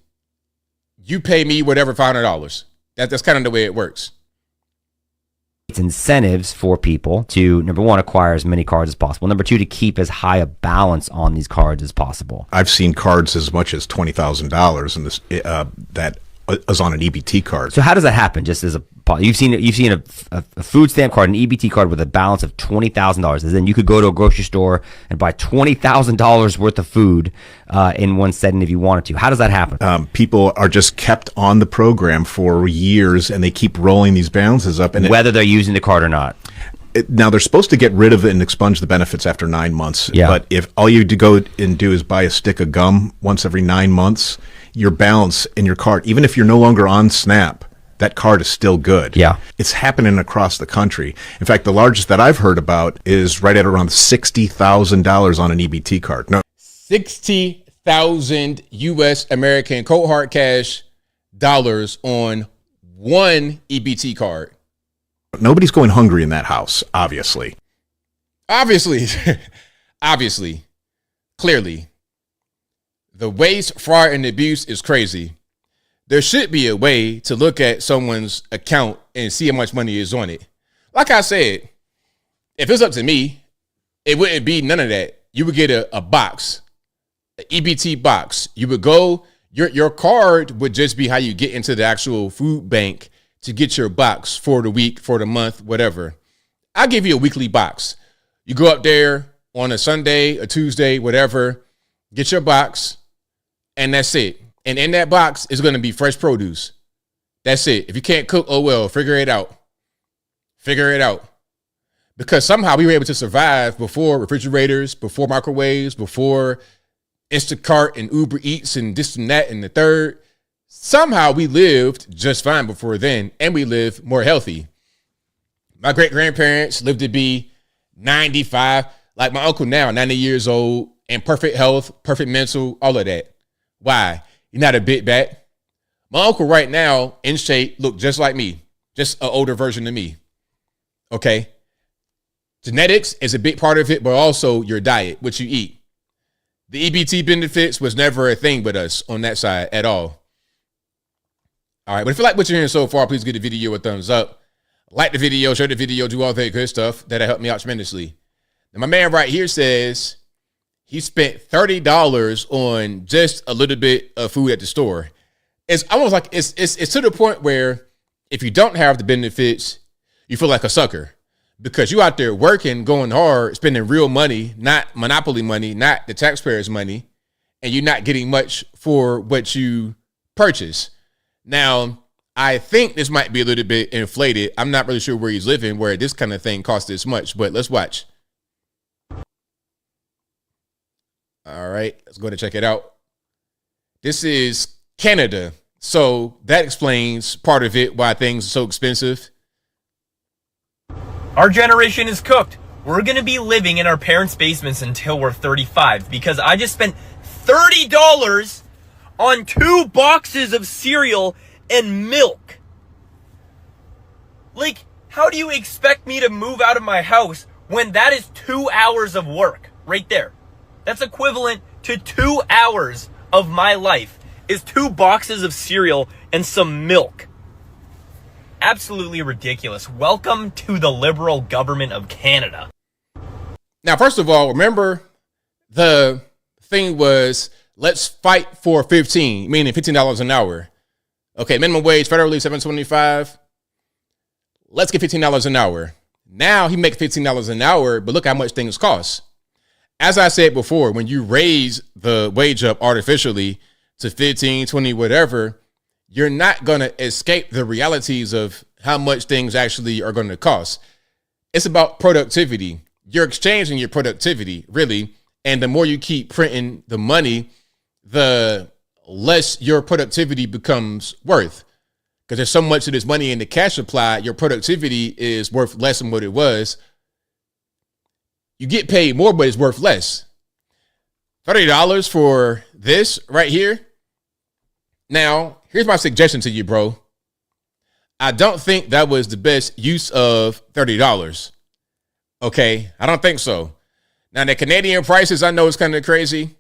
you pay me whatever $500. That's kind of the way it works. It's incentives for people to, number one, acquire as many cards as possible. Number two, to keep as high a balance on these cards as possible. I've seen cards as much as $20,000 in this that is on an EBT card. So how does that happen? Just as you've seen a food stamp card, an EBT card with a balance of $20,000, and then you could go to a grocery store and buy $20,000 worth of food in one setting if you wanted to. How does that happen? People are just kept on the program for years, and they keep rolling these balances up, and whether they're using the card or not. Now they're supposed to get rid of it and expunge the benefits after 9 months. Yeah. But if all you go and do is buy a stick of gum once every 9 months, your balance in your card, even if you're no longer on SNAP, that card is still good. Yeah. It's happening across the country. In fact, the largest that I've heard about is right at around $60,000 on an EBT card. No, 60,000 U.S. American cold hard cash dollars on one EBT card. Nobody's going hungry in that house, obviously. Obviously. Clearly. The waste, fraud, and abuse is crazy. There should be a way to look at someone's account and see how much money is on it. Like I said, if it's up to me, it wouldn't be none of that. You would get a box, an EBT box. You would go, your card would just be how you get into the actual food bank to get your box for the week, for the month, whatever. I'll give you a weekly box. You go up there on a Sunday, a Tuesday, whatever, get your box, and that's it. And in that box is going to be fresh produce. That's it. If you can't cook, oh well, figure it out. Figure it out. Because somehow we were able to survive before refrigerators, before microwaves, before Instacart and Uber Eats and this and that and the third. Somehow we lived just fine before then, and we lived more healthy. My great-grandparents lived to be 95, like my uncle now, 90 years old, and perfect health, perfect mental, all of that. Why? You're not a bit back. My uncle right now, in shape, look just like me, just an older version of me. Okay? Genetics is a big part of it, but also your diet, what you eat. The EBT benefits was never a thing with us on that side at all. All right, but if you like what you're hearing so far, please give the video a thumbs up. Like the video, share the video, do all that good stuff. That'll help me out tremendously. Now, my man right here says he spent $30 on just a little bit of food at the store. It's almost like it's to the point where if you don't have the benefits, you feel like a sucker because you out there working, going hard, spending real money, not monopoly money, not the taxpayers' money, and you're not getting much for what you purchase. Now, I think this might be a little bit inflated. I'm not really sure where he's living, where this kind of thing costs this much, but let's watch. All right, let's go ahead and check it out. This is Canada. So that explains part of it, why things are so expensive. Our generation is cooked. We're going to be living in our parents' basements until we're 35 because I just spent $30 on 2 boxes of cereal and milk. Like, how do you expect me to move out of my house when that is 2 hours of work right there? That's equivalent to 2 hours of my life is 2 boxes of cereal and some milk. Absolutely ridiculous. Welcome to the Liberal government of Canada. Now, first of all, remember the thing was, let's fight for 15, meaning $15 an hour. Okay, minimum wage federally $7.25. Let's get $15 an hour. Now he makes $15 an hour, but look how much things cost. As I said before, when you raise the wage up artificially to 15, 20, whatever, you're not going to escape the realities of how much things actually are going to cost. It's about productivity. You're exchanging your productivity, really. And the more you keep printing the money, the less your productivity becomes worth. Because there's so much of this money in the cash supply, your productivity is worth less than what it was. You get paid more, but it's worth less. $30 for this right here. Now, here's my suggestion to you, bro. I don't think that was the best use of $30. Okay, I don't think so. Now, the Canadian prices, I know it's kind of crazy,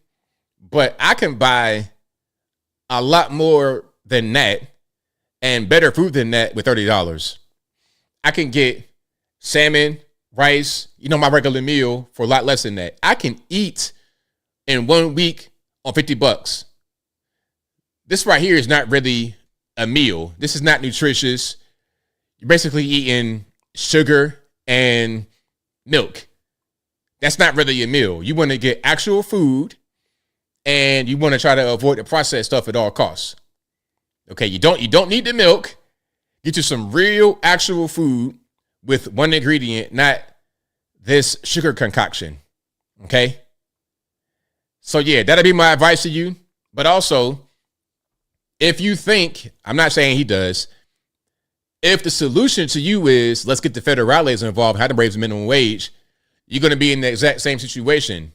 but I can buy a lot more than that and better food than that with $30. I can get salmon, rice, my regular meal for a lot less than that. I can eat in 1 week on $50. This right here is not really a meal. This is not nutritious. You're basically eating sugar and milk. That's not really a meal. You want to get actual food and you want to try to avoid the processed stuff at all costs. Okay, you don't need the milk. Get you some real actual food with one ingredient, not this sugar concoction. Okay? So yeah, that'll be my advice to you. But also, if you think, I'm not saying he does, if the solution to you is let's get the federales involved, how to raise the minimum wage, you're going to be in the exact same situation.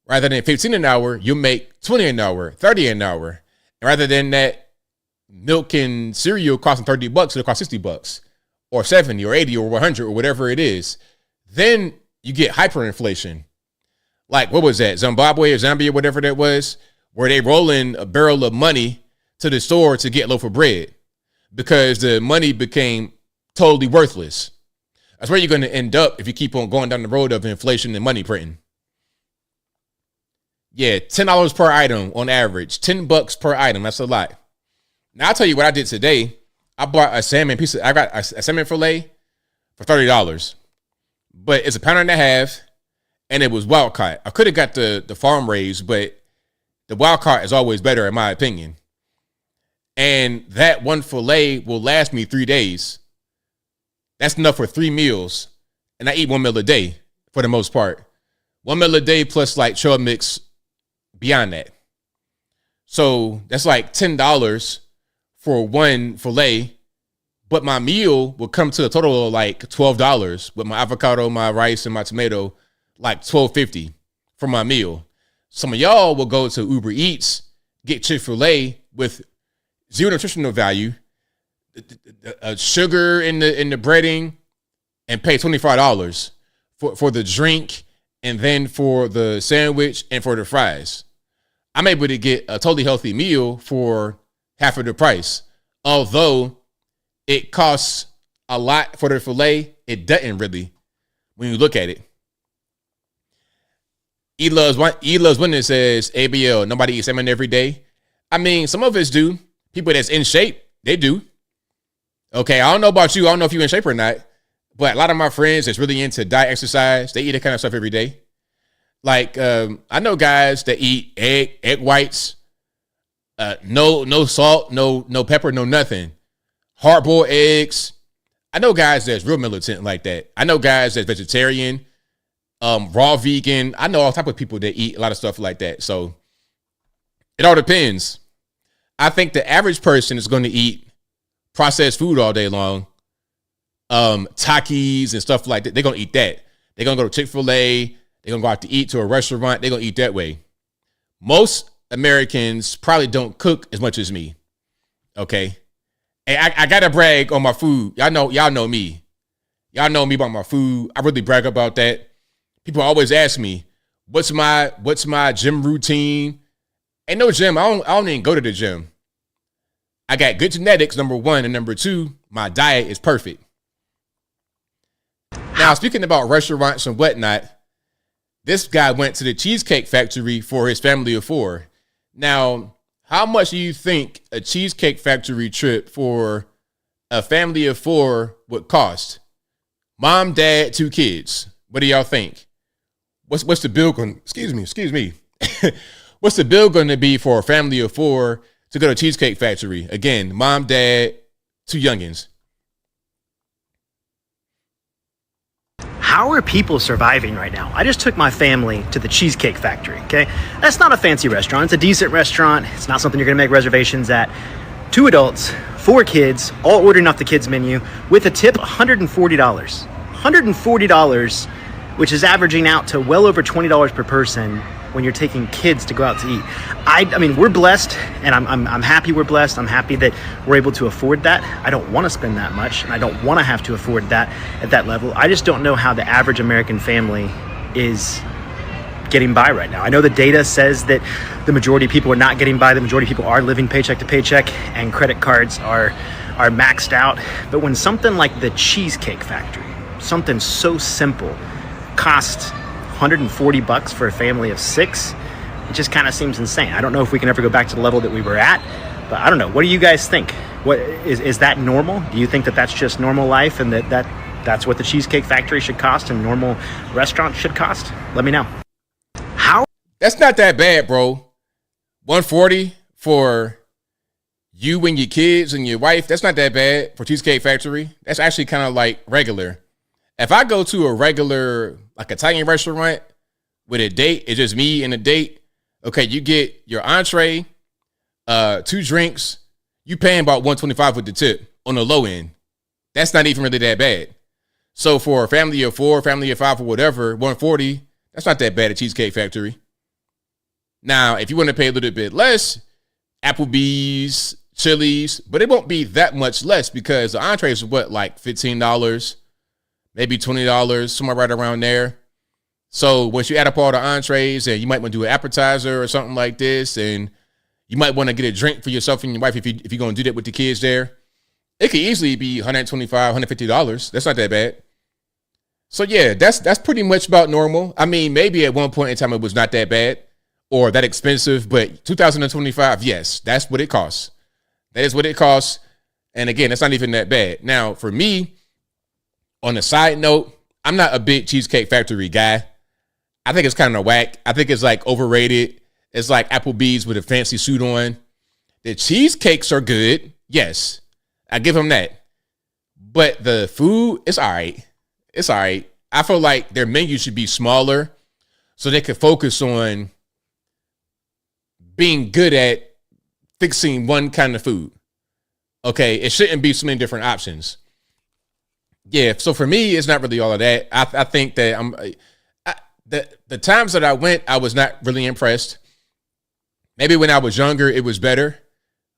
Rather than 15 an hour, you'll make 20 an hour, 30 an hour. And rather than that milk and cereal costing $30, it'll cost $60 or 70 or 80 or 100 or whatever it is. Then you get hyperinflation. Like, what was that? Zimbabwe or Zambia, whatever that was, where they roll in a barrel of money to the store to get a loaf of bread because the money became totally worthless. That's where you're going to end up if you keep on going down the road of inflation and money printing. Yeah, $10 per item on average, $10 per item. That's a lot. Now, I'll tell you what I did today. I bought a salmon piece. I got a salmon fillet for $30, but it's a pound and a half, and it was wild caught. I could have got the farm raised, but the wild caught is always better in my opinion. And that one fillet will last me 3 days. That's enough for 3 meals. And I eat 1 meal a day for the most part. 1 meal a day plus like trail mix beyond that. So that's like $10 for one fillet. But my meal will come to a total of like $12 with my avocado, my rice, and my tomato, like $12.50 for my meal. Some of y'all will go to Uber Eats, get Chick-fil-A with zero nutritional value, sugar in the breading, and pay $25 for the drink and then for the sandwich and for the fries. I'm able to get a totally healthy meal for half of the price. Although it costs a lot for the filet, it doesn't really when you look at it. E Loves Winning says, ABL, nobody eats salmon every day. I mean, some of us do. People that's in shape, they do. Okay, I don't know about you. I don't know if you're in shape or not. But a lot of my friends that's really into diet exercise, they eat that kind of stuff every day. Like, I know guys that eat egg whites No salt, no pepper, no nothing. Hard-boiled eggs. I know guys that's real militant like that. I know guys that's vegetarian, raw vegan. I know all type of people that eat a lot of stuff like that. So it all depends. I think the average person is going to eat processed food all day long. Takis and stuff like that. They're going to eat that. They're going to go to Chick-fil-A. They're going to go out to eat to a restaurant. They're going to eat that way. Most Americans probably don't cook as much as me. Okay. And I got to brag on my food. Y'all know me. Y'all know me about my food. I really brag about that. People always ask me, what's my gym routine? Ain't no gym. I don't even go to the gym. I got good genetics, number one. And number two, my diet is perfect. Now, speaking about restaurants and whatnot, this guy went to the Cheesecake Factory for his family of four. Now, how much do you think a Cheesecake Factory trip for a family of four would cost? Mom, dad, 2 kids. What do y'all think? What's the bill going? Excuse me. What's the bill going to be for a family of four to go to Cheesecake Factory? Again, mom, dad, 2 youngins. How are people surviving right now? I just took my family to the Cheesecake Factory, okay? That's not a fancy restaurant. It's a decent restaurant. It's not something you're gonna make reservations at. 2 adults, 4 kids, all ordering off the kids menu with a tip, $140. $140, which is averaging out to well over $20 per person when you're taking kids to go out to eat. I mean, we're blessed, and I'm happy we're blessed. I'm happy that we're able to afford that. I don't want to spend that much, and I don't want to have to afford that at that level. I just don't know how the average American family is getting by right now. I know the data says that the majority of people are not getting by. The majority of people are living paycheck to paycheck, and credit cards are maxed out. But when something like the Cheesecake Factory, something so simple, costs $140 for a family of 6, it just kind of seems insane. I don't know if we can ever go back to the level that we were at, but I don't know. What do you guys think? What is that normal? Do you think that that's just normal life, and that's what the Cheesecake Factory should cost and normal restaurants should cost? Let me know. How? That's not that bad, bro. $140 for you and your kids and your wife. That's not that bad for Cheesecake Factory. That's actually kind of like regular. If I go to a regular, like Italian restaurant with a date, it's just me and a date. Okay, you get your entree, 2 drinks. You paying about $125 with the tip on the low end. That's not even really that bad. So for a family of 4, family of 5, or whatever, $140, that's not that bad at Cheesecake Factory. Now, if you want to pay a little bit less, Applebee's, Chili's, but it won't be that much less because the entrees are like $15, maybe $20, somewhere right around there. So once you add up all the entrees, and you might want to do an appetizer or something like this, and you might want to get a drink for yourself and your wife if you're going to do that with the kids there, it could easily be $125, $150. That's not that bad. So yeah, that's pretty much about normal. I mean, maybe at one point in time it was not that bad or that expensive, but 2025, yes, that's what it costs. That is what it costs. And again, it's not even that bad. Now, for me, on a side note, I'm not a big Cheesecake Factory guy. I think it's kind of whack. I think it's like overrated. It's like Applebee's with a fancy suit on. The cheesecakes are good. Yes, I give them that. But the food, it's all right. It's all right. I feel like their menu should be smaller so they could focus on being good at fixing one kind of food. Okay, it shouldn't be so many different options. Yeah, so for me, it's not really all of that. I think that the times that I went, I was not really impressed. Maybe when I was younger, it was better,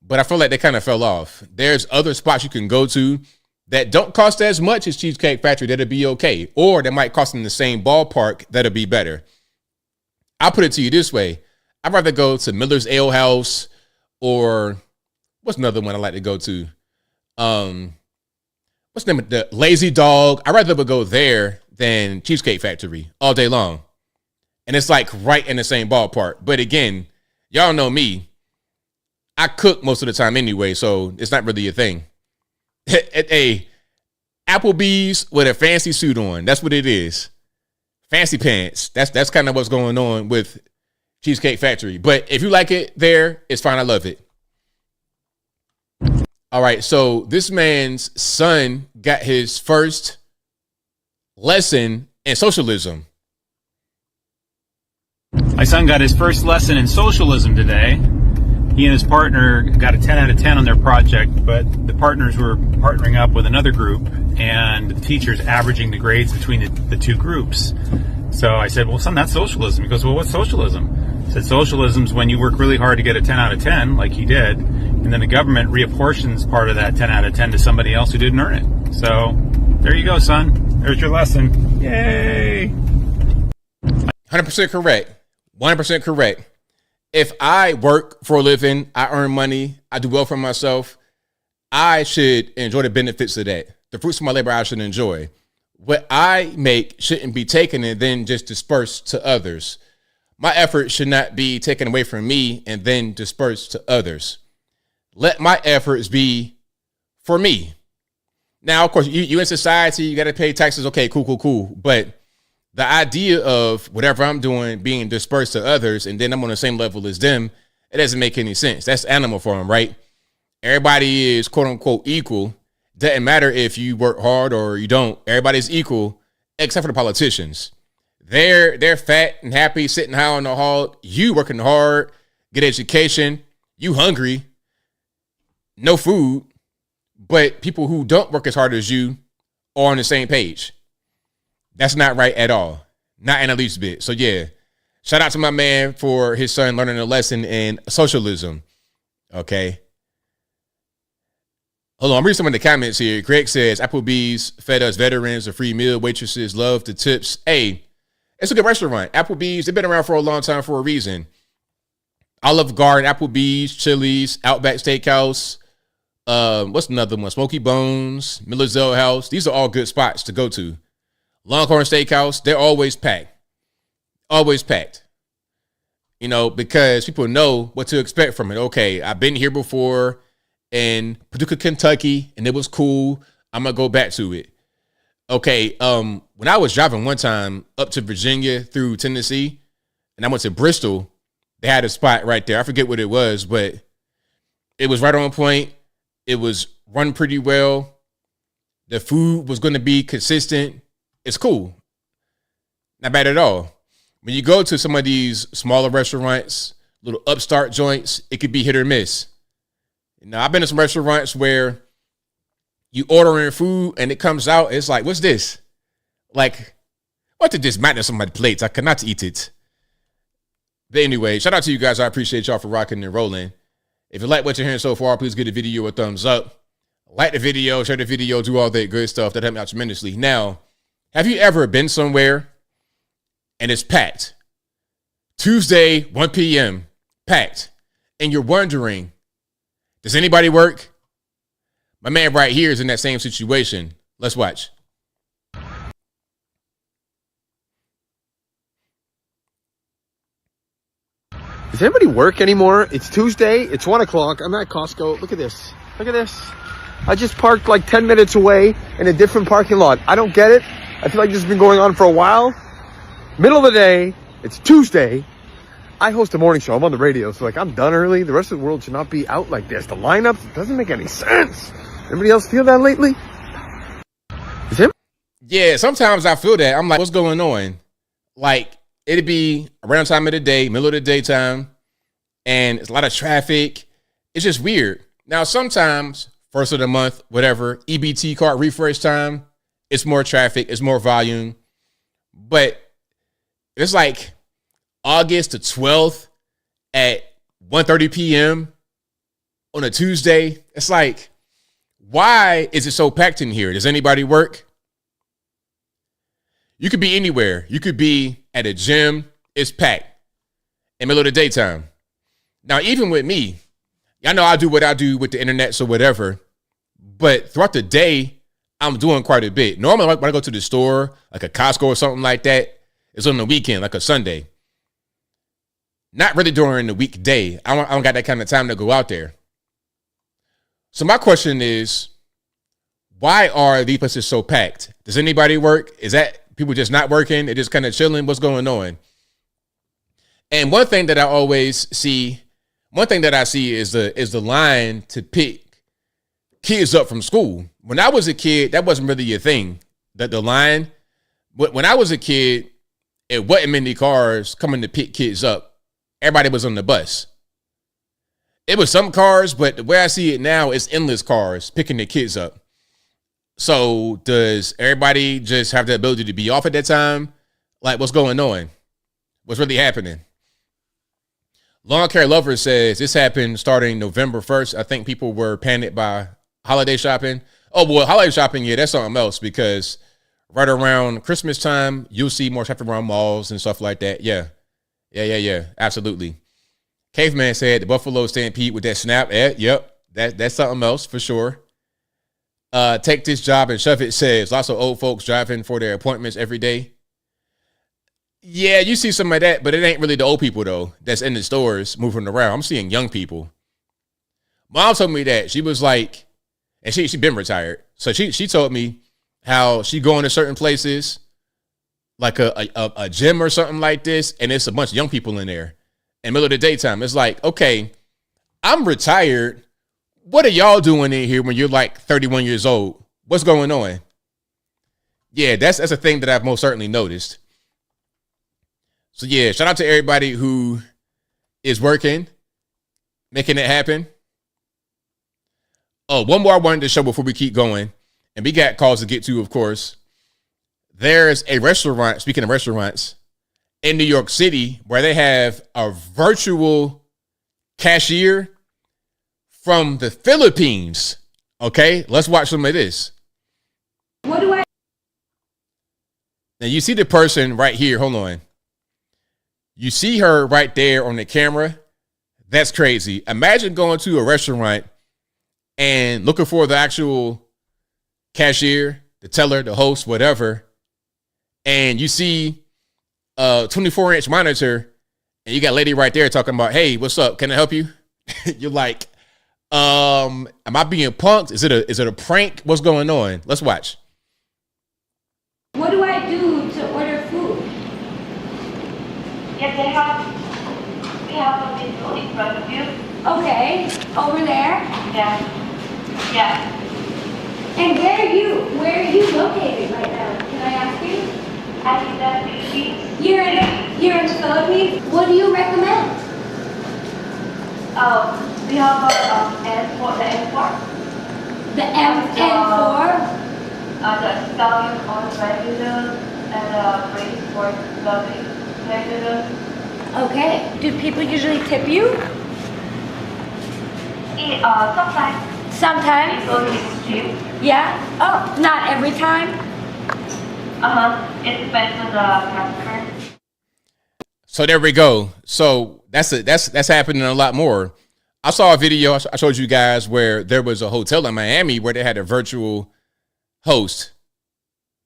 but I feel like they kind of fell off. There's other spots you can go to that don't cost as much as Cheesecake Factory that'll be okay, or that might cost in the same ballpark that'll be better. I'll put it to you this way. I'd rather go to Miller's Ale House, or what's another one I like to go to? What's the name of the Lazy Dog? I'd rather go there than Cheesecake Factory all day long. And it's like right in the same ballpark. But again, y'all know me. I cook most of the time anyway, so it's not really a thing. A Applebee's with a fancy suit on. That's what it is. Fancy pants. That's kind of what's going on with Cheesecake Factory. But if you like it there, it's fine. I love it. All right, so this man's son got his first lesson in socialism. My son got his first lesson in socialism today. He and his partner got a 10 out of 10 on their project, but the partners were partnering up with another group, and the teacher's averaging the grades between the two groups. So I said, well, son, that's socialism. He goes, well, what's socialism? I said, socialism's when you work really hard to get a 10 out of 10, like he did, and then the government reapportions part of that 10 out of 10 to somebody else who didn't earn it. So there you go, son. There's your lesson. Yay! 100% correct. 100% correct. If I work for a living, I earn money, I do well for myself, I should enjoy the benefits of that. The fruits of my labor I should enjoy. What I make shouldn't be taken and then just dispersed to others. My effort should not be taken away from me and then dispersed to others. Let my efforts be for me. Now, of course, you in society, you got to pay taxes. Okay, cool. But the idea of whatever I'm doing being dispersed to others and then I'm on the same level as them, it doesn't make any sense. That's animal farm, right? Everybody is quote unquote equal. Doesn't matter if you work hard or you don't. Everybody's equal except for the politicians. They're fat and happy, sitting high on the hog. You working hard, get education. You hungry, no food. But people who don't work as hard as you are on the same page. That's not right at all. Not in the least bit. So yeah, shout out to my man for his son learning a lesson in socialism. Okay. Hold on, I'm reading some of the comments here. Greg says, Applebee's fed us veterans a free meal. Waitresses love the tips. Hey, it's a good restaurant. Applebee's, they've been around for a long time for a reason. Olive Garden, Applebee's, Chili's, Outback Steakhouse. What's another one? Smoky Bones, Miller's Ale House. These are all good spots to go to. Longhorn Steakhouse, they're always packed. Always packed. You know, because people know what to expect from it. Okay, I've been here before in Paducah, Kentucky, and it was cool. I'm going to go back to it. Okay, when I was driving one time up to Virginia through Tennessee, and I went to Bristol, they had a spot right there. I forget what it was, but it was right on point. It was run pretty well. The food was going to be consistent. It's cool. Not bad at all. When you go to some of these smaller restaurants, little upstart joints, it could be hit or miss. Now, I've been to some restaurants where you order in food and it comes out, it's like, what's this? Like, what did this matter on my plates? I cannot eat it. But anyway, shout out to you guys. I appreciate y'all for rocking and rolling. If you like what you're hearing so far, please give the video a thumbs up. Like the video, share the video, do all that good stuff. That helped me out tremendously. Now, have you ever been somewhere and it's packed? Tuesday, 1 p.m., packed. And you're wondering, does anybody work? My man right here is in that same situation. Let's watch. Does anybody work anymore? It's Tuesday. It's 1 o'clock. I'm at Costco. Look at this. Look at this. I just parked like 10 minutes away in a different parking lot. I don't get it. I feel like this has been going on for a while. Middle of the day. It's Tuesday. I host a morning show. I'm on the radio. So like I'm done early. The rest of the world should not be out like this. The lineups, it doesn't make any sense. Anybody else feel that lately? Is it? Yeah, sometimes I feel that. I'm like, what's going on? Like, it'd be around time of the day, middle of the daytime, and it's a lot of traffic. It's just weird. Now, sometimes, first of the month, whatever, EBT card refresh time, it's more traffic, it's more volume. But it's like August the 12th at 1:30 p.m. on a Tuesday. It's like, why is it so packed in here? Does anybody work? You could be anywhere. You could be at a gym. It's packed in the middle of the daytime. Now, even with me, y'all know I do what I do with the internet or whatever. But throughout the day, I'm doing quite a bit. Normally, when I go to the store, like a Costco or something like that, it's on the weekend, like a Sunday. Not really during the weekday. I don't got that kind of time to go out there. So my question is, why are these places so packed? Does anybody work? Is that people just not working? They're just kind of chilling? What's going on? And one thing that I see is the line to pick kids up from school. When I was a kid, that wasn't really a thing. That the line, when I was a kid, it wasn't many cars coming to pick kids up. Everybody was on the bus. It was some cars, but the way I see it now, it's endless cars picking the kids up. So does everybody just have the ability to be off at that time? Like, what's going on? What's really happening? Lawn Care Lover says this happened starting November 1st. I think people were panicked by holiday shopping. Oh, well, holiday shopping, yeah, that's something else because right around Christmas time, you'll see more traffic around malls and stuff like that. Yeah. Absolutely. Caveman said the Buffalo Stampede with that snap. Yep. That's something else for sure. Take this job and shove it says lots of old folks driving for their appointments every day. Yeah, you see some of that, but it ain't really the old people though that's in the stores moving around. I'm seeing young people. Mom told me that she was like, and she been retired, so she told me how she going to certain places, like a gym or something like this, and it's a bunch of young people in there in the middle of the daytime. It's like, okay, I'm retired. What are y'all doing in here when you're like 31 years old? What's going on? Yeah, that's a thing that I've most certainly noticed. So yeah, shout out to everybody who is working, making it happen. Oh, one more I wanted to show before we keep going. And we got calls to get to, of course. There's a restaurant, speaking of restaurants, in New York City where they have a virtual cashier from the Philippines. Okay, let's watch some of this. What do I? Now you see the person right here. Hold on. You see her right there on the camera. That's crazy. Imagine going to a restaurant and looking for the actual cashier, the teller, the host, whatever. And you see a 24-inch monitor and you got a lady right there talking about, hey, what's up? Can I help you? You're like, am I being punked? Is it a prank? What's going on? Let's watch. What do I do to order food? Yes, we have a window in front of you. Okay, over there. Yeah. And where are you located right now? Can I ask you? I'm in the Philippines. You're in the Philippines? What do you recommend? We have M4, the M4. The M4? The Stallion on regular and the Brace for the regular. Okay. Do people usually tip you? Sometimes. Sometimes? People is cheap. Yeah? Oh, not every time? It depends on the customer. So there we go. So that's happening a lot more. I saw a video I showed you guys where there was a hotel in Miami where they had a virtual host.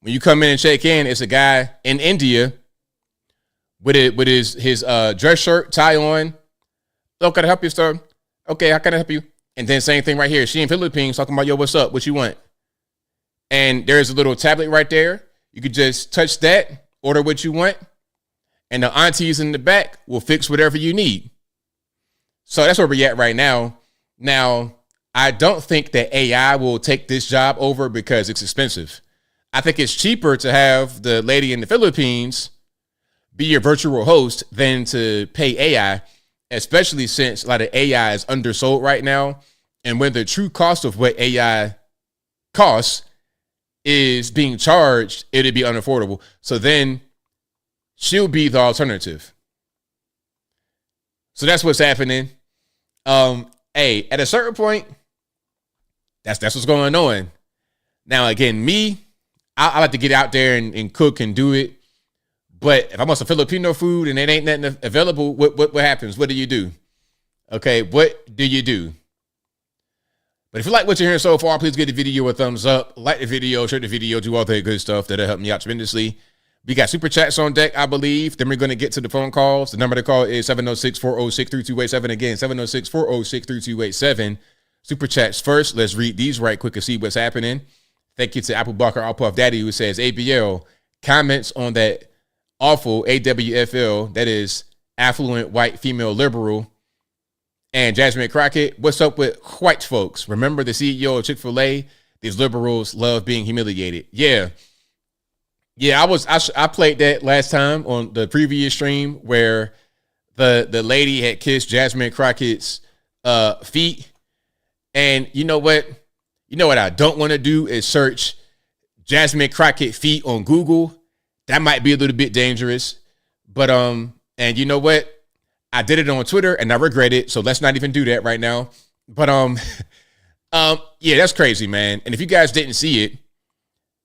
When you come in and check in, it's a guy in India with his dress shirt, tie on. Oh, can I help you, sir? Okay, how can I help you? And then same thing right here. She in Philippines talking about, yo, what's up? What you want? And there's a little tablet right there. You could just touch that, order what you want, and the aunties in the back will fix whatever you need. So that's where we're at right now. Now, I don't think that AI will take this job over because it's expensive. I think it's cheaper to have the lady in the Philippines be your virtual host than to pay AI, especially since a lot of AI is undersold right now. And when the true cost of what AI costs is being charged, it'd be unaffordable. So then she'll be the alternative. So that's what's happening. Hey, at a certain point, that's what's going on. Now, again, I like to get out there and cook and do it. But if I want some Filipino food and it ain't nothing available, what happens? What do you do? Okay, what do you do? But if you like what you're hearing so far, please give the video a thumbs up. Like the video, share the video, do all that good stuff. That'll help me out tremendously. We got super chats on deck, I believe. Then we're going to get to the phone calls. The number to call is 706-406-3287. Again, 706-406-3287. Super chats first. Let's read these right quick and see what's happening. Thank you to Apple Barker, I'll Puff Daddy, who says, ABL, comments on that awful AWFL, that is affluent white female liberal, And Jasmine Crockett, what's up with white folks? Remember the CEO of Chick-fil-A? These liberals love being humiliated. Yeah. Yeah, I played that last time on the previous stream where the lady had kissed Jasmine Crockett's feet. And you know what? You know what I don't want to do is search Jasmine Crockett feet on Google. That might be a little bit dangerous. But and you know what? I did it on Twitter and I regret it. So let's not even do that right now. But yeah, that's crazy, man. And if you guys didn't see it,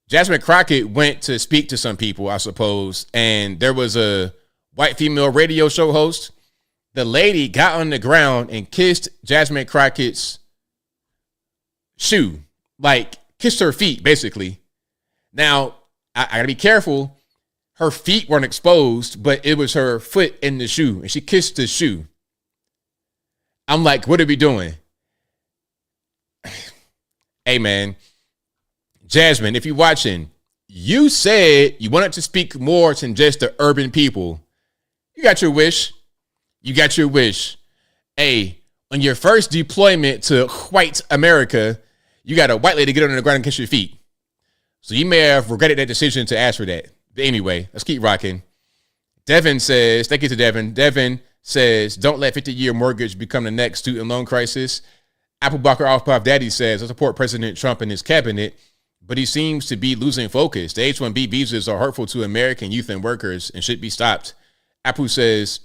Jasmine Crockett went to speak to some people, I suppose, and there was a white female radio show host. The lady got on the ground and kissed Jasmine Crockett's shoe, like kissed her feet, basically. Now, I gotta be careful. Her feet weren't exposed, but it was her foot in the shoe, and she kissed the shoe. I'm like, what are we doing? Hey, man. Jasmine, if you're watching, you said you wanted to speak more than just the urban people. You got your wish. You got your wish. Hey, on your first deployment to white America, you got a white lady get on the ground and kiss your feet. So you may have regretted that decision to ask for that. But anyway, let's keep rocking. Devin says, thank you to Devin. Devin says, don't let 50-year mortgage become the next student loan crisis. Applebacher Off Puff Daddy says, I support President Trump and his cabinet, but he seems to be losing focus. The H-1B visas are hurtful to American youth and workers and should be stopped. Apu says,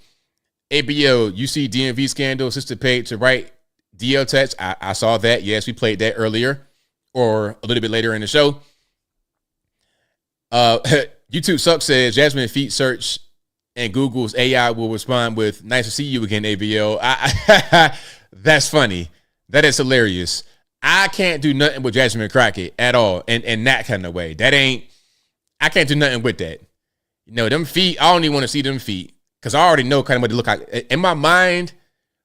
ABL, you see DMV scandal, sister paid to write DL text. I saw that. Yes, we played that earlier or a little bit later in the show. YouTube Suck says, Jasmine feet search and Google's AI will respond with, nice to see you again, ABL. That's funny. That is hilarious. I can't do nothing with Jasmine Crockett at all in that kind of way. I can't do nothing with that. You know, them feet, I don't even want to see them feet because I already know kind of what they look like. In my mind,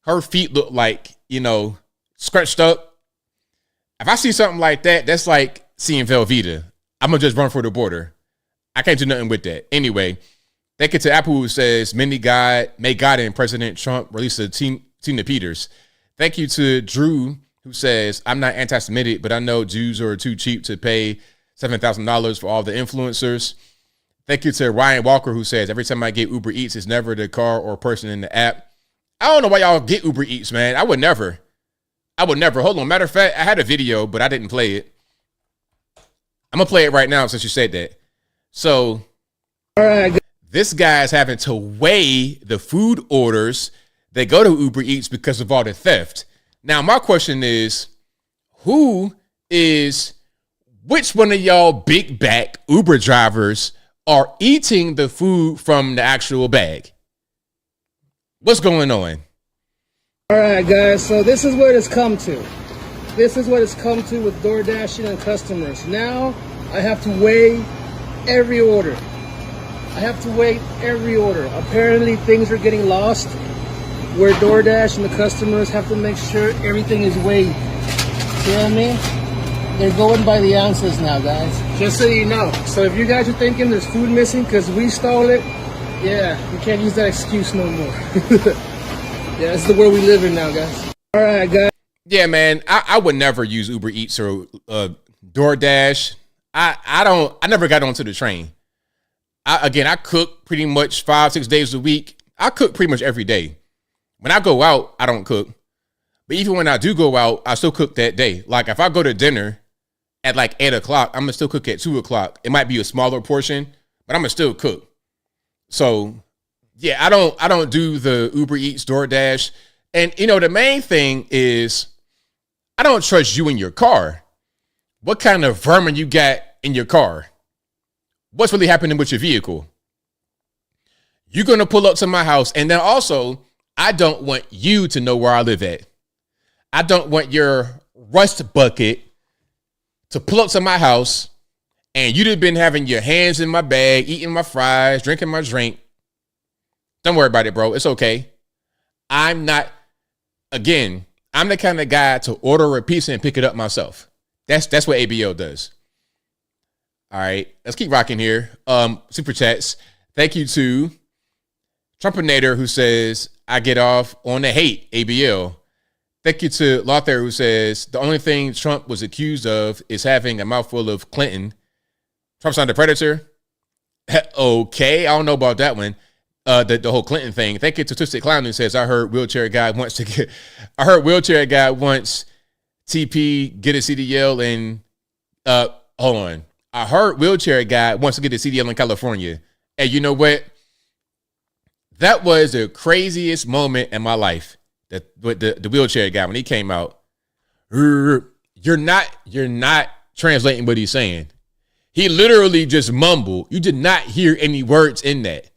her feet look like, you know, scratched up. If I see something like that, that's like seeing Velveeta. I'm going to just run for the border. I can't do nothing with that. Anyway, thank you to Apple who says, may God and President Trump release a Tina Peters. Thank you to Drew who says, I'm not anti-Semitic, but I know Jews are too cheap to pay $7,000 for all the influencers. Thank you to Ryan Walker who says, every time I get Uber Eats, it's never the car or person in the app. I don't know why y'all get Uber Eats, man. I would never. Hold on. Matter of fact, I had a video, but I didn't play it. I'm going to play it right now since you said that. So, all right, this guy's having to weigh the food orders that go to Uber Eats because of all the theft. Now, my question is, which one of y'all big back Uber drivers are eating the food from the actual bag? What's going on? All right, guys, so this is what it's come to. This is what it's come to with DoorDashing and customers. Now, I have to weigh every order. Apparently, things are getting lost where DoorDash and the customers have to make sure everything is weighed. You know what I mean? They're going by the ounces now, guys. Just so you know. So if you guys are thinking there's food missing because we stole it, yeah, you can't use that excuse no more. Yeah, it's the world we live in now, guys. All right, guys. Yeah, man, I would never use Uber Eats or DoorDash. I never got onto the train. I cook pretty much 5-6 days a week. I cook pretty much every day. When I go out, I don't cook. But even when I do go out, I still cook that day. Like if I go to dinner at like 8 o'clock, I'm gonna still cook at 2 o'clock. It might be a smaller portion, but I'm gonna still cook. So yeah, I don't do the Uber Eats, DoorDash. And you know, the main thing is I don't trust you in your car. What kind of vermin you got in your car? What's really happening with your vehicle? You're going to pull up to my house. And then also, I don't want you to know where I live at. I don't want your rust bucket to pull up to my house and you'd have been having your hands in my bag, eating my fries, drinking my drink. Don't worry about it, bro. It's okay. I'm the kind of guy to order a pizza and pick it up myself. That's what ABL does. All right, let's keep rocking here. Super chats. Thank you to Trumpinator who says, I get off on the hate, ABL. Thank you to Lothair, who says the only thing Trump was accused of is having a mouthful of Clinton. Trump's not the predator. Okay, I don't know about that one. The whole Clinton thing. Thank you to Twisted Clown, who says I heard wheelchair guy wants TP get a CDL and hold on. I heard wheelchair guy wants to get a CDL in California. And you know what? That was the craziest moment in my life. The wheelchair guy, when he came out, you're not translating what he's saying. He literally just mumbled. You did not hear any words in that.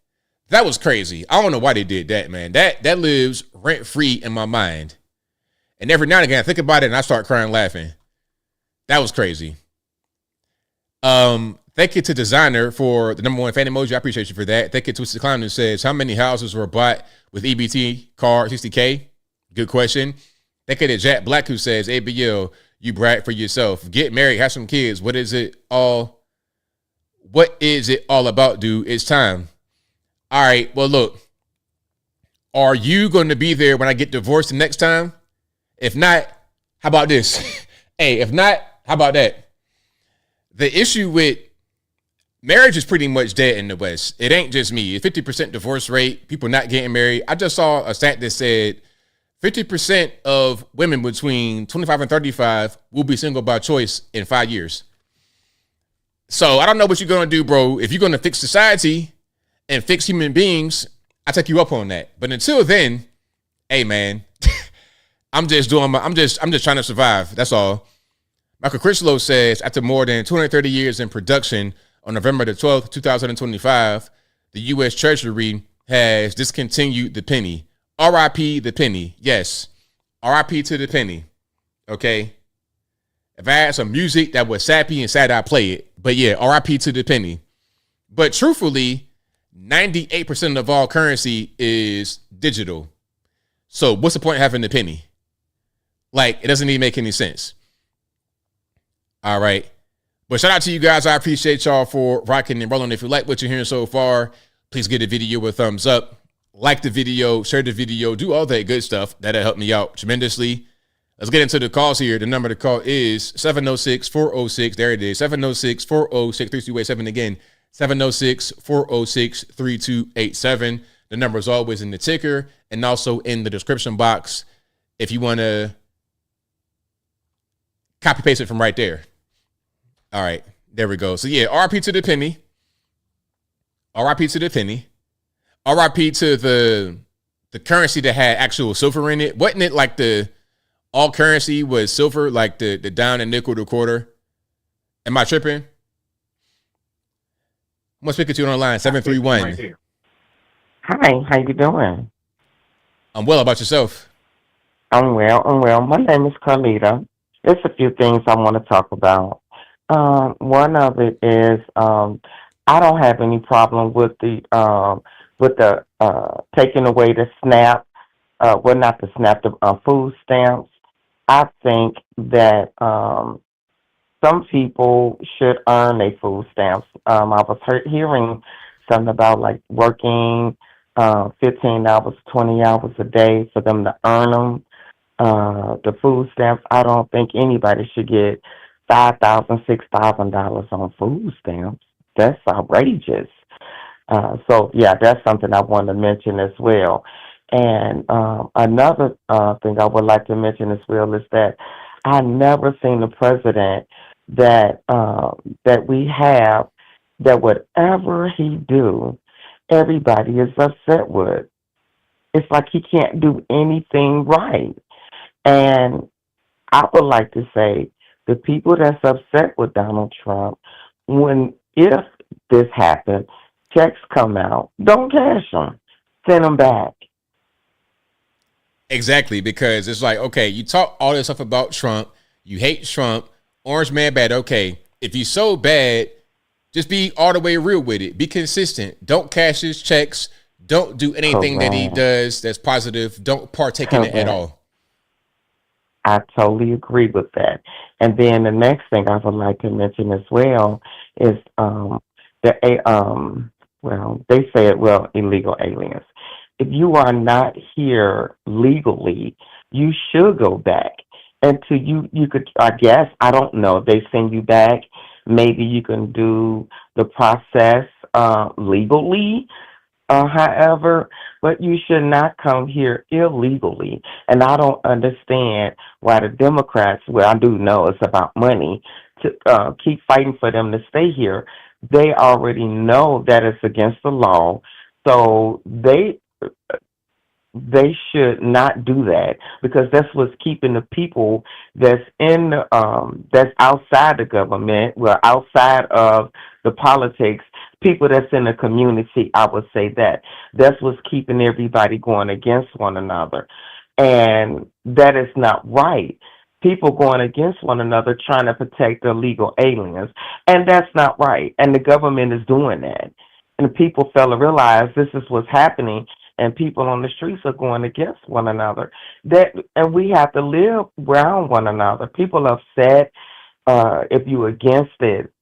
That was crazy. I don't know why they did that, man. That lives rent free in my mind. And every now and again, I think about it and I start crying laughing. That was crazy. Thank you to Designer for the #1 fan emoji. I appreciate you for that. Thank you to Twisted Clown, who says, how many houses were bought with EBT car 60K? Good question. Thank you to Jack Black, who says, ABL, you brag for yourself. Get married, have some kids. What is it all about, dude? It's time. All right, well, look. Are you going to be there when I get divorced the next time? If not, how about this? Hey, if not, how about that? The issue with marriage is pretty much dead in the West. It ain't just me. 50% divorce rate, people not getting married. I just saw a stat that said 50% of women between 25 and 35 will be single by choice in 5 years. So I don't know what you're going to do, bro. If you're going to fix society and fix human beings, I take you up on that. But until then, hey, man, I'm just trying to survive. That's all. Michael Critchlow says, after more than 230 years in production, on November the 12th, 2025, the U.S. Treasury has discontinued the penny. R.I.P. the penny. Yes. R.I.P. to the penny. Okay. If I had some music that was sappy and sad, I'd play it. But yeah, R.I.P. to the penny. But truthfully, 98% of all currency is digital. So what's the point of having the penny? Like, it doesn't even make any sense. All right. But shout out to you guys. I appreciate y'all for rocking and rolling. If you like what you're hearing so far, please give the video a thumbs up. Like the video, share the video, do all that good stuff. That'll help me out tremendously. Let's get into the calls here. The number to call is 706-406. There it is. 706-406-3287. Again, 706-406-3287. The number is always in the ticker and also in the description box if you want to copy paste it from right there. All right, there we go. So yeah, RIP to the penny. RIP to the penny. RIP to the currency that had actual silver in it. Wasn't it like the all currency was silver, like the dime and nickel, the quarter? Am I tripping? I'm gonna speak to you on the line, 731. Hi, how you doing? I'm well. About yourself? I'm well. My name is Carlita. There's a few things I want to talk about. One of it is I don't have any problem with the taking away the SNAP. Well, not the SNAP, the food stamps. I think that some people should earn their food stamps. I was hearing something about like working 15 hours, 20 hours a day for them to earn them. The food stamps, I don't think anybody should get $5,000, $6,000 on food stamps. That's outrageous. So, yeah, that's something I want to mention as well. And another thing I would like to mention as well is that I never seen a president that we have that whatever he do, everybody is upset with. It's like he can't do anything right. And I would like to say the people that's upset with Donald Trump, if this happens, checks come out, don't cash them, send them back. Exactly, because it's like, okay, you talk all this stuff about Trump, you hate Trump, orange man bad. Okay, if he's so bad, just be all the way real with it. Be consistent. Don't cash his checks. Don't do anything that he does that's positive. Don't partake in it at all. I totally agree with that. And then the next thing I would like to mention as well is they say illegal aliens. if you are not here legally, you should go back. Until you could, I guess, I don't know, if they send you back, maybe you can do the process legally, however, but you should not come here illegally. And I don't understand why the Democrats, well, I do know it's about money, to keep fighting for them to stay here. They already know that it's against the law, so they should not do that, because that's what's keeping the people that's in that's outside the government, well, outside of the politics, people that's in the community. I would say that's what's keeping everybody going against one another, and that is not right. People going against one another trying to protect the illegal aliens, and that's not right. And the government is doing that, and people fail to realize this is what's happening, and people on the streets are going against one another. And we have to live around one another. People are upset if you're against it,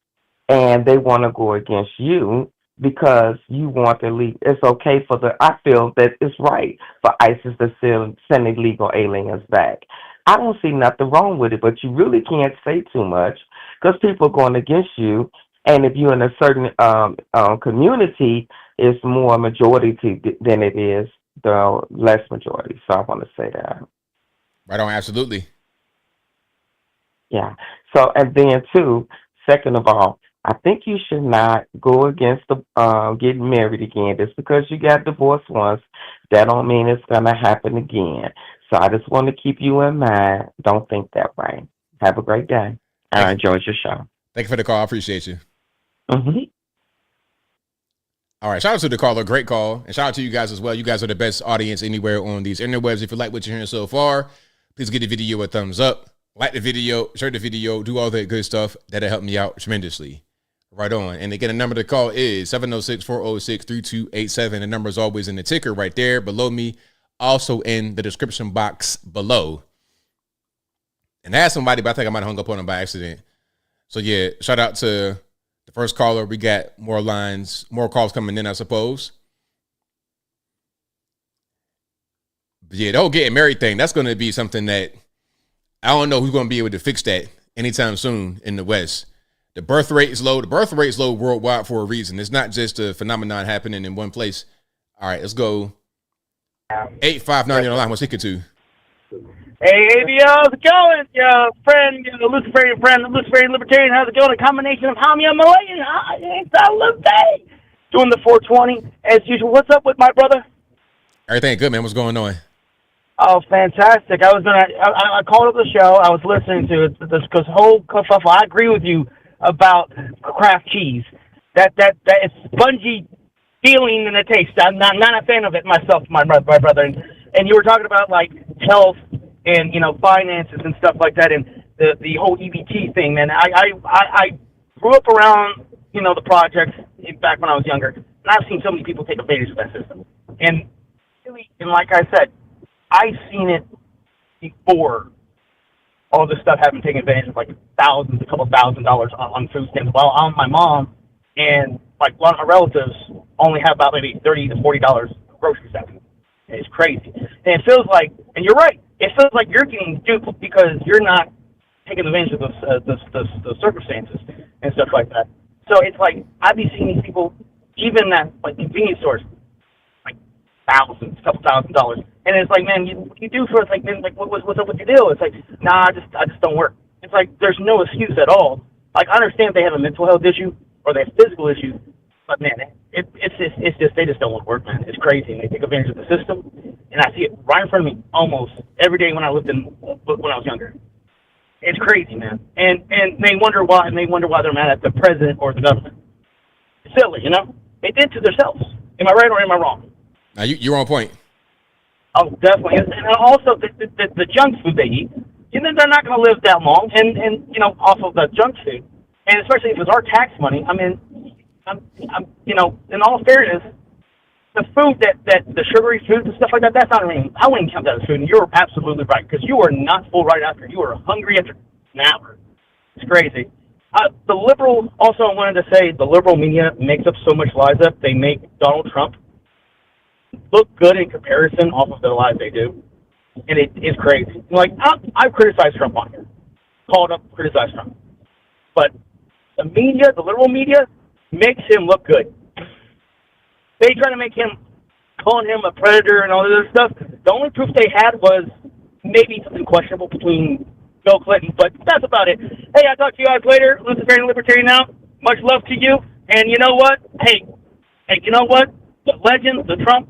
and they want to go against you because you want to leave. It's okay I feel that it's right for ISIS to send illegal aliens back. I don't see nothing wrong with it, but you really can't say too much because people are going against you. And if you're in a certain community, it's more majority than it is the less majority. So I want to say that. Right on, absolutely. Yeah. So, and then too, second of all, I think you should not go against the getting married again. Just because you got divorced once, that don't mean it's gonna happen again. So I just want to keep you in mind. Don't think that way. Have a great day. I enjoyed your show. Thank you for the call. I appreciate you. Mm-hmm. All right, shout out to the caller. Great call. And shout out to you guys as well. You guys are the best audience anywhere on these interwebs. If you like what you're hearing so far, please give the video a thumbs up. Like the video, share the video, do all that good stuff. That'll help me out tremendously. Right on. And again, the number to call is 706-406-3287. The number is always in the ticker right there below me. Also in the description box below. And I asked somebody, but I think I might have hung up on them by accident. So yeah, shout out to the first caller. We got more calls coming in, I suppose. But yeah, the whole getting married thing, that's going to be something that I don't know who's going to be able to fix that anytime soon in the West. The birth rate is low. The birth rate is low worldwide for a reason. It's not just a phenomenon happening in one place. All right, let's go. 859 on the line. What's it to? Hey, ABL, how's it going? Friend, Luciferian friend, Luciferian Libertarian, how's it going? A combination of Hamia Malayan, doing the 420 as usual. What's up with my brother? Everything good, man. What's going on? Oh, fantastic! I called up the show. I was listening to it. This whole kerfuffle. I agree with you about Kraft cheese. That it's spongy feeling in the taste. I'm not a fan of it myself, my brother. And you were talking about like health and finances and stuff like that, and the whole EBT thing. Man, I grew up around the projects back when I was younger, and I've seen so many people take advantage of that system. And like I said, I've seen it before all this stuff having taken advantage of, like a couple $1,000s on food stamps. While my mom and like a lot of my relatives only have about maybe $30 to $40 grocery stuff. It's crazy. And it feels like, and you're right, it feels like you're getting duped because you're not taking advantage of the circumstances and stuff like that. So it's like, I'd be seeing these people, even at like convenience stores, like thousands, couple $1,000s. And it's like, man, what do you do for it? It's like, man, like, what's up with your deal? It's like, nah, I just don't work. It's like, there's no excuse at all. Like, I understand if they have a mental health issue or they have physical issues, but man, it's just they just don't want to work, man. It's crazy, and they take advantage of the system. And I see it right in front of me almost every day when I was younger. It's crazy, man. And they wonder why they're mad at the president or the government. It's silly, They did to themselves. Am I right or am I wrong? Now you're on point. Oh, definitely. And also the junk food they eat, they're not going to live that long. And off of the junk food, and especially if it's our tax money. I mean, in all fairness, the food that the sugary foods and stuff like that, that's not even, I wouldn't count that as food. And you're absolutely right, because you are not full right after. You are hungry after an hour. It's crazy. The liberal, also I wanted to say, the liberal media makes up so much lies up. They make Donald Trump look good in comparison off of the lies they do, and it is crazy. Like I've criticized Trump on here, called up, criticized Trump, but the media, the liberal media, makes him look good. They try to make him, calling him a predator and all this other stuff. The only proof they had was maybe something questionable between Bill Clinton, but that's about it. Hey, I'll talk to you guys later. Luciferian Libertarian out. Much love to you. And you know what? Hey, you know what? The legend, the Trump,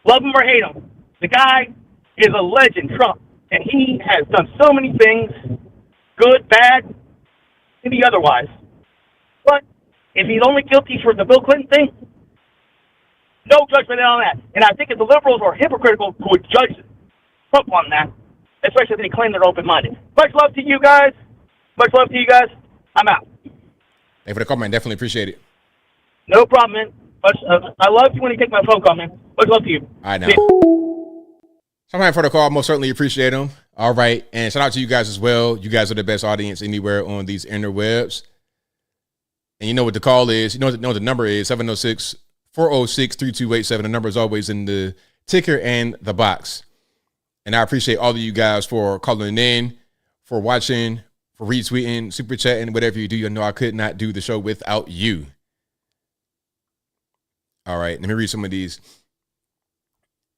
love him or hate him, the guy is a legend, Trump. And he has done so many things, good, bad, maybe otherwise. But if he's only guilty for the Bill Clinton thing, no judgment on that. And I think if the liberals are hypocritical who would judge Trump on that, especially if they claim they're open-minded. Much love to you guys. Much love to you guys. I'm out. Hey, for the call, man. Definitely appreciate it. No problem, man. I love you when you take my phone call, man. Much love to you. All right, now. Somebody for the call. Most certainly appreciate them. All right. And shout out to you guys as well. You guys are the best audience anywhere on these interwebs. And you know what the call is. You know what the number is, 706-406-3287. The number is always in the ticker and the box. And I appreciate all of you guys for calling in, for watching, for retweeting, super chatting, whatever you do. You know I could not do the show without you. All right, let me read some of these.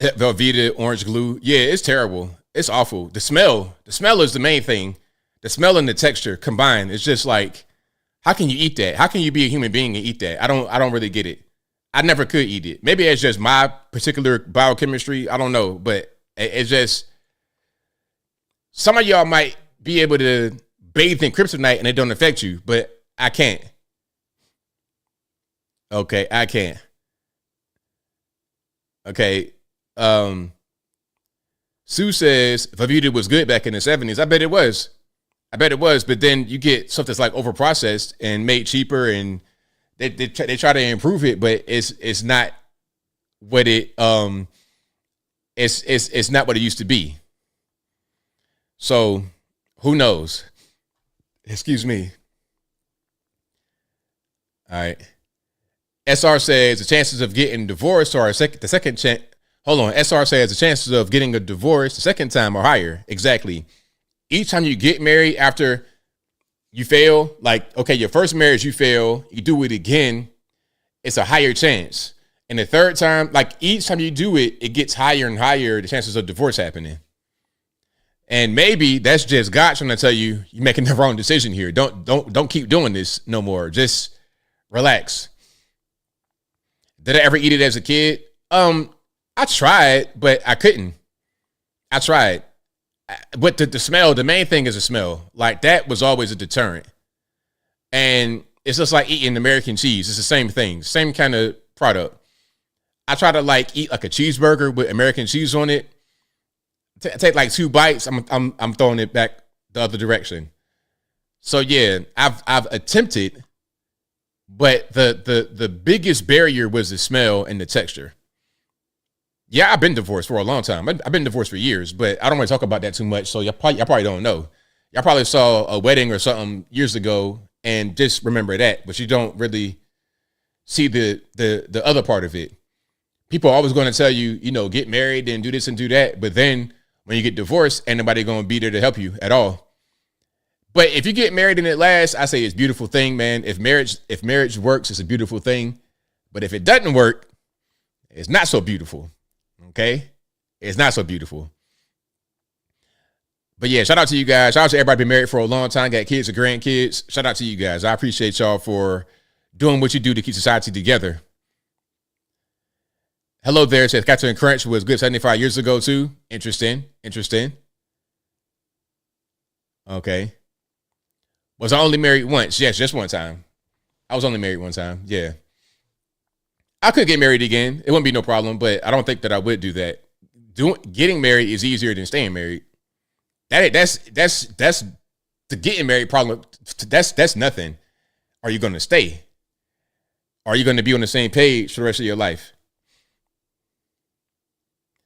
Velveeta orange glue. Yeah, it's terrible. It's awful. The smell is the main thing. The smell and the texture combined. It's just like, how can you eat that? How can you be a human being and eat that? I don't really get it. I never could eat it. Maybe it's just my particular biochemistry. I don't know, but it's just, some of y'all might be able to bathe in kryptonite and it don't affect you, but I can't. Okay, I can't. Okay. Sue says Velveeta was good back in the 70s. I bet it was. But then you get stuff that's like overprocessed and made cheaper, and they try to improve it, but it's not what it it's not what it used to be. So who knows? Excuse me. All right. SR says the chances of getting divorced are the second chance. Hold on. SR says the chances of getting a divorce the second time are higher. Exactly. Each time you get married after you fail, like, okay, your first marriage, you fail, you do it again, it's a higher chance. And the third time, like each time you do it, it gets higher and higher, the chances of divorce happening. And maybe that's just God trying to tell you you're making the wrong decision here. Don't keep doing this no more. Just relax. Did I ever eat it as a kid? I tried, but I couldn't. I tried. But the smell, the main thing is the smell. Like that was always a deterrent. And it's just like eating American cheese. It's the same thing, same kind of product. I try to like eat like a cheeseburger with American cheese on it. Take like 2 bites. I'm throwing it back the other direction. So yeah, I've attempted, but the biggest barrier was the smell and the texture. Yeah, I've been divorced for a long time. I've been divorced for years, but I don't want to talk about that too much. So y'all probably don't know. Y'all probably saw a wedding or something years ago and just remember that, but you don't really see the other part of it. People are always going to tell you, get married and do this and do that. But then when you get divorced, ain't nobody going to be there to help you at all. But if you get married and it lasts, I say it's a beautiful thing, man. If marriage works, it's a beautiful thing. But if it doesn't work, it's not so beautiful. Okay? It's not so beautiful. But yeah, shout out to you guys. Shout out to everybody been married for a long time, got kids or grandkids. Shout out to you guys. I appreciate y'all for doing what you do to keep society together. Hello there, says Captain Crunch was good 75 years ago too. Interesting. Okay. Was I only married once? Yes, just one time. I was only married one time. Yeah. I could get married again. It wouldn't be no problem, but I don't think that I would do that. Getting married is easier than staying married. That's the getting married problem. That's nothing. Are you going to stay? Are you going to be on the same page for the rest of your life?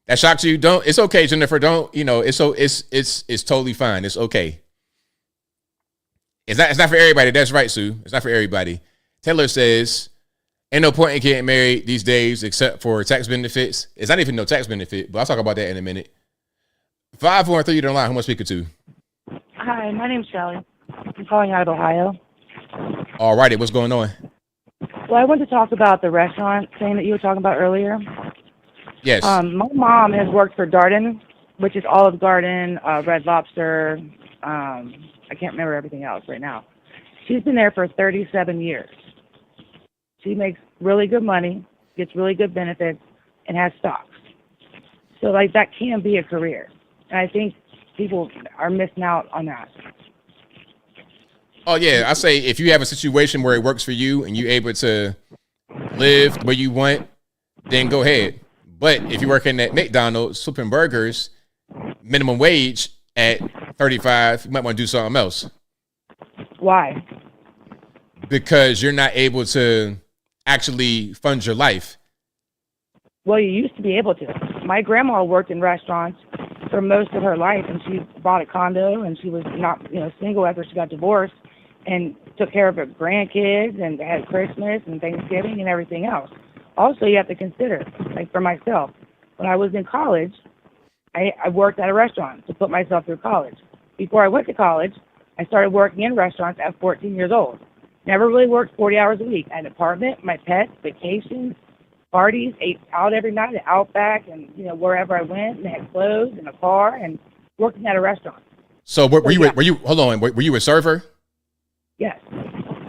That shocks you? Don't. It's okay, Jennifer. Don't. It's totally fine. It's okay. It's not for everybody. That's right, Sue. It's not for everybody. Taylor says, Ain't no point in getting married these days except for tax benefits. It's not even no tax benefit, but I'll talk about that in a minute. 543, you're on the line. Who am I speaking to? Hi, my name's Shelly. I'm calling out of Ohio. All righty, what's going on? Well, I want to talk about the restaurant thing that you were talking about earlier. Yes. My mom has worked for Darden, which is Olive Garden, Red Lobster. I can't remember everything else right now. She's been there for 37 years. She makes really good money, gets really good benefits, and has stocks. So, like, that can be a career. And I think people are missing out on that. Oh, yeah. I say if you have a situation where it works for you and you're able to live where you want, then go ahead. But if you're working at McDonald's, flipping burgers, minimum wage at 35, you might want to do something else. Why? Because you're not able to actually fund your life. Well, you used to be able to. My grandma worked in restaurants for most of her life, and she bought a condo, and she was not, single after she got divorced, and took care of her grandkids, and had Christmas and Thanksgiving and everything else. Also, you have to consider, like for myself, when I was in college, I worked at a restaurant to put myself through college. Before I went to college, I started working in restaurants at 14 years old. Never really worked 40 hours a week. I had an apartment, my pets, vacations, parties, ate out every night at Outback and, wherever I went, and had clothes and a car and working at a restaurant. So were you hold on, were you a server? Yes.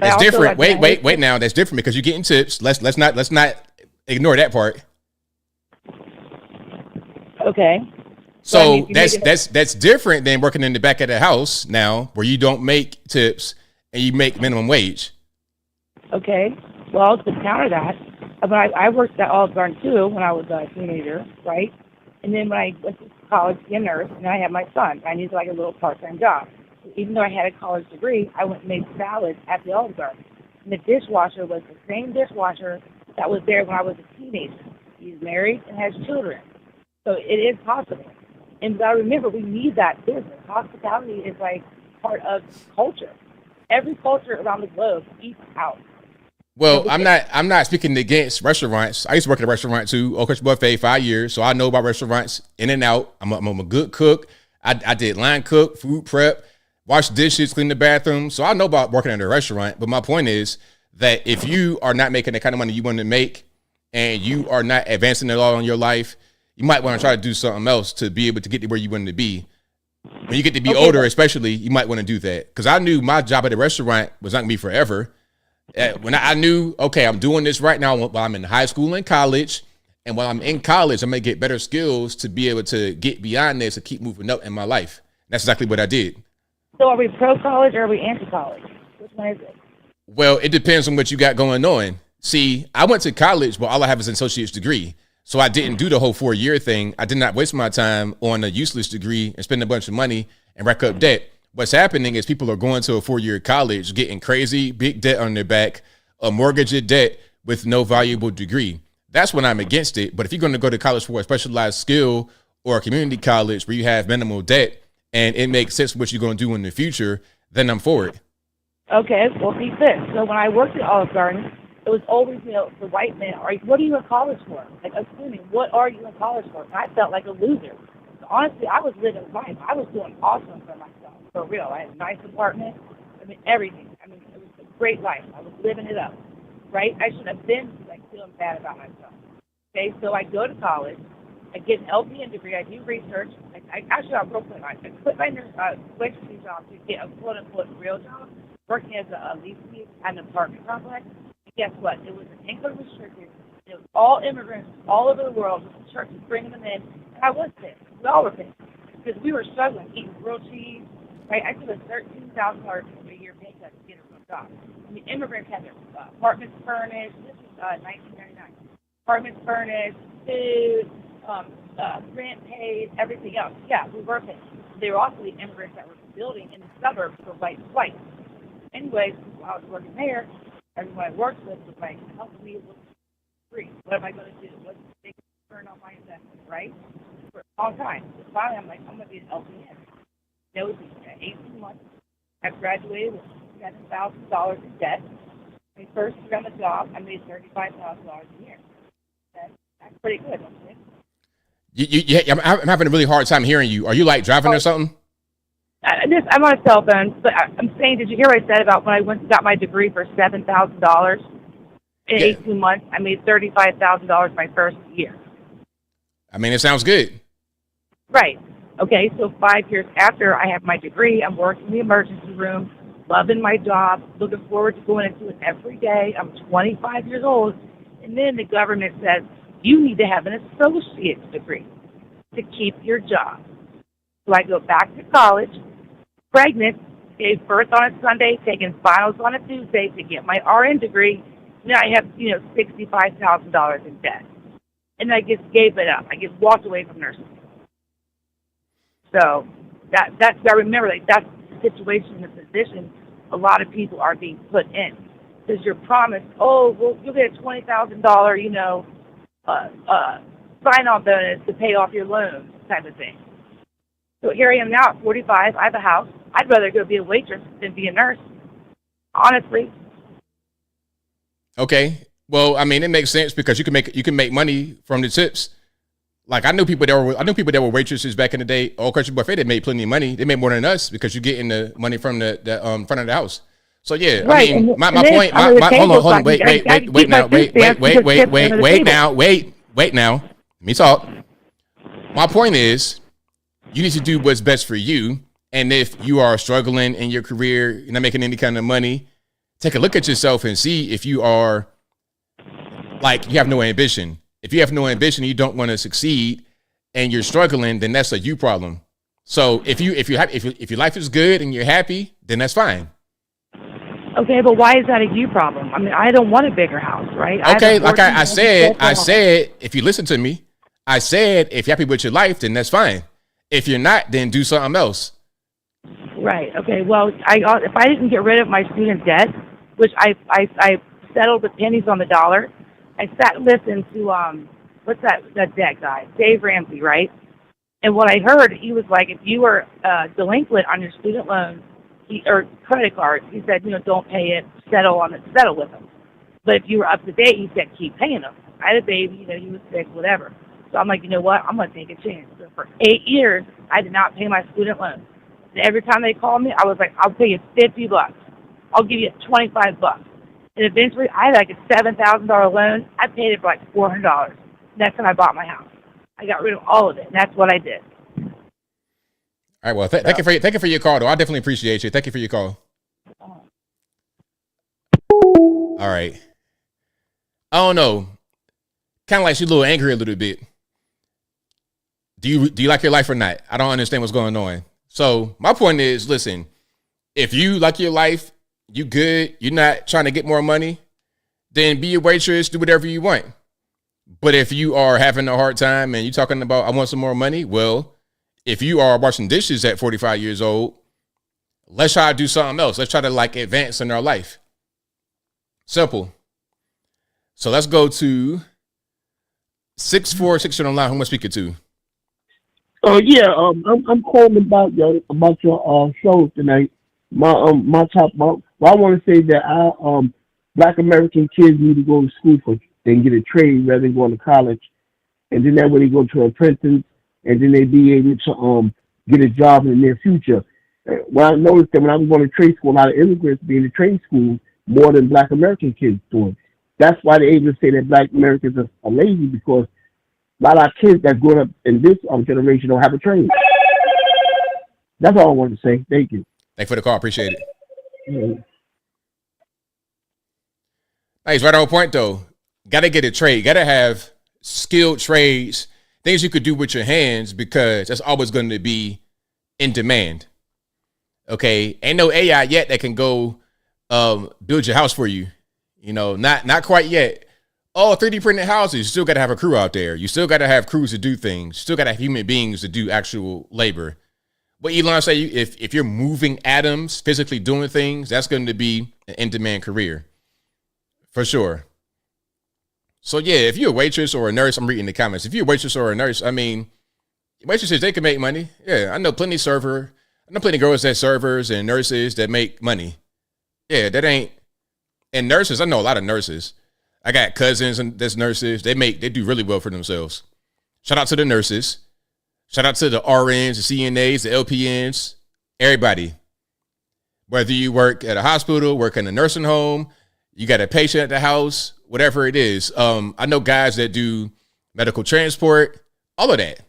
That's different. Wait now. That's different because you're getting tips. Let's not ignore that part. Okay. So that's different than working in the back of the house now, where you don't make tips and you make minimum wage. Okay. Well, to counter that, I worked at Olive Garden too when I was a teenager, right? And then when I went to college to be a nurse, and I had my son, I needed like a little part-time job. So even though I had a college degree, I went and made salads at the Olive Garden. And the dishwasher was the same dishwasher that was there when I was a teenager. He's married and has children. So it is possible. And you gotta remember, we need that business. Hospitality is like part of culture. Every culture around the globe eats out. Well, I'm not speaking against restaurants. I used to work at a restaurant too, Oak Country Buffet, 5 years. So I know about restaurants in and out. I'm a good cook. I did line cook, food prep, wash dishes, clean the bathroom. So I know about working at a restaurant. But my point is that if you are not making the kind of money you want to make and you are not advancing at all in your life, you might want to try to do something else to be able to get to where you want to be. When you get to be older, especially, you might want to do that. Because I knew my job at a restaurant was not going to be forever. When I knew, okay, I'm doing this right now while I'm in high school and college. And while I'm in college, I'm going to get better skills to be able to get beyond this and keep moving up in my life. That's exactly what I did. So are we pro-college or are we anti-college? Which one is it? Well, it depends on what you got going on. See, I went to college, but all I have is an associate's degree. So I didn't do the whole 4-year thing. I did not waste my time on a useless degree and spend a bunch of money and rack up debt. What's happening is people are going to a 4-year college, getting crazy, big debt on their back, a mortgage of debt with no valuable degree. That's when I'm against it. But if you're going to go to college for a specialized skill or a community college where you have minimal debt and it makes sense what you're going to do in the future, then I'm for it. Okay, well, see this. So when I worked at Olive Garden, it was always, the white men, what are you in college for? Like, assuming, what are you in college for? And I felt like a loser. So honestly, I was living life. I was doing awesome for myself, for real. I had a nice apartment. Everything. It was a great life. I was living it up, right? I should have been, feeling bad about myself. Okay, so I go to college. I get an LPN degree. I do research. I'm real quick. I quit my waitressing job to get a quote-unquote real job, working as a lead at an apartment complex. Guess what? It was an income restricted. It was all immigrants all over the world. The church was bringing them in. And I was pissed. We all were pissed. Because we were struggling, eating grilled cheese. Right? I took a $13,000 a year pay cut to get a real job. And the immigrants had their apartments furnished. This was 1999. Apartments furnished, food, rent paid, everything else. Yeah, we were pissed. They were also the immigrants that were building in the suburbs for white flights. Anyways, while I was working there, everyone I worked with was like, help me with free. What am I going to do? What's the big return on my investment, right? For a long time. So finally, I'm like, I'm going to be an LPN. It was 18 months. I graduated with $7,000 in debt. My first year on the job, I made $35,000 a year. That's pretty good, don't you think? I'm having a really hard time hearing you. Are you like driving or something? I'm on a cell phone, but I'm saying, did you hear what I said about when I went and got my degree for $7,000 in 18 months? I made $35,000 my first year. I mean, it sounds good. Right. Okay, so 5 years after I have my degree, I'm working in the emergency room, loving my job, looking forward to going into it every day. I'm 25 years old, and then the government says, you need to have an associate's degree to keep your job. So I go back to college, pregnant, gave birth on a Sunday, taking finals on a Tuesday to get my RN degree. Now I have, $65,000 in debt. And I just gave it up. I just walked away from nursing. So that's I remember that's the situation, the position a lot of people are being put in. Because you're promised, well, you'll get a $20,000, sign-on bonus to pay off your loans type of thing. So here I am now at 45. I have a house. I'd rather go be a waitress than be a nurse, honestly. Okay. Well, I mean, it makes sense because you can make money from the tips. Like I knew people that were waitresses back in the day. All country buffet, they made plenty of money. They made more than us because you're getting the money from the front of the house. So yeah, right. I mean, my point. Hold on, wait now. Let me talk. My point is, you need to do what's best for you. And if you are struggling in your career, you're not making any kind of money, take a look at yourself and see if you are like you have no ambition. If you have no ambition, you don't want to succeed, and you're struggling, then that's a you problem. So if your life is good and you're happy, then that's fine. Okay, but why is that a you problem? I mean, I don't want a bigger house, right? Okay, like I said, if you listen to me, I said if you're happy with your life, then that's fine. If you're not, then do something else. Right. Okay. Well, if I didn't get rid of my student debt, which I settled with pennies on the dollar, I sat and listened to what's that debt guy, Dave Ramsey, right? And what I heard, he was like, if you were delinquent on your student loan or credit card, he said, don't pay it, settle with them. But if you were up to date, he said, keep paying them. I had a baby, he was sick, whatever. So I'm like, you know what? I'm going to take a chance. So for 8 years, I did not pay my student loan. And every time they called me, I was like, I'll pay you $50. I'll give you $25. And eventually, I had like a $7,000 loan. I paid it for like $400. And that's when I bought my house. I got rid of all of it, and that's what I did. All right. Well, thank you for your call, though. I definitely appreciate you. Thank you for your call. All right. I don't know. Kind of like she's a little angry a little bit. Do you like your life or not? I don't understand what's going on. So my point is, listen, if you like your life, you good, you're not trying to get more money, then be a waitress, do whatever you want. But if you are having a hard time and you're talking about, I want some more money, well, if you are washing dishes at 45 years old, let's try to do something else. Let's try to advance in our life. Simple. So let's go to 646 on the line. Who am I speaking to? I'm calling about your show tonight. I want to say that Black American kids need to go to school and get a trade rather than going to college, and then that way they go to a prison, and then they be able to get a job in the near future. Well, I noticed that when I was going to trade school, a lot of immigrants be in the trade school more than Black American kids doing. That's why they're able to say that Black Americans are lazy, because a lot of our kids that grew up in this generation don't have a trade. That's all I wanted to say. Thank you. Thanks for the call. Appreciate it. Yeah. Nice. Right on point, though. Got to get a trade. Got to have skilled trades, things you could do with your hands, because that's always going to be in demand. Okay. Ain't no AI yet that can go build your house for you. Not quite yet. Oh, 3D printed houses. You still got to have a crew out there. You still got to have crews to do things. You still got to have human beings to do actual labor. What Elon say, if you're moving atoms, physically doing things, that's going to be an in-demand career. For sure. So yeah, if you're a waitress or a nurse, I'm reading the comments. If you're a waitress or a nurse, I mean, waitresses, they can make money. Yeah, I know plenty girls that servers and nurses that make money. Yeah, that ain't And nurses, I know a lot of nurses. I got cousins and that's nurses. They do really well for themselves. Shout out to the nurses. Shout out to the RNs, the CNAs, the LPNs, everybody. Whether you work at a hospital, work in a nursing home, you got a patient at the house, whatever it is. I know guys that do medical transport, all of that.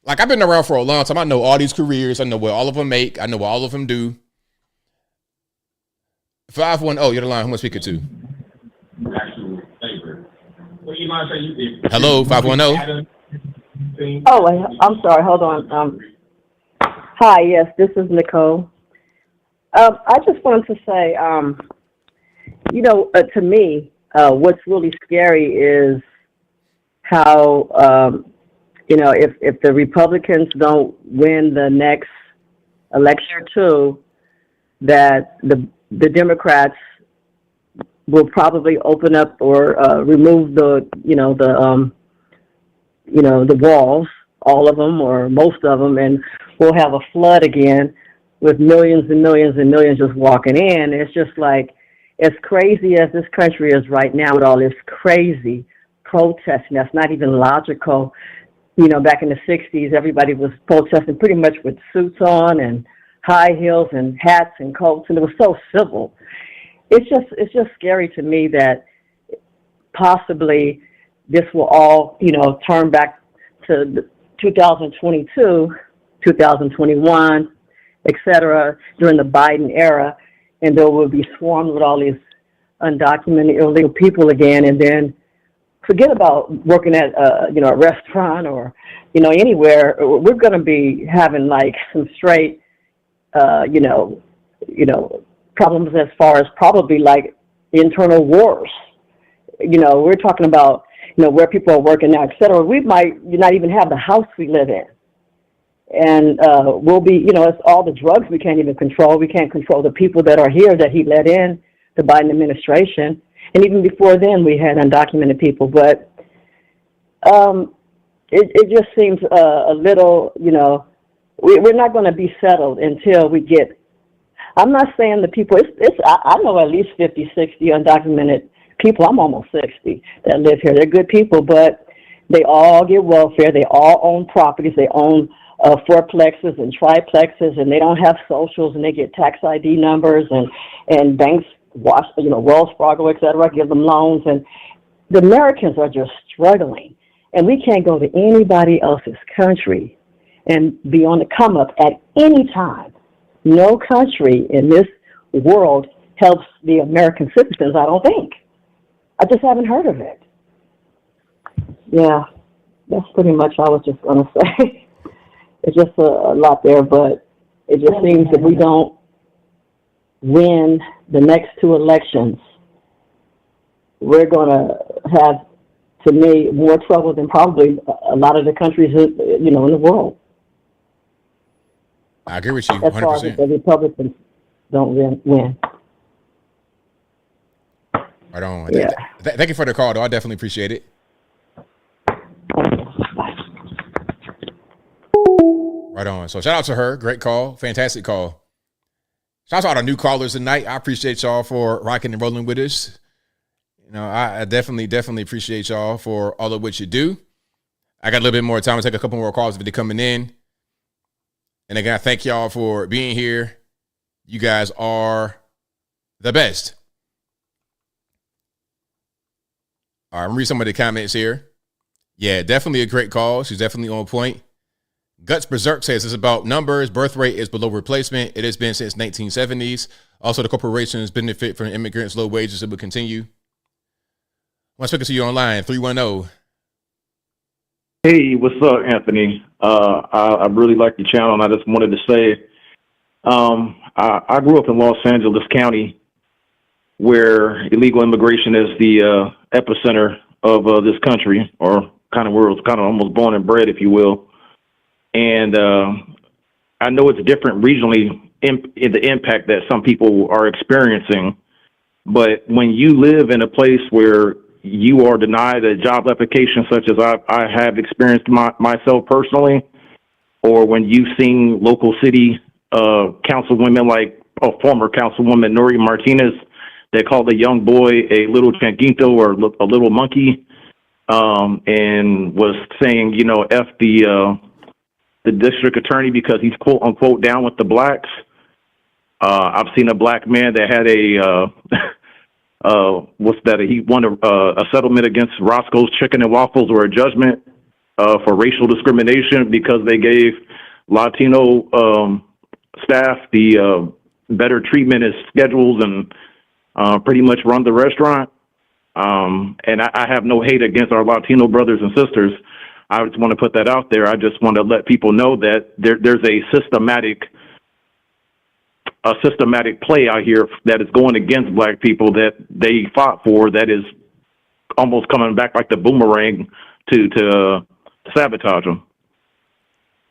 Like, I've been around for a long time. I know all these careers. I know what all of them make. I know what all of them do. 510, you're the line. Who am I speaking to? Hello, 510. Oh, I'm sorry. Hold on. Hi, yes, this is Nicole. I just wanted to say, to me, what's really scary is how, if the Republicans don't win the next election or two, that the Democrats will probably open up or remove the walls, all of them or most of them, and we'll have a flood again with millions and millions and millions just walking in. It's just like, as crazy as this country is right now with all this crazy protesting, that's not even logical. Back in the 60s, everybody was protesting pretty much with suits on and high heels and hats and coats, and it was so civil. It's just scary to me that possibly this will all, turn back to 2022, 2021, et cetera, during the Biden era, and there will be swarmed with all these undocumented illegal people again, and then forget about working at a restaurant or anywhere. We're going to be having like some straight problems as far as probably like internal wars. We're talking about where people are working now, et cetera. We might not even have the house we live in, and we'll be it's all the drugs we can't even control. We can't control the people that are here that he let in the Biden administration. And even before then, we had undocumented people. But it just seems a little, we're not going to be settled until we get. I'm not saying the people. I know at least 50, 60 undocumented people. I'm almost 60 that live here. They're good people, but they all get welfare. They all own properties. They own fourplexes and triplexes, and they don't have socials, and they get tax ID numbers, and banks. Wells Fargo, et cetera, give them loans, and the Americans are just struggling, and we can't go to anybody else's country and be on the come up at any time. No country in this world helps the American citizens, I don't think. I just haven't heard of it. Yeah, that's pretty much all I was just going to say. It's just a lot there, but it just seems that we don't win the next two elections, we're going to have, to me, more trouble than probably a lot of the countries, in the world. I agree with you 100%. As far as the Republicans don't win. Right on. Yeah. Thank you for the call, though. I definitely appreciate it. Right on. So shout out to her. Great call. Fantastic call. Shout out to all the new callers tonight. I appreciate y'all for rocking and rolling with us. I definitely appreciate y'all for all of what you do. I got a little bit more time to take a couple more calls if they're coming in. And again, I thank y'all for being here. You guys are the best. All right, I'm going to read some of the comments here. Yeah, definitely a great call. She's definitely on point. Guts Berserk says it's about numbers. Birth rate is below replacement. It has been since 1970s. Also, the corporations benefit from immigrants' low wages. It will continue. I'm speaking to you online, 310. Hey, what's up, Anthony? I really like your channel, and I just wanted to say I grew up in Los Angeles County, where illegal immigration is the epicenter of this country, or kind of where it's kind of almost born and bred, if you will. And I know it's different regionally in the impact that some people are experiencing. But when you live in a place where you are denied a job application, such as I have experienced myself personally, or when you've seen local city councilwomen like former councilwoman Nori Martinez that called a young boy a little changuito or a little monkey, and was saying, you know, F the district attorney because he's quote unquote down with the blacks. I've seen a black man that had he won a settlement against Roscoe's Chicken and Waffles or a judgment for racial discrimination because they gave Latino staff the better treatment as schedules and pretty much run the restaurant. And I have no hate against our Latino brothers and sisters. I just want to put that out there. I just want to let people know that there's a systematic play out here that is going against black people that they fought for, that is almost coming back like the boomerang to sabotage them.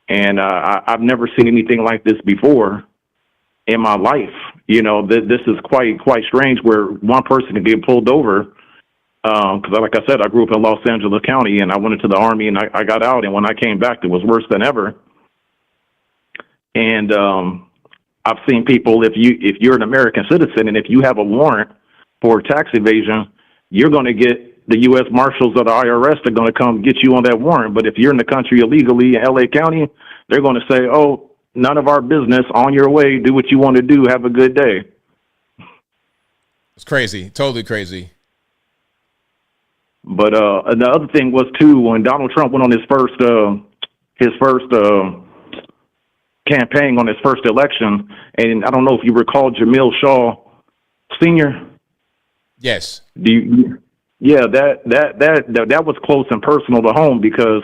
And I've never seen anything like this before in my life. You know, this is quite strange where one person can get pulled over. Because like I said, I grew up in Los Angeles County and I went into the Army and I got out. And when I came back, it was worse than ever. And I've seen people, if you're an American citizen and if you have a warrant for tax evasion, you're going to get the U.S. Marshals or the IRS are going to come get you on that warrant. But if you're in the country illegally in L.A. County, they're going to say, oh, none of our business, on your way, do what you want to do, have a good day. It's crazy, totally crazy. But and the other thing was, too, when Donald Trump went on his first campaign on his first election, and I don't know if you recall Jamil Shaw Sr. Yes. Yeah, that was close and personal to home because,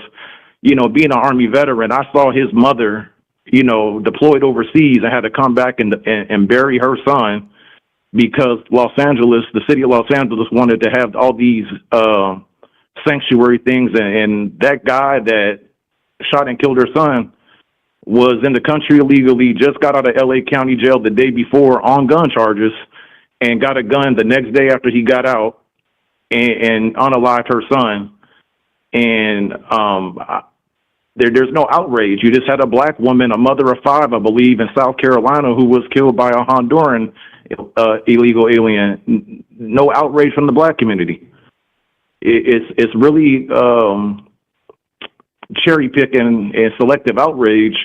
you know, being an Army veteran, I saw his mother, you know, deployed overseas and had to come back and bury her son because the city of Los Angeles wanted to have all these sanctuary things. And that guy that shot and killed her son was in the country illegally, just got out of L.A. County jail the day before on gun charges and got a gun the next day after he got out and unalived her son. And there's no outrage. You just had a black woman, a mother of 5, I believe, in South Carolina who was killed by a Honduran illegal alien. No outrage from the black community. It's really cherry picking and selective outrage.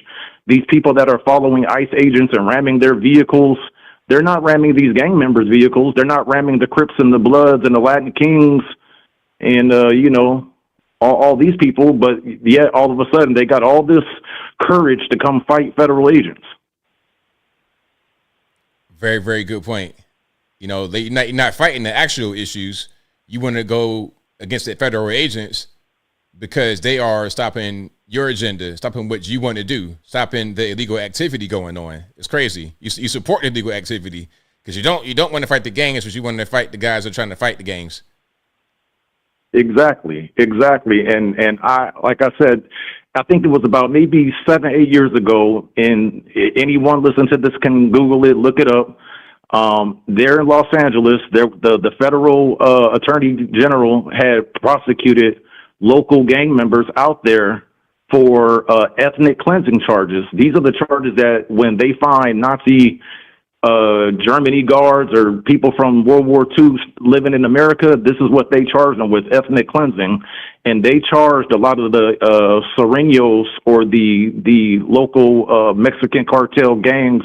These people that are following ICE agents and ramming their vehicles, they're not ramming these gang members' vehicles. They're not ramming the Crips and the Bloods and the Latin Kings and, you know, all these people. But yet all of a sudden they got all this courage to come fight federal agents. Very, very good point. You know, you're not fighting the actual issues. You want to go against the federal agents because they are stopping your agenda, stopping what you want to do, stopping the illegal activity going on. It's crazy. You support the illegal activity because you don't want to fight the gangs, but you want to fight the guys that are trying to fight the gangs. Exactly. And I, like I said, I think it was about maybe 7-8 years ago, and anyone listen to this can Google it, look it up. There in Los Angeles, the federal attorney general had prosecuted local gang members out there for ethnic cleansing charges. These are the charges that when they find Nazi Germany guards or people from World War II living in America, this is what they charged them with, ethnic cleansing. And they charged a lot of the Sureños or the local Mexican cartel gangs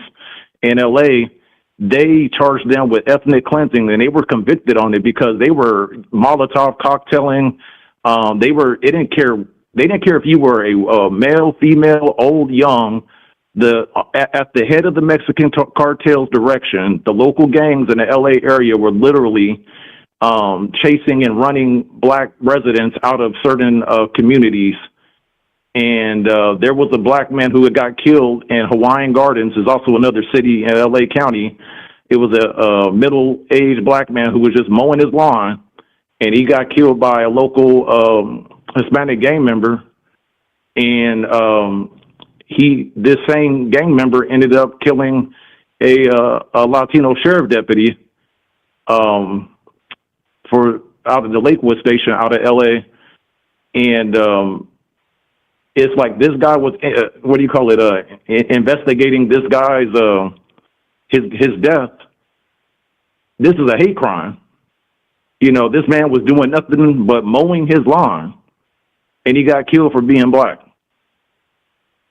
in L.A., they charged them with ethnic cleansing, and they were convicted on it because they were Molotov cocktailing. They didn't care if you were a male, female, old, young. At the head of the Mexican cartel's direction, the local gangs in the LA area were literally chasing and running black residents out of certain communities. And there was a black man who had got killed in Hawaiian Gardens, is also another city in LA County. It was a middle-aged black man who was just mowing his lawn, and he got killed by a local Hispanic gang member. And this same gang member ended up killing a Latino sheriff deputy out of the Lakewood station out of LA. And it's like this guy was investigating this guy's his death, this is a hate crime. This man was doing nothing but mowing his lawn, and he got killed for being black.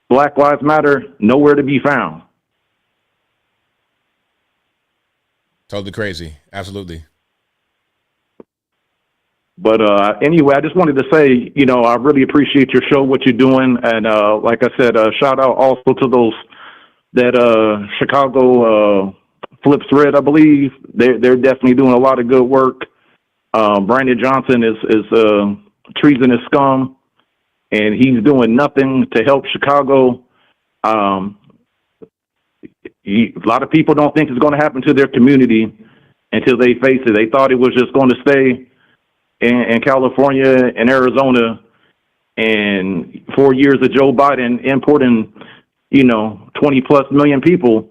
Black Lives Matter, nowhere to be found. Totally crazy. Absolutely. But anyway, I just wanted to say, I really appreciate your show, what you're doing. And like I said, shout out also to those that Chicago Flips Red, I believe. They're definitely doing a lot of good work. Brandon Johnson is treasonous scum, and he's doing nothing to help Chicago. A lot of people don't think it's going to happen to their community until they face it. They thought it was just going to stay in California and Arizona, and 4 years of Joe Biden importing, 20 plus million people.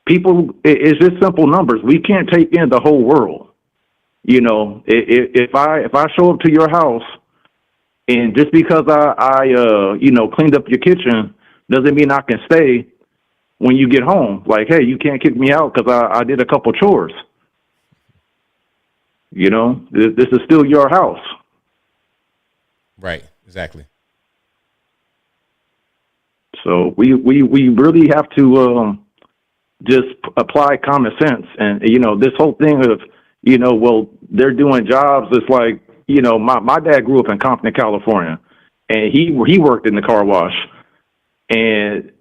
It's just simple numbers. We can't take in the whole world. If I show up to your house, and just because I cleaned up your kitchen doesn't mean I can stay when you get home. Like, hey, you can't kick me out because I did a couple chores. This is still your house. Right. Exactly. So we really have to just apply common sense. And, this whole thing of, well, they're doing jobs. It's like, my dad grew up in Compton, California, and he worked in the car wash. And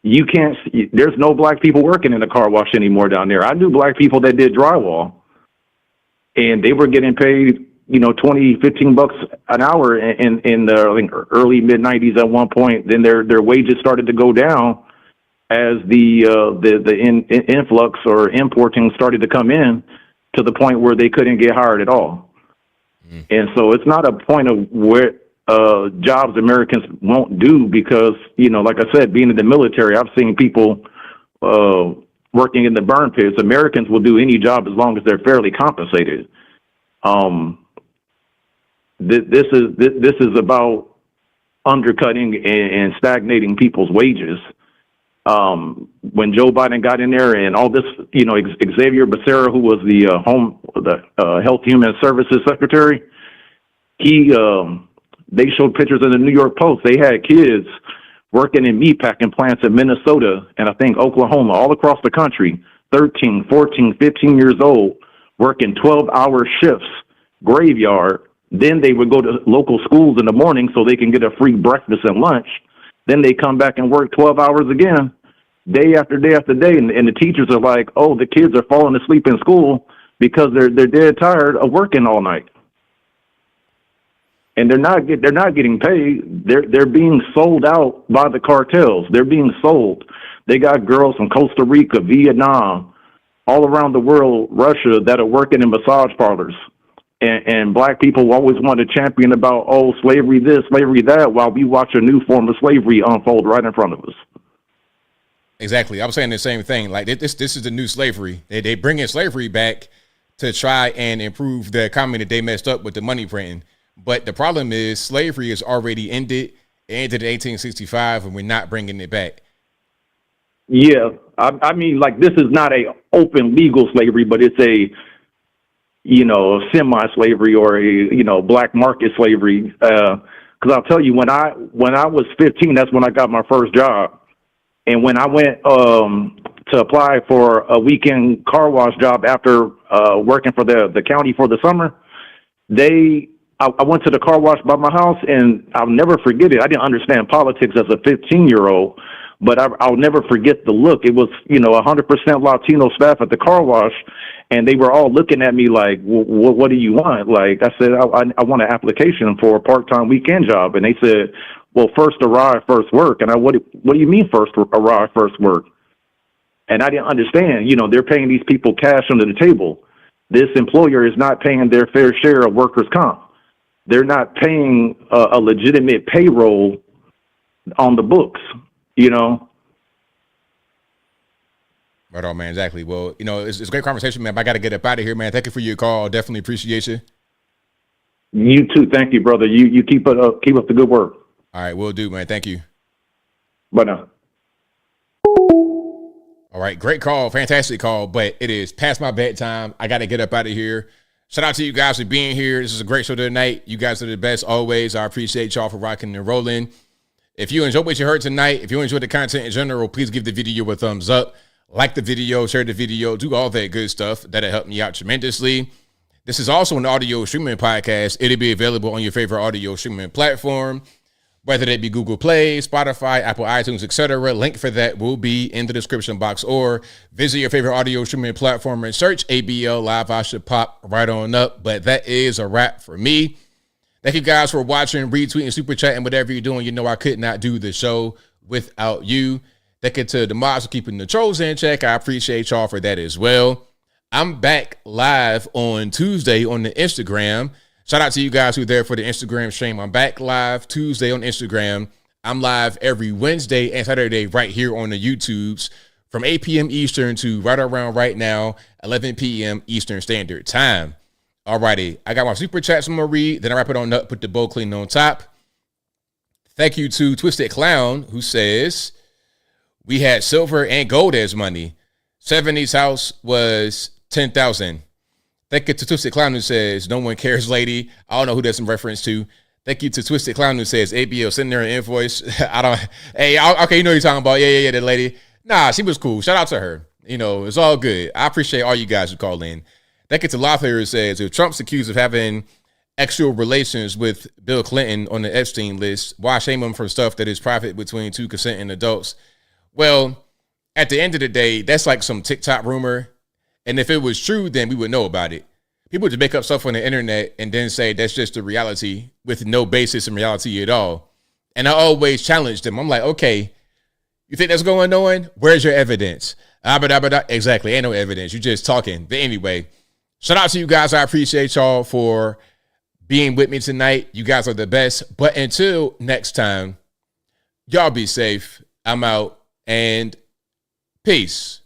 there's no black people working in the car wash anymore down there. I knew black people that did drywall, and they were getting paid, $20-15 an hour in the early mid 90s at one point. Then their wages started to go down as the influx or importing started to come in to the point where they couldn't get hired at all. And so it's not a point of where jobs Americans won't do because, like I said, being in the military, I've seen people working in the burn pits. Americans will do any job as long as they're fairly compensated. This is about undercutting and stagnating people's wages. When Joe Biden got in there and all this, Xavier Becerra, who was the Health Human Services Secretary, they showed pictures in the New York Post. They had kids working in meatpacking plants in Minnesota and I think Oklahoma, all across the country, 13, 14, 15 years old, working 12-hour shifts, graveyard. Then they would go to local schools in the morning so they can get a free breakfast and lunch. Then they come back and work 12 hours again, day after day after day. And the teachers are like, oh, the kids are falling asleep in school because they're dead tired of working all night. And they're not getting paid. They're being sold out by the cartels. They're being sold. They got girls from Costa Rica, Vietnam, all around the world, Russia, that are working in massage parlors. And black people always want to champion about, oh, slavery this, slavery that, while we watch a new form of slavery unfold right in front of us. Exactly. I'm saying the same thing. Like this is the new slavery. They bring in slavery back to try and improve the economy that they messed up with the money printing. But the problem is slavery is already ended. It ended in 1865, and we're not bringing it back. Yeah, I mean, like this is not a open legal slavery, but it's a semi-slavery or a black market slavery. Because I'll tell you, when I was 15, that's when I got my first job, and when I went to apply for a weekend car wash job after working for the county for the summer, I went to the car wash by my house, and I'll never forget it. I didn't understand politics as a 15-year-old, but I'll never forget the look. It was, 100% Latino staff at the car wash, and they were all looking at me like, what do you want? Like, I said, I want an application for a part-time weekend job. And they said, well, first arrive, first work. And what do you mean first arrive, first work? And I didn't understand. They're paying these people cash under the table. This employer is not paying their fair share of workers' comp. They're not paying a legitimate payroll on the books, Right on, man. Exactly. Well, it's a great conversation, man. But I got to get up out of here, man. Thank you for your call. Definitely appreciate you. You too. Thank you, brother. You keep up the good work. All right, will do, man. Thank you. Bye now. All right, great call, fantastic call, but it is past my bedtime. I got to get up out of here. Shout out to you guys for being here. This is a great show tonight. You guys are the best always. I appreciate y'all for rocking and rolling. If you enjoyed what you heard tonight, if you enjoyed the content in general, please give the video a thumbs up. Like the video, share the video, do all that good stuff. That'll help me out tremendously. This is also an audio streaming podcast. It'll be available on your favorite audio streaming platform, whether that be Google Play, Spotify, Apple iTunes, etc. Link for that will be in the description box, or visit your favorite audio streaming platform and search ABL Live. I should pop right on up. But that is a wrap for me. Thank you guys for watching, retweeting, super chatting, whatever you're doing. You know I could not do the show without you. Thank you to the mods for keeping the trolls in check. I appreciate y'all for that as well. I'm back live on Tuesday on the Instagram. Shout out to you guys who are there for the Instagram stream. I'm back live Tuesday on Instagram. I'm live every Wednesday and Saturday right here on the YouTubes from 8 p.m. Eastern to right around right now, 11 p.m. Eastern Standard Time. Alrighty, I got my super chats I'm going to read. Then I wrap it on up, put the bow clean on top. Thank you to Twisted Clown, who says, we had silver and gold as money. 70's house was 10,000. Thank you to Twisted Clown, who says, no one cares, lady. I don't know who that's in reference to. Thank you to Twisted Clown, who says, ABL, send her an invoice. Okay, you know what you're talking about. Yeah, that lady. Nah, she was cool. Shout out to her. You know, it's all good. I appreciate all you guys who call in. Thank you to Lothair, who says, if Trump's accused of having actual relations with Bill Clinton on the Epstein list, why shame him for stuff that is private between two consenting adults? Well, at the end of the day, that's like some TikTok rumor. And if it was true, then we would know about it. People just make up stuff on the internet and then say that's just the reality with no basis in reality at all. And I always challenge them. I'm like, okay, you think that's going on? Where's your evidence? Exactly. Ain't no evidence. You're just talking. But anyway, shout out to you guys. I appreciate y'all for being with me tonight. You guys are the best. But until next time, y'all be safe. I'm out and peace.